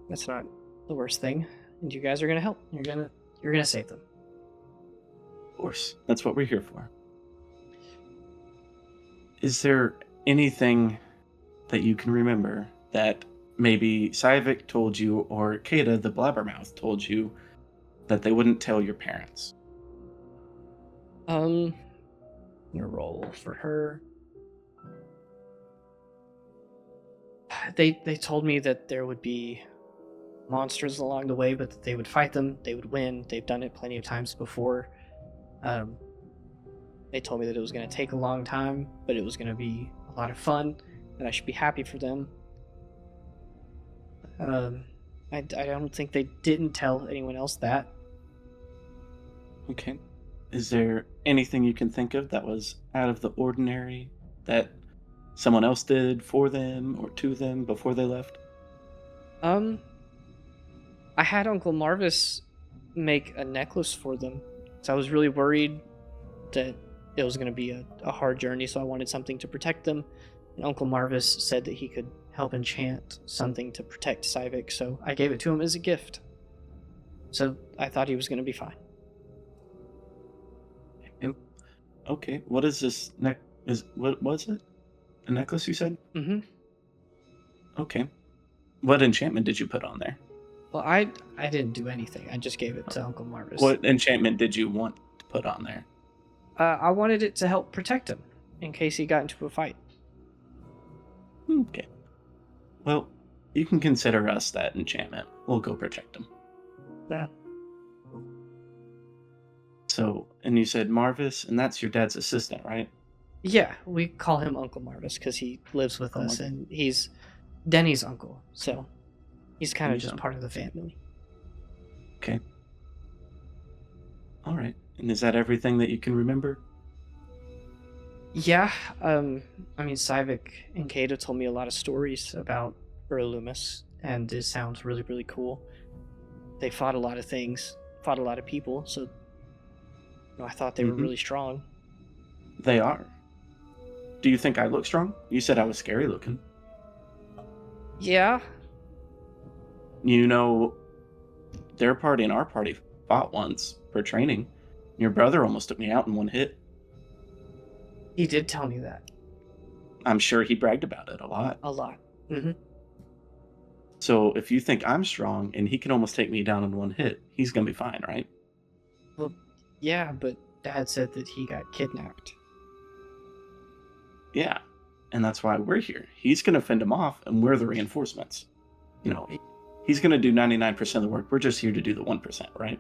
that's not the worst thing. And you guys are gonna help. You're gonna save them. Of course, that's what we're here for. Is there anything that you can remember that maybe Sivik told you or Kata the Blabbermouth told you that they wouldn't tell your parents? Your roll for her. They told me that there would be monsters along the way, but that they would fight them, they would win. They've done it plenty of times before. They told me that it was going to take a long time, but it was going to be a lot of fun, and I should be happy for them. I don't think they didn't tell anyone else that. Okay. Is there anything you can think of that was out of the ordinary that someone else did for them or to them before they left? I had Uncle Marvis make a necklace for them, so I was really worried that it was going to be a hard journey, so I wanted something to protect them. And Uncle Marvis said that he could help enchant something to protect Sivik, so I gave it to him as a gift. So I thought he was going to be fine. Okay, what is this what was it? A necklace, you said? Mm-hmm. Okay. What enchantment did you put on there? Well, I didn't do anything. I just gave it to Uncle Marvis. What enchantment did you want to put on there? I wanted it to help protect him in case he got into a fight. Okay. Well, you can consider us that enchantment. We'll go protect him. Yeah. So, and you said Marvis, and that's your dad's assistant, right? Yeah, we call him Uncle Marvis because he lives with us, okay. and he's Denny's uncle, so he's kind of Denny's just uncle. part of the family. Okay. All right. And is that everything that you can remember? Yeah, I mean, Sivik and Kata told me a lot of stories about Loomis, and it sounds really, really cool. They fought a lot of things, fought a lot of people, so I thought they were really strong. They are. Do you think I look strong? You said I was scary looking. Yeah. You know, their party and our party fought once for training. Your brother almost took me out in one hit. He did tell me that. I'm sure he bragged about it a lot. A lot. Mm-hmm. So if you think I'm strong and he can almost take me down in one hit, he's going to be fine, right? Well, yeah, but Dad said that he got kidnapped. Yeah. And that's why we're here. He's going to fend him off, and we're the reinforcements. You know, he's going to do 99% of the work. We're just here to do the 1%, right?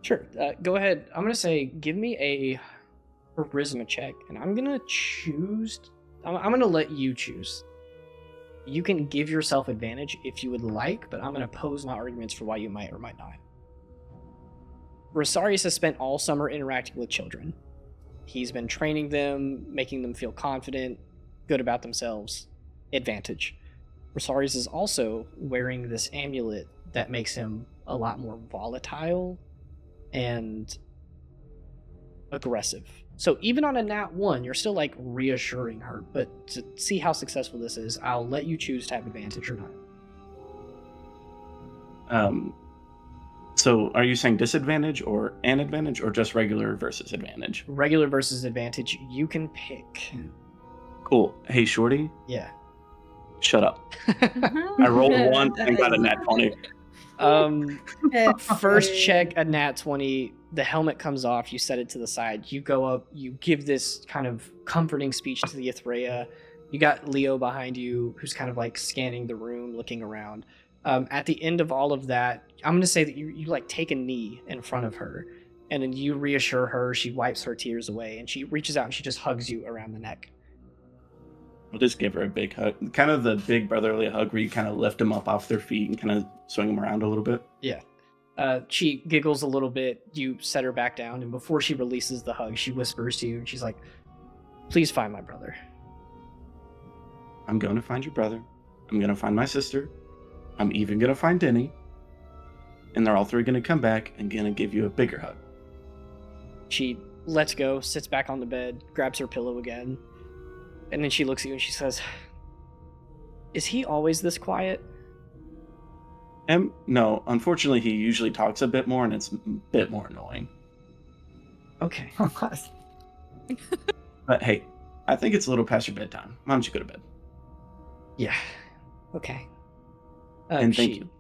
Sure. Go ahead. I'm going to say, give me a charisma check, and I'm going to choose... I'm going to let you choose. You can give yourself advantage if you would like, but I'm going to pose my arguments for why you might or might not. Rosarius has spent all summer interacting with children. He's been training them, making them feel confident, good about themselves. Advantage. Rosarius is also wearing this amulet that makes him a lot more volatile and aggressive. So even on a nat 1, you're still like reassuring her, but to see how successful this is, I'll let you choose to have advantage or not. So are you saying disadvantage or an advantage or just regular versus advantage? Regular versus advantage, you can pick. Cool. Hey, Shorty, Yeah. shut up. I rolled 1 and got a nat 20. First check, a nat 20. The helmet comes off. You set it to the side. You go up. You give this kind of comforting speech to the Ithrea. You got Leo behind you, who's kind of like scanning the room, looking around. At the end of all of that, I'm going to say that you like take a knee in front of her, and then you reassure her. She wipes her tears away, and she reaches out and she just hugs you around the neck. We'll just give her a big hug. Kind of the big brotherly hug where you kind of lift them up off their feet and kind of swing them around a little bit. Yeah. She giggles a little bit. You set her back down, and before she releases the hug, she whispers to you, and she's like, "Please find my brother." I'm going to find your brother. I'm going to find my sister. I'm even gonna find Denny, and they're all three gonna come back and gonna give you a bigger hug. She lets go, sits back on the bed, grabs her pillow again, and then she looks at you and she says, "Is he always this quiet?" No, unfortunately, he usually talks a bit more, and it's a bit more annoying. Okay. But hey, I think it's a little past your bedtime. Why don't you go to bed? Yeah. Okay. And thank she you.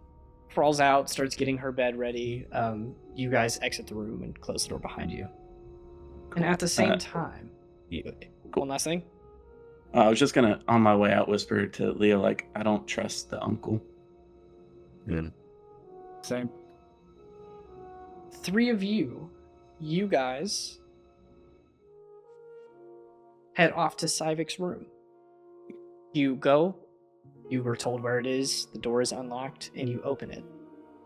crawls out, starts getting her bed ready. You guys exit the room and close the door behind you. And at the same time, one last thing. I was just gonna, on my way out, whisper to Leo, like, I don't trust the uncle. Same. Three of you guys head off to Syvik's room. You go, you were told where it is, the door is unlocked, and you open it.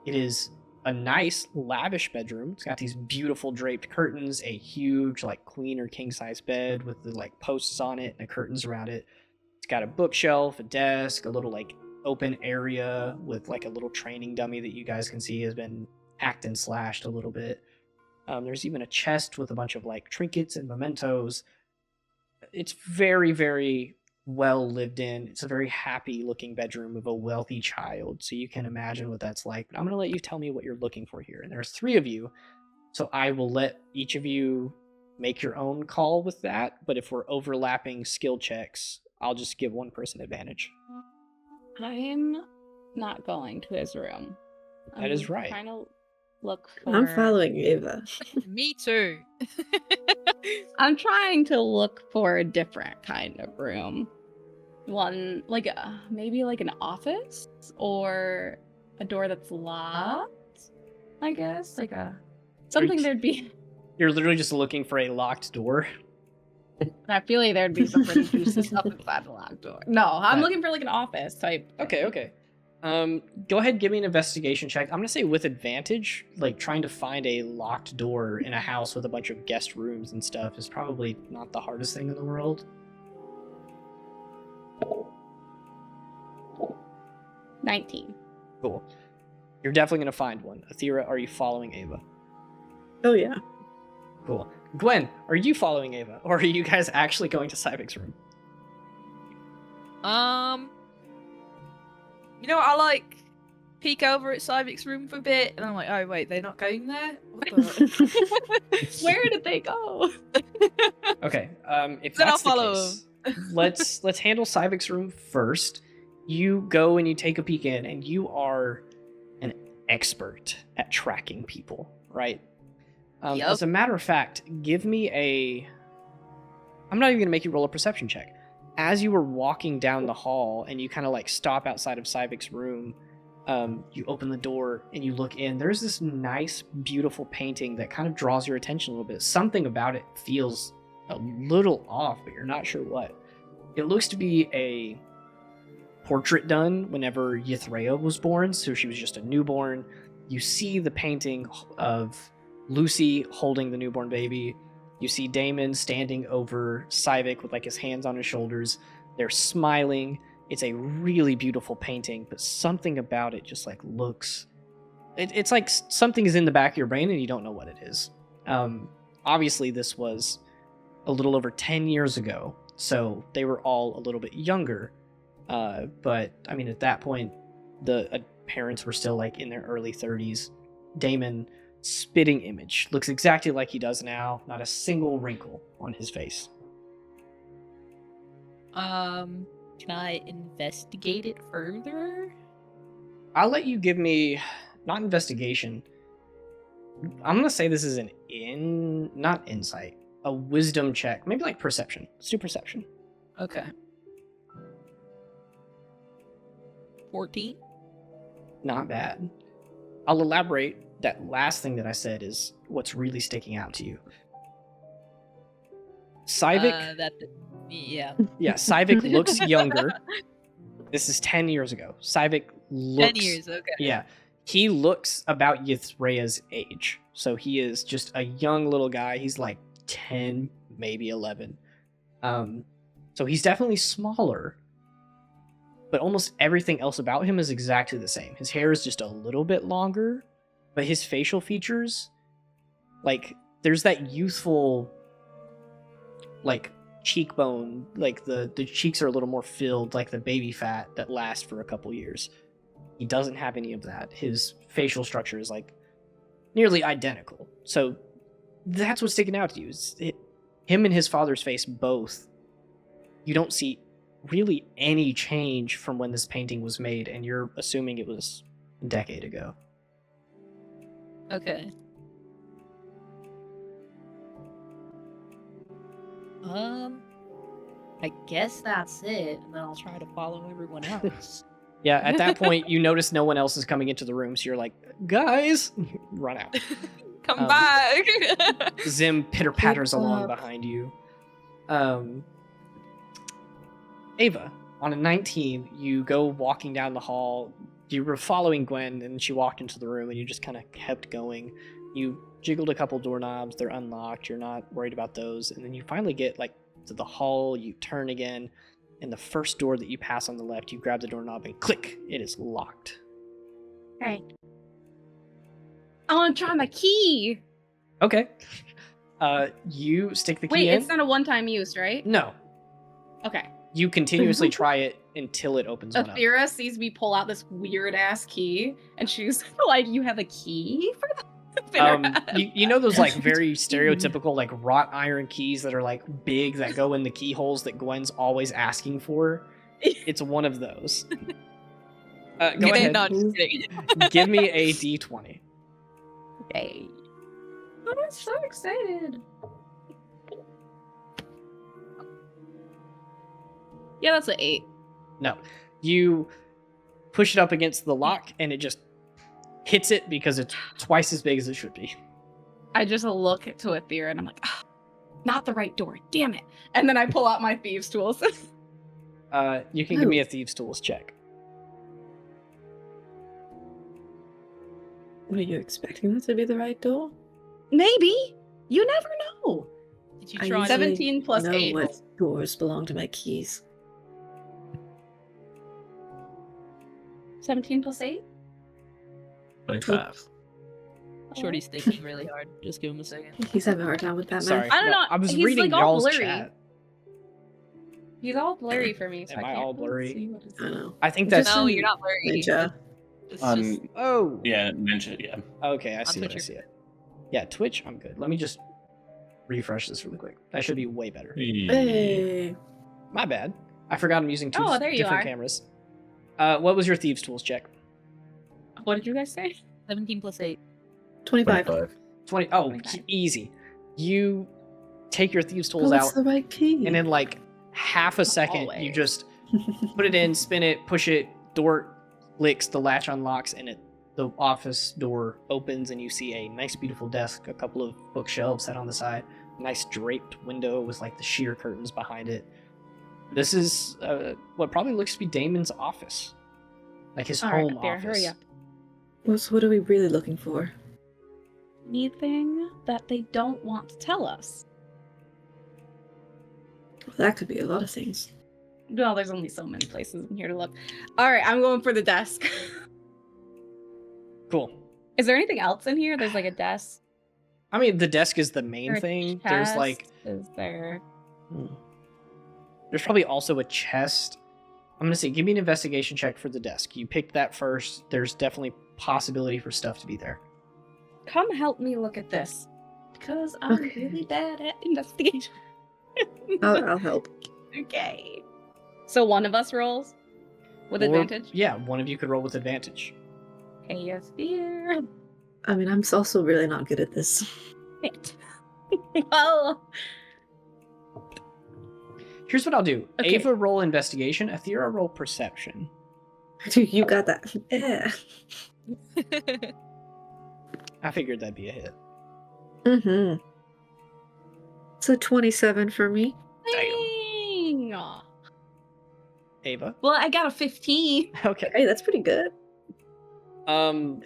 It is a nice, lavish bedroom. It's got these beautiful draped curtains, a huge, like, queen or king size bed with the, like, posts on it and the curtains around it. It's got a bookshelf, a desk, a little, like, open area with, like, a little training dummy that you guys can see has been hacked and slashed a little bit. There's even a chest with a bunch of, like, trinkets and mementos. It's very, very well lived in. It's a very happy looking bedroom of a wealthy child, so you can imagine what that's like. But I'm going to let you tell me what you're looking for here. And there's three of you, so I will let each of you make your own call with that. But if we're overlapping skill checks, I'll just give one person advantage. I'm not going to his room. That is right. Trying to look for... I'm following Ava. Me too. I'm trying to look for a different kind of room. One, like, maybe like an office or a door that's locked, I guess. Like something there'd be... You're literally just looking for a locked door. I feel like there'd be some pretty juicy stuff inside the locked door. No, I'm looking for like an office type. Okay. Go ahead, give me an investigation check. I'm gonna say with advantage. Like, trying to find a locked door in a house with a bunch of guest rooms and stuff is probably not the hardest thing in the world. 19. Cool. You're definitely gonna find one. Athira, are you following Ava? Oh yeah. Cool. Gwen, are you following Ava, or are you guys actually going to Syvik's room? You know, I like peek over at Syvik's room for a bit, and I'm like, oh wait, they're not going there? What the... Where did they go? Okay. If Then that's I'll follow the case, let's handle Syvik's room first. You go and you take a peek in, and you are an expert at tracking people, right? Yep. As a matter of fact, give me a... I'm not even going to make you roll a perception check. As you were walking down the hall and you kind of like stop outside of Syvik's room, you open the door and you look in. There's this nice, beautiful painting that kind of draws your attention a little bit. Something about it feels a little off, but you're not sure what. It looks to be a portrait done whenever Ythrea was born, so she was just a newborn. You see the painting of Lucy holding the newborn baby. You see Damon standing over Syvik with like his hands on his shoulders. They're smiling. It's a really beautiful painting, but something about it just like looks... It's like something is in the back of your brain and you don't know what it is. Obviously, this was a little over 10 years ago, so they were all a little bit younger. But, I mean, at that point, the parents were still like in their early 30s. Damon... spitting image. Looks exactly like he does now. Not a single wrinkle on his face. Can I investigate it further? I'll let you give me, not investigation. I'm gonna say this is not insight, a wisdom check. Maybe like perception. Let's do perception. Okay. 14? Not bad. I'll elaborate. That last thing that I said is what's really sticking out to you. Syvik... yeah. Yeah, Syvik looks younger. This is 10 years ago. Syvik looks... 10 years, okay. Yeah. He looks about Ythrea's age. So he is just a young little guy. He's like 10, maybe 11. So he's definitely smaller. but almost everything else about him is exactly the same. His hair is just a little bit longer, but his facial features, like, there's that youthful, like, cheekbone, like the cheeks are a little more filled, like the baby fat that lasts for a couple years. He doesn't have any of that. His facial structure is like nearly identical. So that's what's sticking out to you. Him and his father's face both. You don't see really any change from when this painting was made, and you're assuming it was a decade ago. Okay. I guess that's it, and then I'll try to follow everyone else. Yeah, at that point, you notice no one else is coming into the room, so you're like, guys, run out. Come back! Zim pitter-patters Keep along up. behind you. Ava, on a 19, you go walking down the hall. You were following Gwen, and she walked into the room, and you just kind of kept going. You jiggled a couple doorknobs. They're unlocked. You're not worried about those. And then you finally get, like, to the hall. You turn again, and the first door that you pass on the left, you grab the doorknob, and click, it is locked. Right. I want to try my key. Okay. You stick the key Wait, in. it's not a one-time use, right? No. Okay. You continuously try it until it opens one up. Athera sees me pull out this weird ass key, and she's like, "You have a key for that?" You know those like very stereotypical like wrought iron keys that are like big that go in the keyholes that Gwen's always asking for? It's one of those. Go ahead. No, just kidding. Give me a d20. Okay. I'm so excited. Yeah, that's an 8. No. You push it up against the lock and it just hits it because it's twice as big as it should be. I just look to Athera and I'm like, ah, not the right door. Damn it. And then I pull out my thieves' tools. You can give me a thieves' tools check. Were you expecting that to be the right door? Maybe. You never know. Did you I try? usually 17 plus know 8. what doors belong to my keys. 17 plus 8? 25. Shorty's thinking really hard. Just give him a second. He's having a hard time with that Sorry. math. I don't know. I was He's, reading like, all y'all's blurry. chat. He's all blurry for me. So Am I can't all really blurry? see what it's- I know. I think that's... No, you're not blurry. Ninja. It's On just Oh! yeah, Ninja, yeah. Okay, I On see Twitch it, I you're see it. Yeah, Twitch, I'm good. Let me just refresh this really quick. That should be way better. Hey. My bad. I forgot I'm using two Oh, there you different are. cameras. What was your thieves' tools check? What did you guys say? 17 plus 8. 25. 20. Oh, 25. easy. You take your thieves' Oh, tools it's out, the right key. and in like half a second, you Always. just put it in, spin it, push it, door clicks, the latch unlocks, and the office door opens, and you see a nice, beautiful desk, a couple of bookshelves set on the side, a nice draped window with like the sheer curtains behind it. This is what probably looks to be Damon's office, like his All right, home there, office. hurry up. Well, so what are we really looking for? Anything that they don't want to tell us. Well, that could be a lot of things. No, there's only so many places in here to look. All right, I'm going for the desk. Cool. Is there anything else in here? There's like a desk. I mean, the desk is the main or a thing. There's chest. like, Is there? there's probably also a chest. I'm gonna say, give me an investigation check for the desk. You picked that first. There's definitely possibility for stuff to be there. Come help me look at this. Because I'm Okay. really bad at investigation. I'll help. Okay. So one of us rolls with Or- advantage? Yeah, one of you could roll with advantage. Okay, yes, dear. I mean, I'm also really not good at this. Wait. Well, Here's what I'll do. Okay. Ava roll investigation, Athera roll perception. You got that. Yeah. I figured that'd be a hit. Mm-hmm. So 27 for me. dang. Aw. Ava. Well, I got a 15. Okay. Hey, that's pretty good. On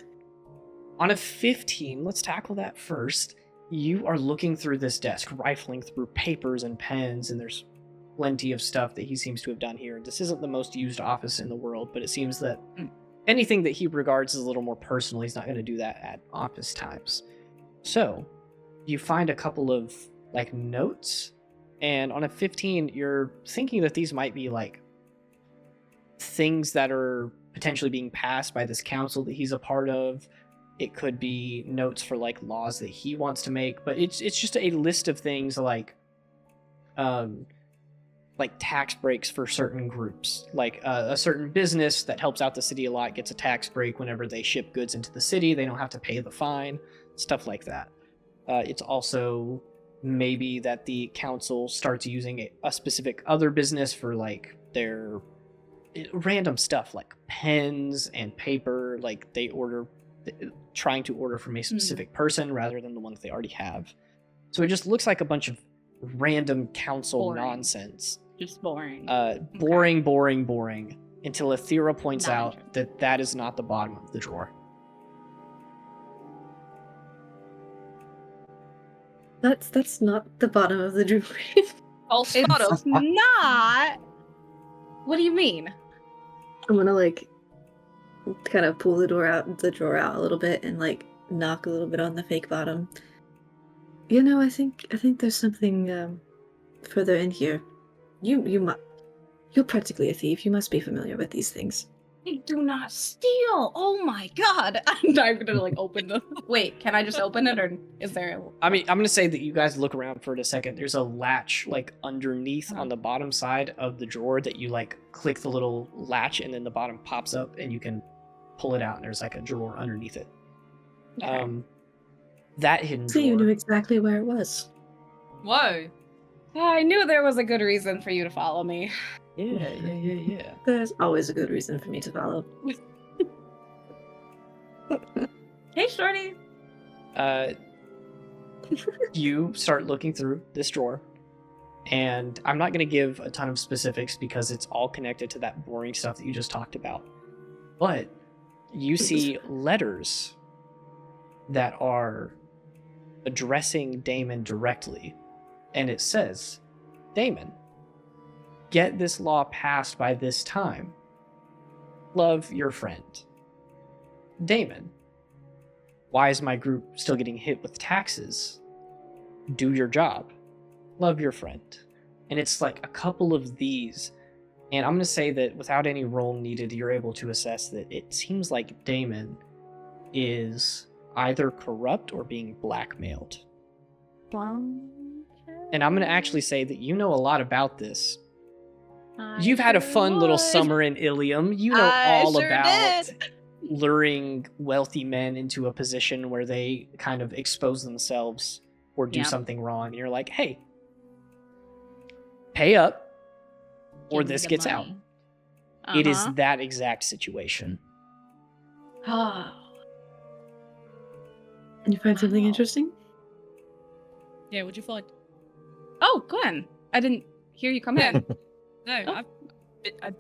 a 15, let's tackle that first. You are looking through this desk, rifling through papers and pens, and there's plenty of stuff that he seems to have done here. This isn't the most used office in the world, but it seems that anything that he regards as a little more personal, he's not going to do that at office times. So, you find a couple of, like, notes, and on a 15, you're thinking that these might be, like, things that are potentially being passed by this council that he's a part of. It could be notes for, like, laws that he wants to make, but it's just a list of things like tax breaks for certain groups. Like a certain business that helps out the city a lot gets a tax break whenever they ship goods into the city. They don't have to pay the fine, stuff like that. It's also maybe that the council starts using a specific other business for, like, their random stuff, like pens and paper, like they trying to order from a specific person rather than the one that they already have. So it just looks like a bunch of random council nonsense. Just boring. Boring, until Athera points out that that is not the bottom of the drawer. That's not the bottom of the drawer. False It's bottom. not. What do you mean? I'm gonna, like, kind of pull the drawer out a little bit and, like, knock a little bit on the fake bottom. You know, I think there's something further in here. You're practically a thief. You must be familiar with these things. I do not steal. Oh my god. I'm gonna, like, open the. Wait, can I just open it, or is there? I mean, I'm gonna say that you guys look around for it a second. There's a latch, like, underneath on the bottom side of the drawer that you, like, click the little latch, and then the bottom pops up, and you can pull it out, and there's, like, a drawer underneath it. Okay. That hidden So drawer. you knew exactly where it was. Whoa. I knew there was a good reason for you to follow me. Yeah. There's always a good reason for me to follow. Hey, Shorty. You start looking through this drawer, and I'm not going to give a ton of specifics because it's all connected to that boring stuff that you just talked about. But you see letters that are addressing Damon directly, and it says, Damon, get this law passed by this time. Love, your friend. Damon, why is my group still getting hit with taxes? Do your job. Love, your friend. And it's like a couple of these. And I'm going to say that without any roll needed, you're able to assess that it seems like Damon is either corrupt or being blackmailed. And I'm going to actually say that you know a lot about this. You've had a fun little summer in Ilium. You know all sure about did. luring wealthy men into a position where they kind of expose themselves or do Yep. something wrong. And you're like, hey, pay up or Give me this the gets out. money. It is Uh-huh. that exact situation. Oh. And you find something Wow. interesting? Yeah, what'd you find? Oh, Gwen. I didn't hear you come in. No, Oh. I've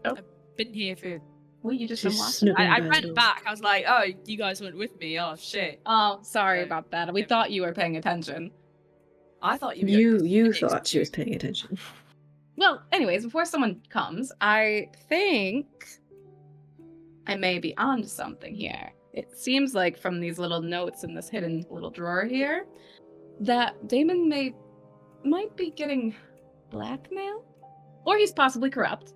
been here for. Well, you just She's been watching. snooping I around. ran back. I was like, oh, you guys went with me. Oh shit. Oh, sorry Okay. about that. We thought you were paying attention. I thought you. were You physics. thought she was paying attention. Well, anyways, before someone comes, I think I may be onto something here. It seems like from these little notes in this hidden little drawer here that Damon might be getting blackmailed, or he's possibly corrupt.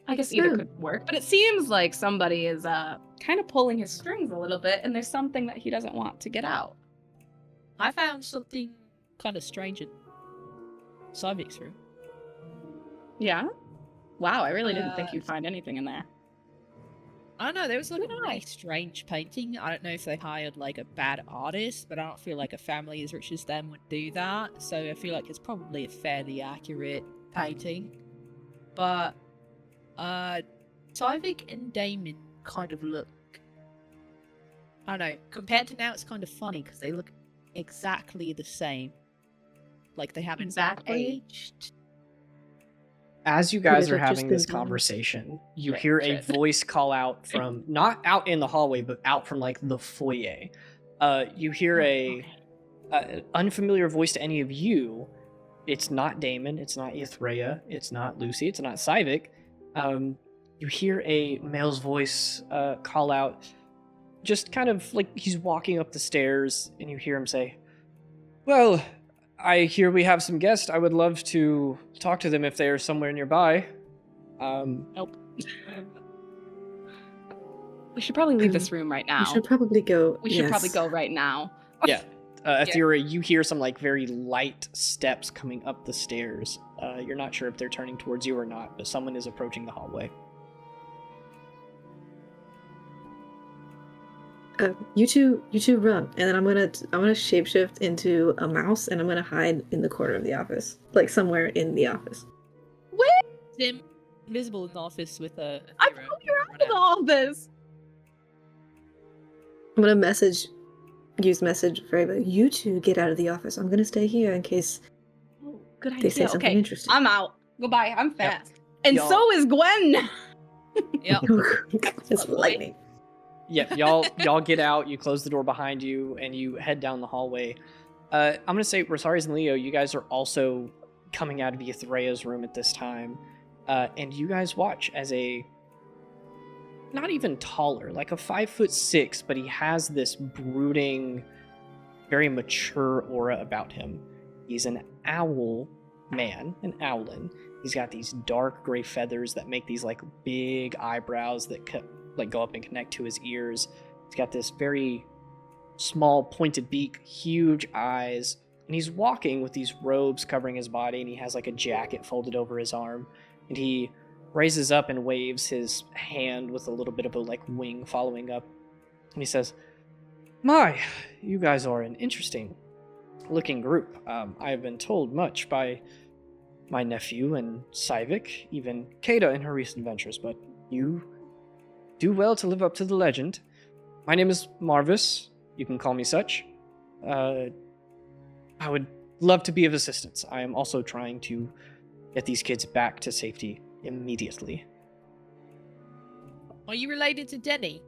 I guess either Hmm. could work, but it seems like somebody is kind of pulling his strings a little bit, and there's something that he doesn't want to get out. I found something kind of strange in Cyvik's room. Yeah? Wow, I really didn't think Uh, you'd find anything in there. I don't know, there was like a Good really eye. strange painting. I don't know if they hired like a bad artist, but I don't feel like a family as rich as them would do that. So I feel like it's probably a fairly accurate painting. But Tyvik and Damon kind of look, I don't know, compared to now it's kind of funny because they look exactly the same. Like they haven't Exactly. aged. As you guys guys are have just having been this blind. conversation, you Right, hear a shit. voice call out from, not out in the hallway, but out from like the foyer. You hear a unfamiliar voice to any of you, it's not Damon, it's not Ithrea, it's not Lucy, it's not Sivik. You hear a male's voice call out, just kind of like he's walking up the stairs, and you hear him say, "Well, I hear we have some guests. I would love to talk to them if they are somewhere nearby." Nope. We should probably leave this room right now. We should probably go. We should probably go right now. Yeah. Ethera, you hear some like very light steps coming up the stairs. You're not sure if they're turning towards you or not, but someone is approaching the hallway. You two run, and then I'm gonna shapeshift into a mouse, and I'm gonna hide in the corner of the office, like somewhere in the office. Tim, invisible in the office with a. I thought you were out of all this. I'm gonna use message for Ava. You two get out of the office. I'm gonna stay here in case Oh, good they idea. say something Okay, interesting. I'm out. Goodbye. I'm fast. And Y'all- so is Gwen. Yep. It's lightning. Yeah, y'all get out, you close the door behind you, and you head down the hallway. I'm gonna say, Rosarius and Leo, you guys are also coming out of Ithrea's room at this time. And you guys watch as not even taller, like a 5'6", but he has this brooding, very mature aura about him. He's an owl man, an owlin. He's got these dark gray feathers that make these like big eyebrows that go up and connect to his ears. He's got this very small pointed beak, huge eyes, and he's walking with these robes covering his body, and he has like a jacket folded over his arm, and he raises up and waves his hand with a little bit of a like wing following up, and he says, "My, you guys are an interesting looking group. I have been told much by my nephew and Sivik, even Kada in her recent ventures, but you do well to live up to the legend. My name is Marvis. You can call me such. I would love to be of assistance. I am also trying to get these kids back to safety immediately." Are you related to Denny?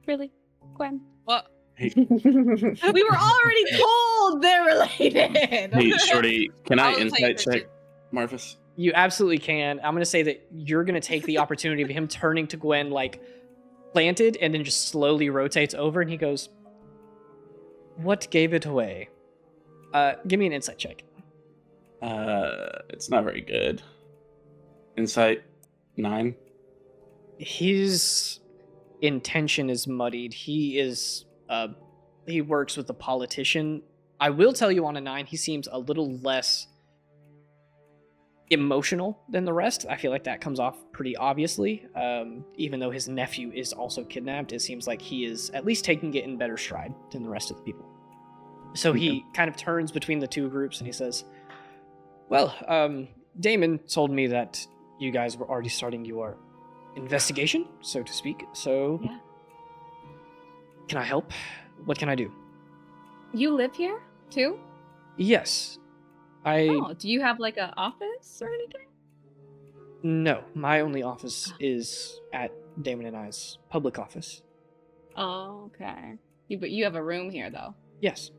Really, Gwen? What? We were already told they're related. Hey, Shorty, can I was insight paying check attention. Marvis? You absolutely can. I'm going to say that you're going to take the opportunity of him turning to Gwen, like, planted, and then just slowly rotates over, and he goes, "What gave it away?" Give me an insight check. It's not very good. Insight 9. His intention is muddied. He works with a politician. I will tell you on a 9, he seems a little less emotional than the rest. I feel like that comes off pretty obviously. Even though his nephew is also kidnapped, it seems like he is at least taking it in better stride than the rest of the people. So he kind of turns between the two groups and he says, "Well, Damon told me that you guys were already starting your investigation, so to speak. So, Yeah. Can I help? What can I do?" You live here too? Yes. Oh, do you have like an office or anything? No, my only office is at Damon and I's public office. Oh, okay. But you have a room here though. Yes.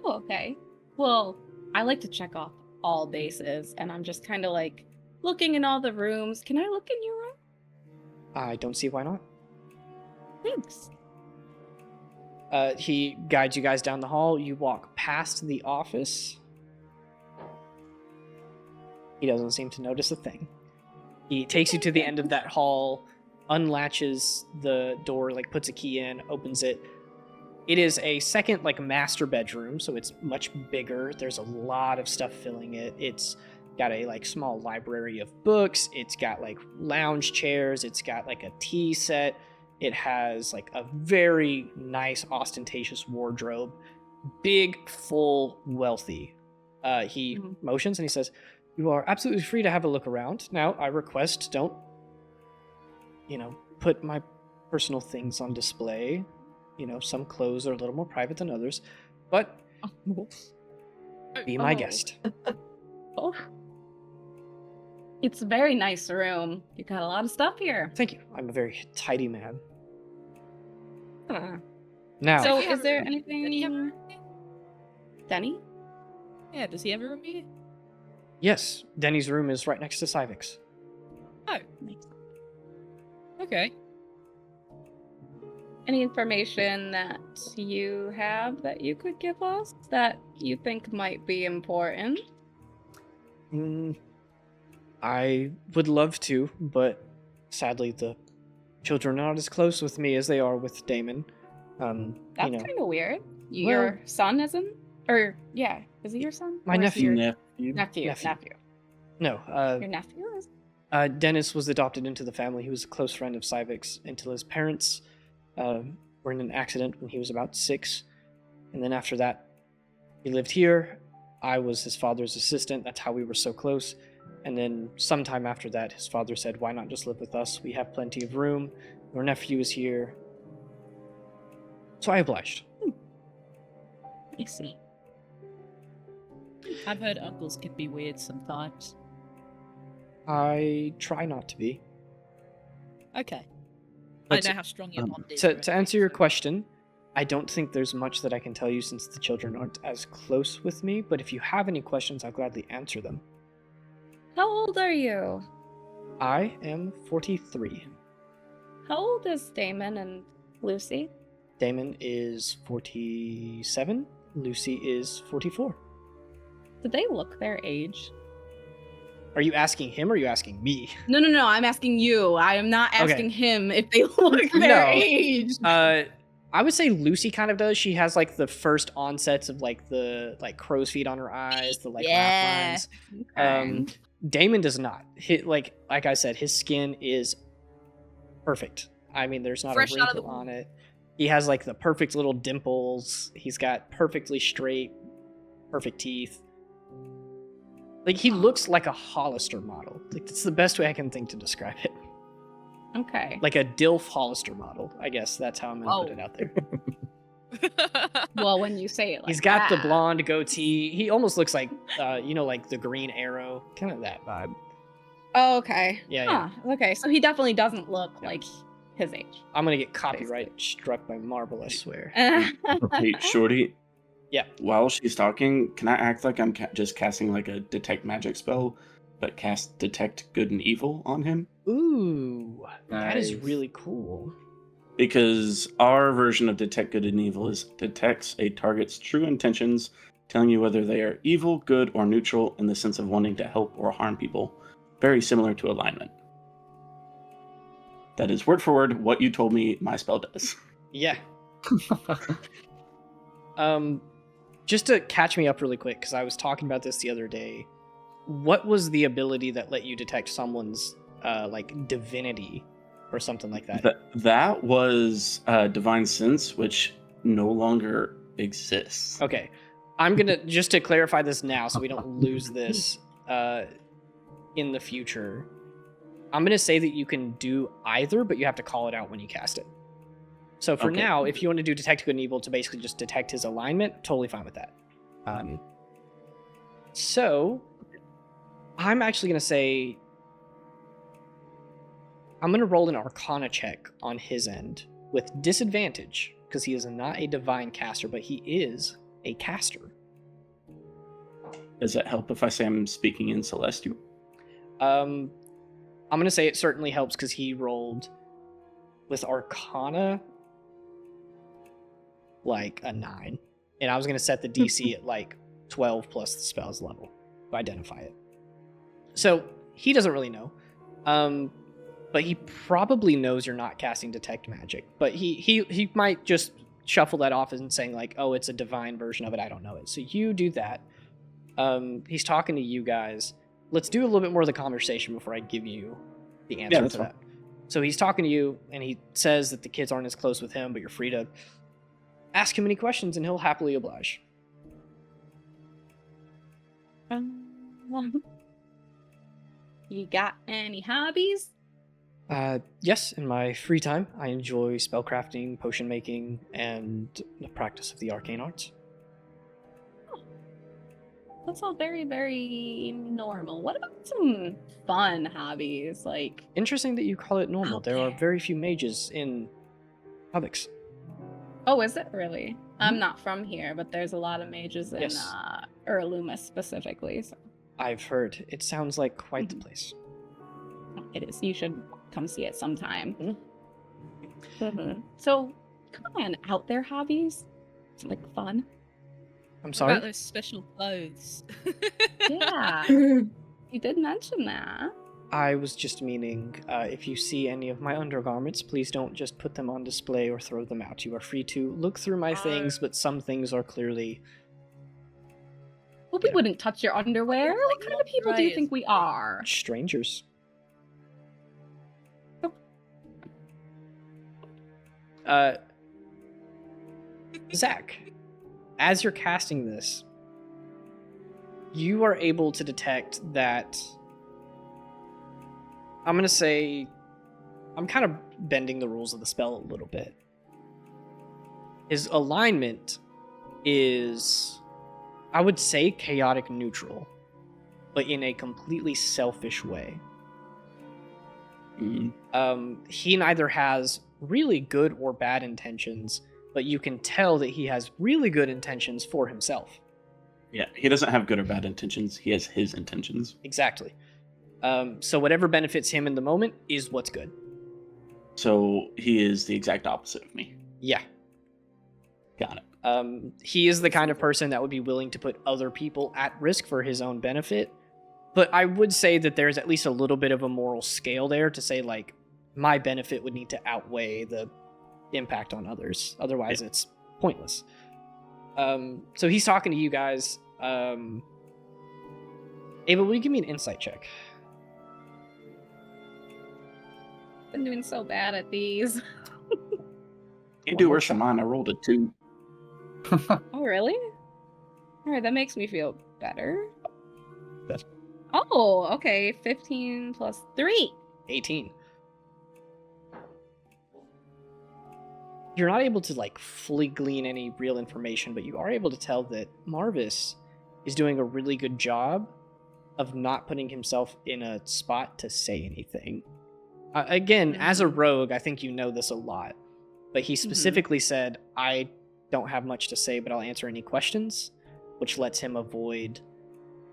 Oh, okay. Well, I like to check off all bases, and I'm just kind of like looking in all the rooms. Can I look in your room? I don't see why not. Thanks. He guides you guys down the hall. You walk past the office. He doesn't seem to notice a thing. He takes you to the end of that hall, unlatches the door, like puts a key in, opens it. It is a second, like, master bedroom, so it's much bigger. There's a lot of stuff filling it. It's got a, like, small library of books. It's got, like, lounge chairs. It's got, like, a tea set. It has, like, a very nice, ostentatious wardrobe. Big, full, wealthy. He motions and he says, "You are absolutely free to have a look around. Now, I request don't, put my personal things on display. Some clothes are a little more private than others, but be my guest." Oh. It's a very nice room. You got a lot of stuff here. Thank you. I'm a very tidy man. Huh. Now, So, Have you is there ever- Denny have anything? Denny? Yeah, does he have a room here? Yes, Denny's room is right next to Civix. Oh. Okay. Any information that you have that you could give us that you think might be important? I would love to, but sadly the children are not as close with me as they are with Damon. That's you know, kind of weird. Your son isn't? Or, yeah, is he your son? My Or is he nephew. your nephew. No, Your nephew is? Dennis was adopted into the family. He was a close friend of Civix until his parents were in an accident when he was about 6. And then after that, he lived here. I was his father's assistant. That's how we were so close. And then sometime after that, his father said, why not just live with us? We have plenty of room. Your nephew is here. So I obliged. I see. I've heard uncles can be weird sometimes. I try not to be. Okay. But I know how strong your bond is. To answer your question, I don't think there's much that I can tell you since the children aren't as close with me, but if you have any questions, I'll gladly answer them. How old are you? I am 43. How old is Damon and Lucy? Damon is 47. Lucy is 44. Do they look their age? Are you asking him or are you asking me? No, I'm asking you. I am not Okay. asking him if they look their age. I would say Lucy kind of does. She has like the first onsets of like the crow's feet on her eyes, the laugh lines. Damon does not. Like I said, his skin is perfect. I mean, there's not Fresh a out of wrinkle the on it. He has like the perfect little dimples. He's got perfectly straight, perfect teeth. Like he looks like a Hollister model. Like that's the best way I can think to describe it. Okay. Like a DILF Hollister model. I guess that's how I'm gonna put it out there. Well, when you say it like He's got the that. blonde goatee. He almost looks like, like the Green Arrow, kind of that vibe. Oh, okay. Yeah. Okay, so he definitely doesn't look like his age. I'm gonna get copyright struck by Marble, I swear. Hey, Shorty. Yeah. While she's talking, can I act like I'm just casting like a detect magic spell, but cast detect good and evil on him? Ooh, that is Nice. really cool. Because our version of detect good and evil is detects a target's true intentions, telling you whether they are evil, good, or neutral in the sense of wanting to help or harm people. Very similar to alignment. That is word for word what you told me my spell does. Yeah. Just to catch me up really quick, because I was talking about this the other day. What was the ability that let you detect someone's divinity or something like that? That was Divine Sense, which no longer exists. Okay. I'm gonna just to clarify this now so we don't lose this in the future. I'm gonna say that you can do either, but you have to call it out when you cast it. So for Okay. now, if you want to do detect good and evil to basically just detect his alignment, totally fine with that. So I'm actually gonna say I'm gonna roll an Arcana check on his end with disadvantage because he is not a divine caster, but he is a caster. Does that help if I say I'm speaking in Celestial? I'm gonna say it certainly helps because he rolled with Arcana like a 9, and I was gonna set the DC at like 12 plus the spell's level to identify it. So he doesn't really know, but he probably knows you're not casting detect magic. But he might just shuffle that off and saying like, oh, it's a divine version of it. I don't know it. So you do that. He's talking to you guys. Let's do a little bit more of the conversation before I give you the answer that's to fine. that. So he's talking to you, and he says that the kids aren't as close with him, but you're free to ask him any questions, and he'll happily oblige. You got any hobbies? Yes, in my free time, I enjoy spellcrafting, potion making, and the practice of the arcane arts. That's all very, very normal. What about some fun hobbies? Like, Interesting that you call it normal. There are Okay. very few mages in Hubbox. oh, is it really? I'm not from here, but there's a lot of mages in Yes. Loomis specifically. So I've heard. It sounds like quite the Mhm. place. it is. You should come see it sometime. Mhm. So, come on, out there hobbies. It's like fun. I'm What sorry? about those special clothes? Yeah, you did mention that. I was just meaning, if you see any of my undergarments, please don't just put them on display or throw them out. You are free to look through my things, but some things are clearly... Well, we Yeah. wouldn't touch your underwear. like What kind of people do you lingerie think we are? strangers. Zach, as you're casting this, you are able to detect that... I'm going to say... I'm kind of bending the rules of the spell a little bit. His alignment is, I would say, chaotic neutral, but in a completely selfish way. He neither has really good or bad intentions, but you can tell that he has really good intentions for himself. Yeah, he doesn't have good or bad intentions. He has his intentions. Exactly. So whatever benefits him in the moment is what's good. So he is the exact opposite of me. Yeah. Got it. He is the kind of person that would be willing to put other people at risk for his own benefit. But I would say that there's at least a little bit of a moral scale there to say, like, my benefit would need to outweigh the impact on others. Otherwise, it's pointless. So he's talking to you guys. Ava, will you give me an insight check? Been doing so bad at these. You do worse than mine. I rolled a 2. Oh, really? All right, that makes me feel better. That's- Oh, okay. 15 plus 3. 18. You're not able to, like, fully glean any real information, but you are able to tell that Marvis is doing a really good job of not putting himself in a spot to say anything. Again, as a rogue, I think you know this a lot, but he specifically said, I don't have much to say, but I'll answer any questions, which lets him avoid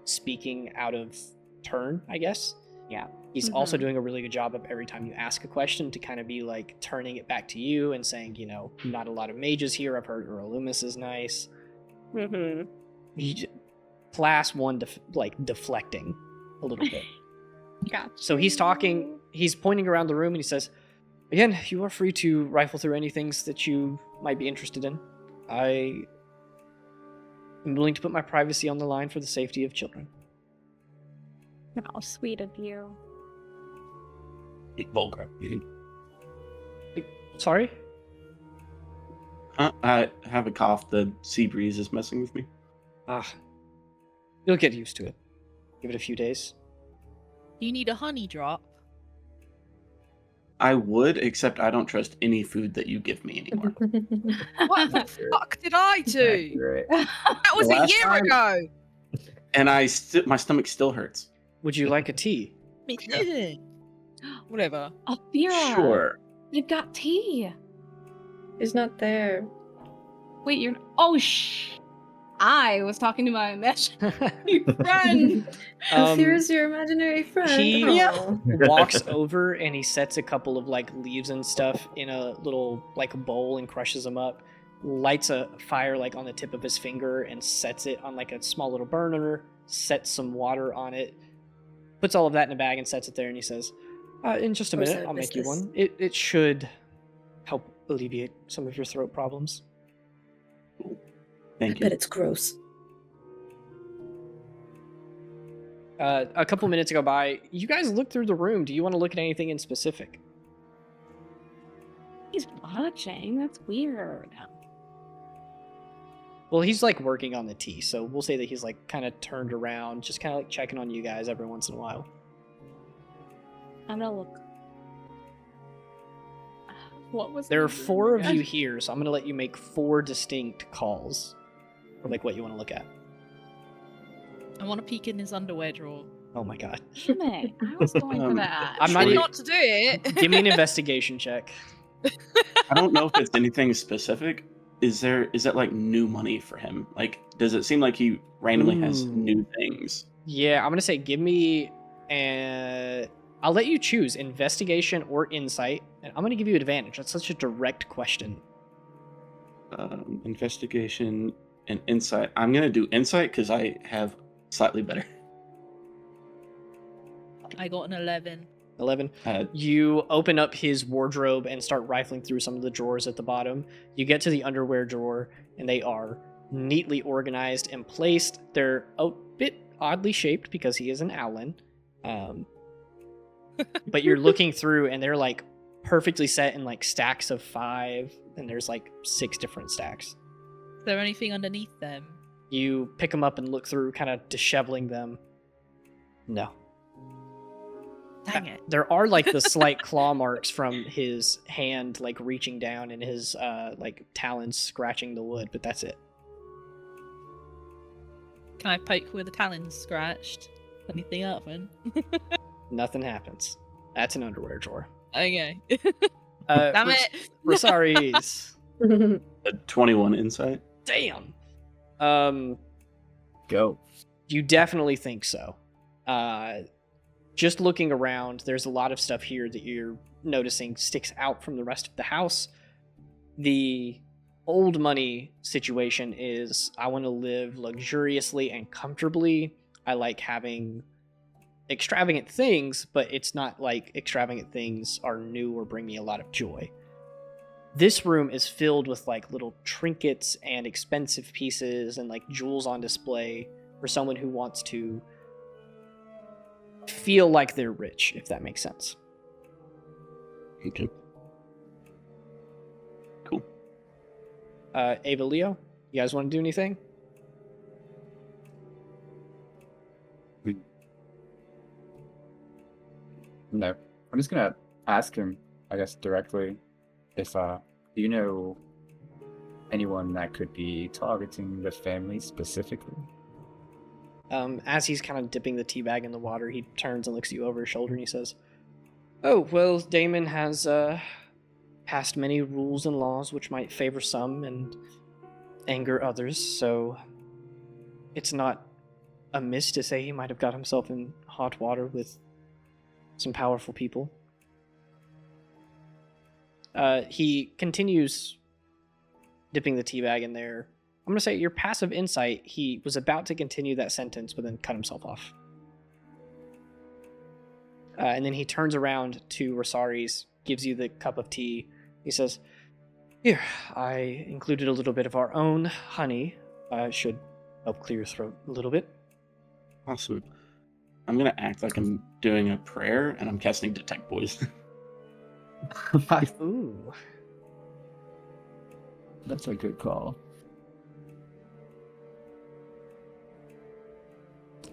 speaking out of turn, I guess. Yeah. He's also doing a really good job of every time you ask a question to kind of be like turning it back to you and saying, you know, not a lot of mages here. I've heard Earl Loomis is nice. Class 1 deflecting a little bit. Gotcha. So he's talking, he's pointing around the room and he says, again, you are free to rifle through any things that you might be interested in. I am willing to put my privacy on the line for the safety of children. How sweet of you. Vulgar. Sorry? I have a cough. The sea breeze is messing with me. You'll get used to it. Give it a few days. You need a honey drop. I would, except I don't trust any food that you give me anymore. What the fuck did I do? Accurate. That was The a last year time- ago. And my stomach still hurts. Would you like a tea? Me too. Whatever. Althea. Sure. You've got tea. He's not there. Wait, you're. Oh, I was talking to my imaginary friend. Althira's your imaginary friend. he- Aw. walks over and he sets a couple of like leaves and stuff in a little like bowl and crushes them up, lights a fire like on the tip of his finger and sets it on like a small little burner, sets some water on it, puts all of that in a bag and sets it there, and he says, in just a Or is minute that I'll make you business? one. It should help alleviate some of your throat problems. I Thank bet you. it's gross. A couple minutes go by. You guys look through the room. Do you want to look at anything in specific? He's watching. That's weird. Well, he's like working on the tea, so we'll say that he's like kind of turned around, just kind of like checking on you guys every once in a while. I'm gonna look. What was There the are name 4 of again? you here, so I'm going to let you make 4 distinct calls for like what you want to look at. I want to peek in his underwear drawer. Oh my god. Damn it. I was going for that. I'm not Try even- not to do it. Give me an investigation check. I don't know if it's anything specific. is that like new money for him? Like, does it seem like he randomly has new things? Yeah, I'm gonna say give me I'll let you choose investigation or insight, and I'm gonna give you advantage. That's such a direct question. Investigation and insight. I'm gonna do insight because I have slightly better. I got an 11. 11. You open up his wardrobe and start rifling through some of the drawers at the bottom. You get to the underwear drawer, and they are neatly organized and placed. They're a bit oddly shaped because he is an owlin. But you're looking through, and they're like perfectly set in like stacks of 5, and there's like 6 different stacks. Is there anything underneath them? You pick them up and look through, kind of disheveling them. No. Dang it. There are like the slight claw marks from his hand like reaching down and his like talons scratching the wood, but that's it. Can I poke where the talons scratched? Anything happen? Nothing happens. That's an underwear drawer. Okay. Damn it! Rosaries. A 21 insight. Damn. Go. You definitely think so. Just looking around, there's a lot of stuff here that you're noticing sticks out from the rest of the house. The old money situation is, I want to live luxuriously and comfortably. I like having extravagant things, but it's not like extravagant things are new or bring me a lot of joy. This room is filled with like little trinkets and expensive pieces and like jewels on display for someone who wants to feel like they're rich, if that makes sense. Okay. Cool. Ava, Leo, you guys want to do anything? No. I'm just gonna ask him, I guess, directly if do you know anyone that could be targeting the family specifically? As he's kind of dipping the tea bag in the water, he turns and looks at you over his shoulder and he says, "Oh, well, Damon has passed many rules and laws which might favor some and anger others, so it's not amiss to say he might have got himself in hot water with some powerful people." He continues dipping the tea bag in there. I'm going to say your passive insight, he was about to continue that sentence, but then cut himself off. And then he turns around to Rosaries, gives you the cup of tea. He says, "Here, I included a little bit of our own honey. Should help clear your throat a little bit." Awesome. I'm gonna act like I'm doing a prayer and I'm casting Detect Poison. Ooh. That's a good call.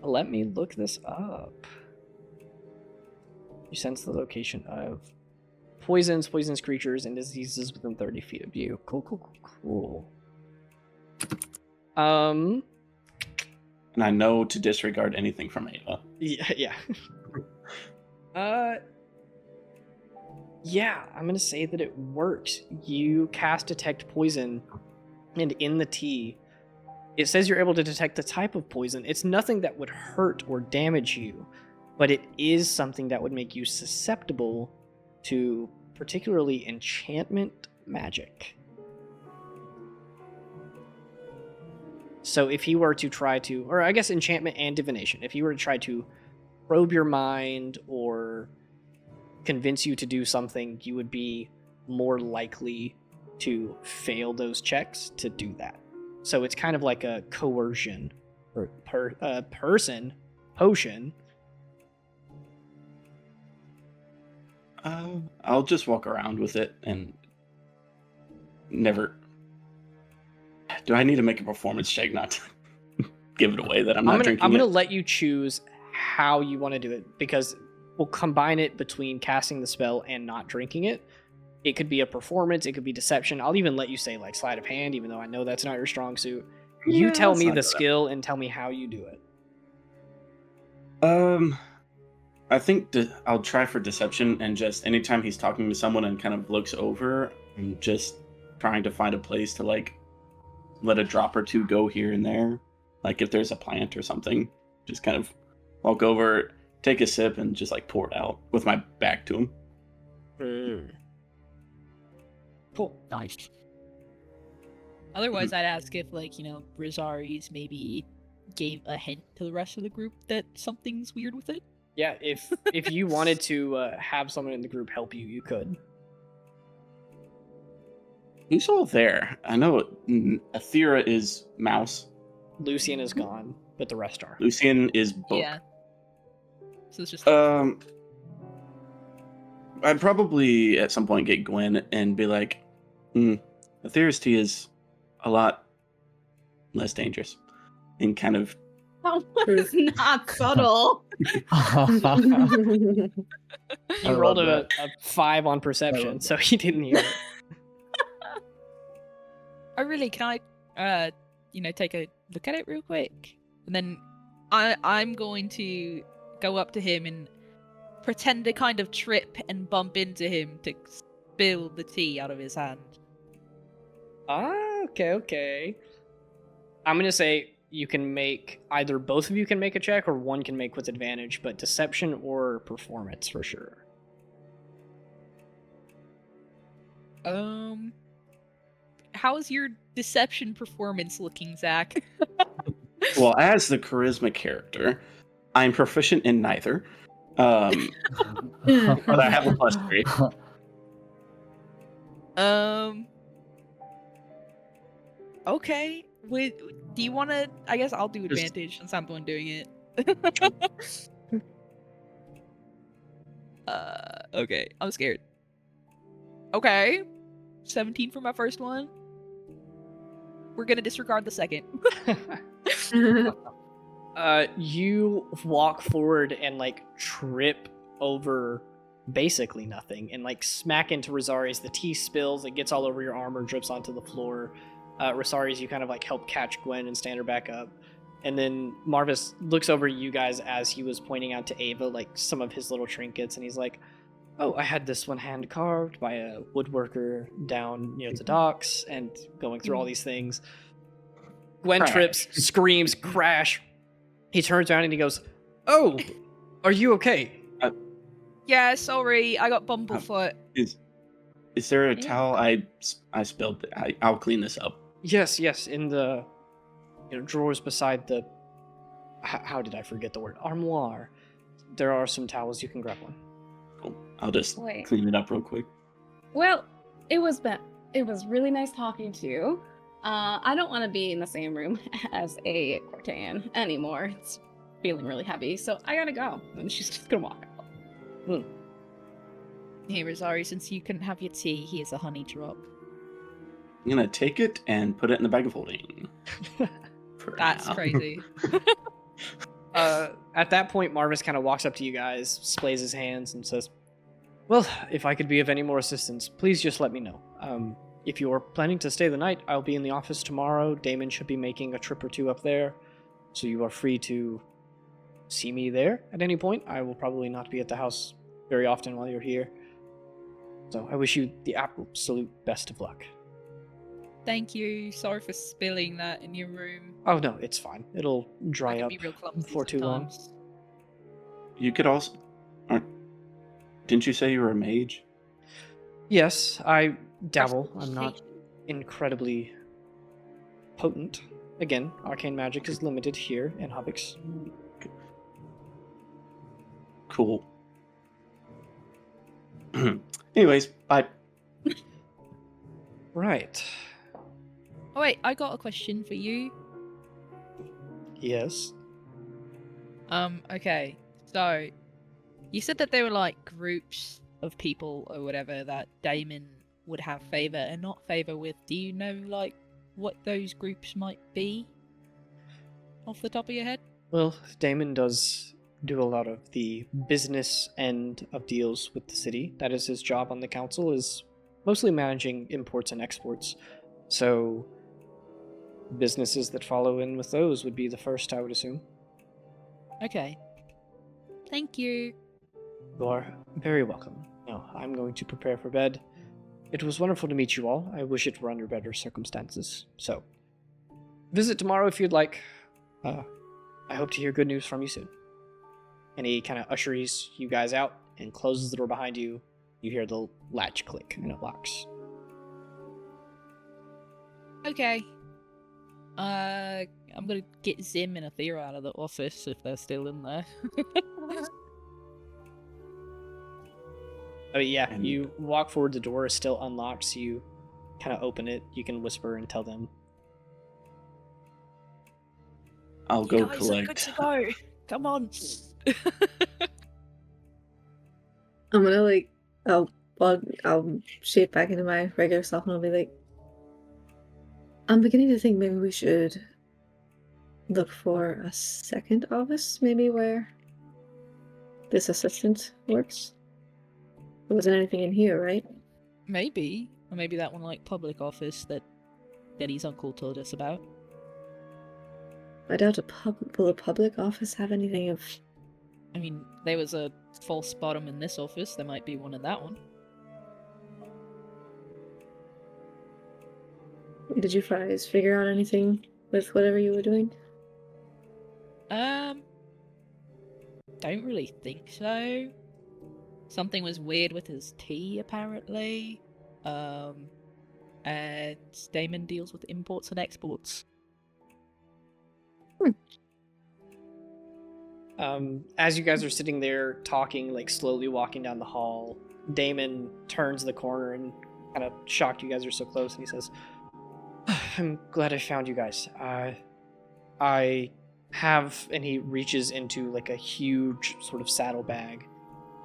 Let me look this up. You sense the location of poisons, poisonous creatures, and diseases within 30 feet of you. Cool. And I know to disregard anything from Ava. Yeah. Yeah, I'm gonna say that it works. You cast Detect Poison, and in the tea, it says you're able to detect the type of poison. It's nothing that would hurt or damage you, but it is something that would make you susceptible to particularly enchantment magic. So if he were to try to, or I guess enchantment and divination, if he were to try to probe your mind or convince you to do something, you would be more likely to fail those checks to do that. So it's kind of like a coercion or potion. I'll just walk around with it and never. Do I need to make a performance check not to give it away that I'm not drinking I'm it? gonna let you choose how you want to do it, because we'll combine it between casting the spell and not drinking it. It could be a performance, it could be deception. I'll even let you say like sleight of hand, even though I know that's not your strong suit. You Yeah, tell let's me not the do that. skill and tell me how you do it. I think I'll try for deception, and just anytime he's talking to someone and kind of looks over, I'm just trying to find a place to like let a drop or two go here and there. Like if there's a plant or something, just kind of walk over, take a sip, and just like pour it out with my back to him. Cool. Nice. Otherwise, I'd ask if, like, Rosaries maybe gave a hint to the rest of the group that something's weird with it. Yeah, if you wanted to have someone in the group help you, you could. Who's all there? I know Athera is Mouse. Lucian is gone, but the rest are. Lucian is Book. Yeah. So it's just. I'd probably at some point get Gwen and be like, Athera's tea is a lot less dangerous. And kind of. That was not subtle. He rolled a 5 on perception, so he didn't hear it. Oh, really? Can I, take a look at it real quick? And then I'm going to go up to him and pretend to kind of trip and bump into him to spill the tea out of his hand. Ah, okay. I'm gonna say you can make either both of you can make a check or one can make with advantage, but deception or performance for sure. How's your deception performance looking, Zach? Well, as the charisma character, I'm proficient in neither. But I have a +3. Okay. Do you want to? I guess I'll do advantage since I'm the one doing it. Okay. I'm scared. Okay. 17 for my first one. We're gonna disregard the second. You walk forward and like trip over basically nothing and like smack into Rosaries. The tea spills, it gets all over your armor, drips onto the floor. Rosaries, you kind of like help catch Gwen and stand her back up. And then Marvis looks over at you guys as he was pointing out to Ava like some of his little trinkets, and he's like, "Oh, I had this one hand carved by a woodworker down near the docks," and going through all these things. Gwen trips, screams, crash. He turns around and he goes, "Oh, are you okay?" Yeah, sorry, I got bumblefoot. Is there a towel? I spilled it. I'll clean this up. Yes, in the drawers beside the. How did I forget the word? Armoire. There are some towels. You can grab one. Cool. I'll just Wait. clean it up real quick. Well, it was really nice talking to you. I don't want to be in the same room as a Cortan anymore. It's feeling really heavy, so I gotta go. And she's just gonna walk out. Hey, Rosario, since you couldn't have your tea, here's a honey drop. I'm gonna take it and put it in the bag of holding. That's crazy. At that point, Marvis kind of walks up to you guys, splays his hands, and says, "Well, if I could be of any more assistance, please just let me know. If you're planning to stay the night, I'll be in the office tomorrow. Damon should be making a trip or two up there, so you are free to see me there at any point. I will probably not be at the house very often while you're here. So I wish you the absolute best of luck." Thank you. Sorry for spilling that in your room. Oh no, it's fine. It'll I dry can up be real clumsy before too long. sometimes. You could also. Didn't you say you were a mage? Yes, I dabble. I'm not incredibly potent. Again, arcane magic is limited here in Hobbiks. Cool. Anyways, bye. Right. Oh wait, I got a question for you. Yes. Okay. So, you said that there were like groups of people or whatever that Damon would have favor and not favor with. Do you know like what those groups might be? Off the top of your head? Well, Damon does do a lot of the business end of deals with the city. That is his job on the council, is mostly managing imports and exports. So businesses that follow in with those would be the first, I would assume. Okay. Thank you. You are very welcome. Now, I'm going to prepare for bed. It was wonderful to meet you all. I wish it were under better circumstances. So, visit tomorrow if you'd like. I hope to hear good news from you soon. And he kind of ushers you guys out and closes the door behind you. You hear the latch click and it locks. Okay. I'm gonna get Zim and Athera out of the office if they're still in there. Oh yeah, And- you walk forward. The door is still unlocked, so you kind of open it. You can whisper and tell them. I'll go Guys, collect. I'm good to go. Come on. I'm gonna I'll shape back into my regular self and I'll be like, I'm beginning to think maybe we should look for a second office, maybe where this assistant works. There wasn't anything in here, right? Maybe. Or maybe that one like public office that Denny's uncle told us about. I doubt will a public office have anything of. I mean, there was a false bottom in this office. There might be one in that one. Did you guys figure out anything with whatever you were doing? Don't really think so. Something was weird with his tea, apparently. And Damon deals with imports and exports. As you guys are sitting there talking, like slowly walking down the hall, Damon turns the corner and kind of shocked you guys are so close, and he says, I'm glad I found you guys. I have, and he reaches into like a huge sort of saddlebag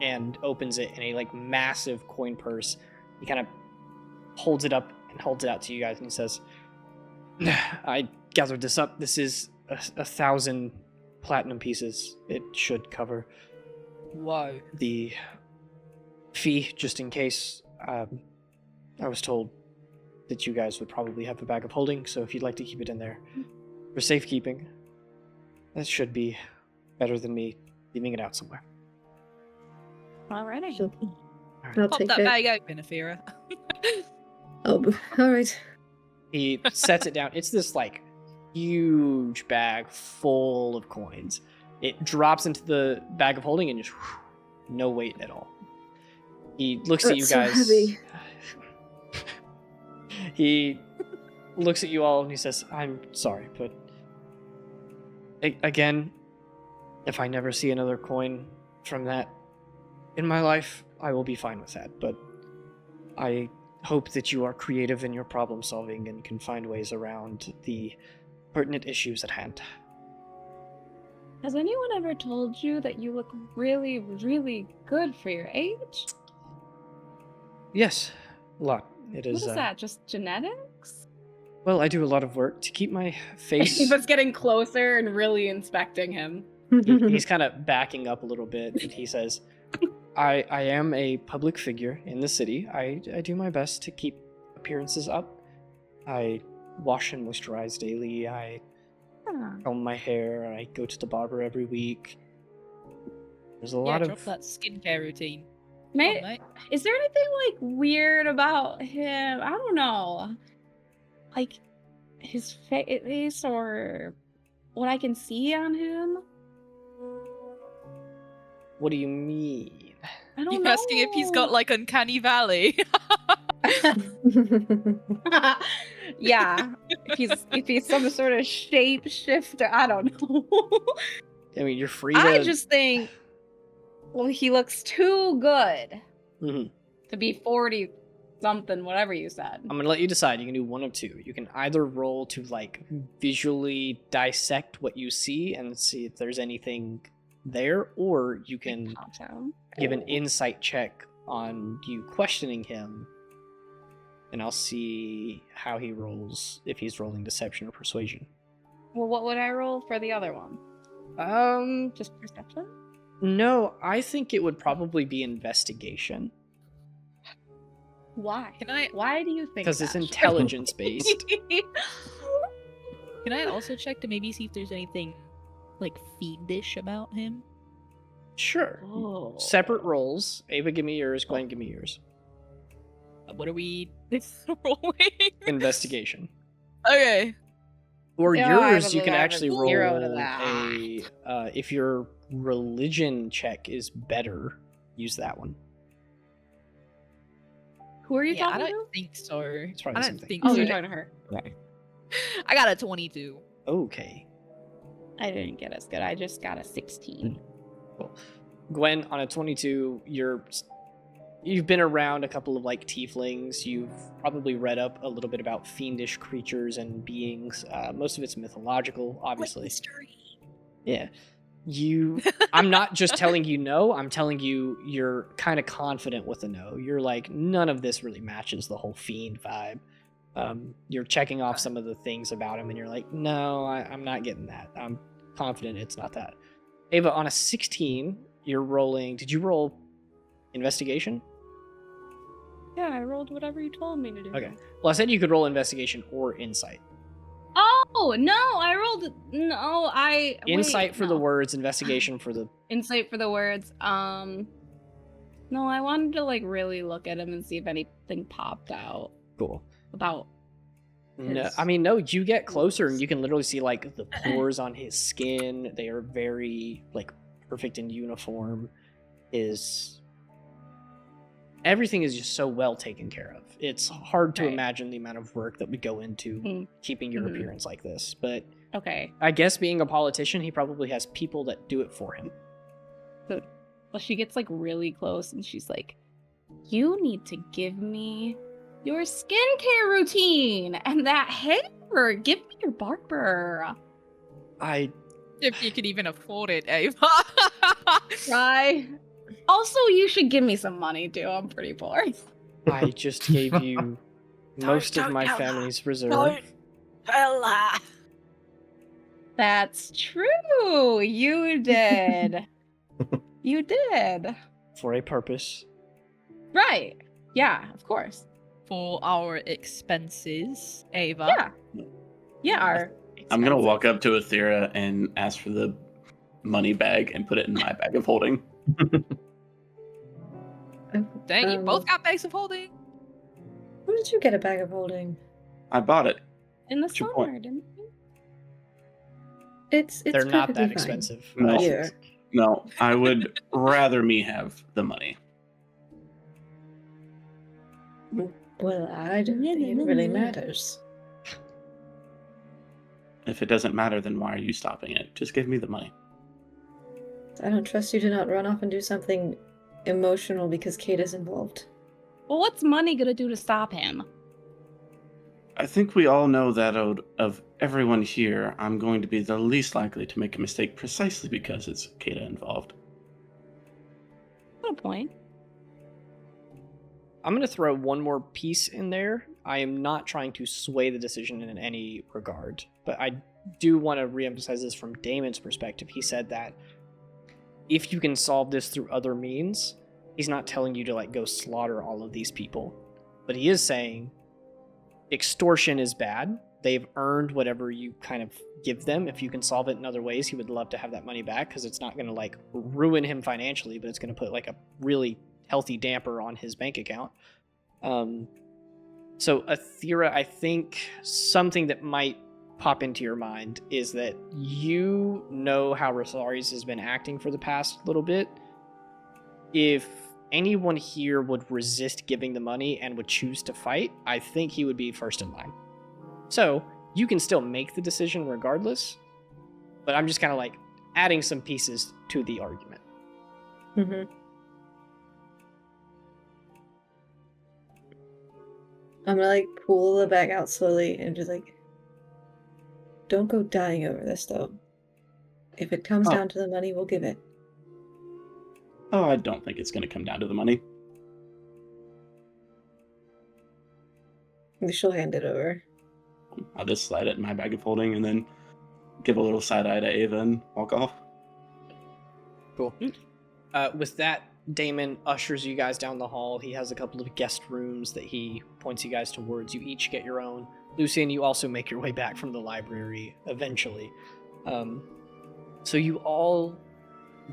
and opens it in a like massive coin purse. He kind of holds it up and holds it out to you guys, and he says, I gathered this up. This is 1,000 platinum pieces. It should cover Whoa. the fee, just in case. I was told that you guys would probably have a bag of holding, so if you'd like to keep it in there for safekeeping, that should be better than me leaving it out somewhere. Alrighty. I'll Pop take that it. bag open, Athera. Oh, all right. He sets it down. It's this like huge bag full of coins. It drops into the bag of holding and just no weight at all. He looks at you That's so guys. heavy. He looks at you all and he says, I'm sorry, but again, if I never see another coin from that in my life, I will be fine with that. But I hope that you are creative in your problem solving and can find ways around the pertinent issues at hand. Has anyone ever told you that you look really, really good for your age? Yes, a lot. It is. What is that? Just genetics? Well, I do a lot of work to keep my face. Eva's getting closer and really inspecting him. He's kind of backing up a little bit, and he says, I am a public figure in the city. I do my best to keep appearances up. I wash and moisturize daily. I comb my hair. I go to the barber every week. There's a lot drop of... that skincare routine. Mate, Come on, mate. is there anything like weird about him? I don't know. Like his face or what I can see on him? What do you mean? I don't You know. asking if he's got like uncanny valley? Yeah. if he's some sort of shapeshifter, I don't know. I mean, you're free to... I just think, well, he looks too good Mhm. to be 40 something, whatever you said. I'm gonna let you decide. You can do one of two. You can either roll to like visually dissect what you see and see if there's anything there, or you can give an insight check on you questioning him, and I'll see how he rolls, if he's rolling deception or persuasion. Well, what would I roll for the other one? Just perception? No, I think it would probably be investigation, Why? Can I Why do you think because it's that? intelligence based. can I also check to maybe see if there's anything like fiendish about him? Sure. Oh. Separate rolls. Ava, give me yours. Glenn, give me yours. What are we rolling? Investigation. Okay. Or Oh, I yours, have you a- can I have a actually 0 roll to that. if your religion check is better, use that one. Who are you Yeah, I talking don't think so. It's probably I the don't same thing. think to? Oh, so. you're talking to her. Okay. I got a 22. Okay. I didn't get as good. I just got a 16. Cool. Gwen, on a 22, you've been around a couple of like tieflings. You've probably read up a little bit about fiendish creatures and beings. Most of it's mythological, obviously. Mystery. Yeah. I'm not just telling you no, I'm telling you you're kind of confident with a no. You're like, none of this really matches the whole fiend vibe. You're checking off some of the things about him and you're like, no, I'm not getting that. I'm confident it's not that. Ava, on a 16, you're rolling. Did you roll investigation? Yeah, I rolled whatever you told me to do. Okay. Well, I said you could roll investigation or insight. Oh no, I rolled. No, Insight wait, for the no. words, investigation for the. Insight for the words. No, I wanted to like really look at him and see if anything popped out Cool. about. No, his- I mean, no, you get closer and you can literally see like the pores on his skin. They are very like perfect in uniform. Everything is just so well taken care of. It's hard to Right. imagine the amount of work that would go into Mhm. keeping your Mhm. appearance like this. But Okay. I guess being a politician, he probably has people that do it for him. Well, she gets like really close and she's like, "You need to give me your skincare routine and that hair. Give me your barber." If you could even afford it, Ava. Right. Also, you should give me some money too. I'm pretty poor. I just gave you most of don't my tell her. family's reserve. Don't tell her. That's true. You did. You did. For a purpose. Right. Yeah, of course. For our expenses, Ava. Yeah. Yeah, our I'm gonna expenses. walk up to Athera and ask for the money bag and put it in my bag of holding. Dang, you both got bags of holding. Where did you get a bag of holding? I bought it. in the What's your point? summer, didn't you? It's They're not that perfectly fine. expensive. No. Here. No, I would rather me have the money. Well, I don't think it really matters. If it doesn't matter, then why are you stopping it? Just give me the money. I don't trust you to not run off and do something emotional because Kate is involved. Well, what's money gonna do to stop him? I think we all know that out of everyone here, I'm going to be the least likely to make a mistake precisely because it's Kata involved. What a point. I'm going to throw one more piece in there. I am not trying to sway the decision in any regard, but I do want to reemphasize this from Damon's perspective. He said that if you can solve this through other means, he's not telling you to like go slaughter all of these people, but he is saying extortion is bad. They've earned whatever you kind of give them. If you can solve it in other ways, he would love to have that money back because it's not going to like ruin him financially, but it's going to put like a really healthy damper on his bank account. So Athera, I think something that might pop into your mind is that you know how Rosaris has been acting for the past little bit. If anyone here would resist giving the money and would choose to fight, I think he would be first in line. So you can still make the decision regardless, but I'm just kind of like adding some pieces to the argument. Mm-hmm. I'm gonna like pull the bag out slowly and just like, don't go dying over this though. If it comes Oh. down to the money, we'll give it. Oh, I don't think it's going to come down to the money. She'll hand it over. I'll just slide it in my bag of holding and then give a little side eye to Ava and walk off. Cool. With that, Damon ushers you guys down the hall. He has a couple of guest rooms that he points you guys towards. You each get your own. Lucian, you also make your way back from the library eventually. So you all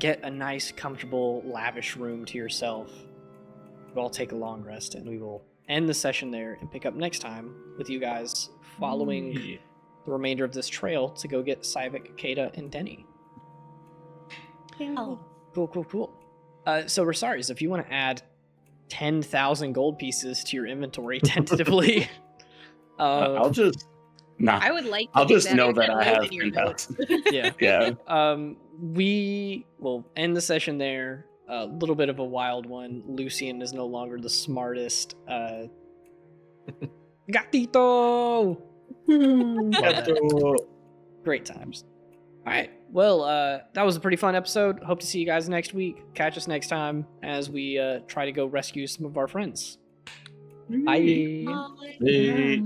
get a nice, comfortable, lavish room to yourself. You all take a long rest, and we will end the session there and pick up next time with you guys following the remainder of this trail to go get Sivik, Kata, and Denny. Oh. Cool. So Rosaris, if you want to add 10,000 gold pieces to your inventory tentatively, I'll just I would like. I'll to just get know better that I at have your notes. 10,000. yeah. Yeah. We will end the session there. A little bit of a wild one. Lucian is no longer the smartest. Gatito! Great times. All right. Well, that was a pretty fun episode. Hope to see you guys next week. Catch us next time as we try to go rescue some of our friends. Bye. Bye. Hey.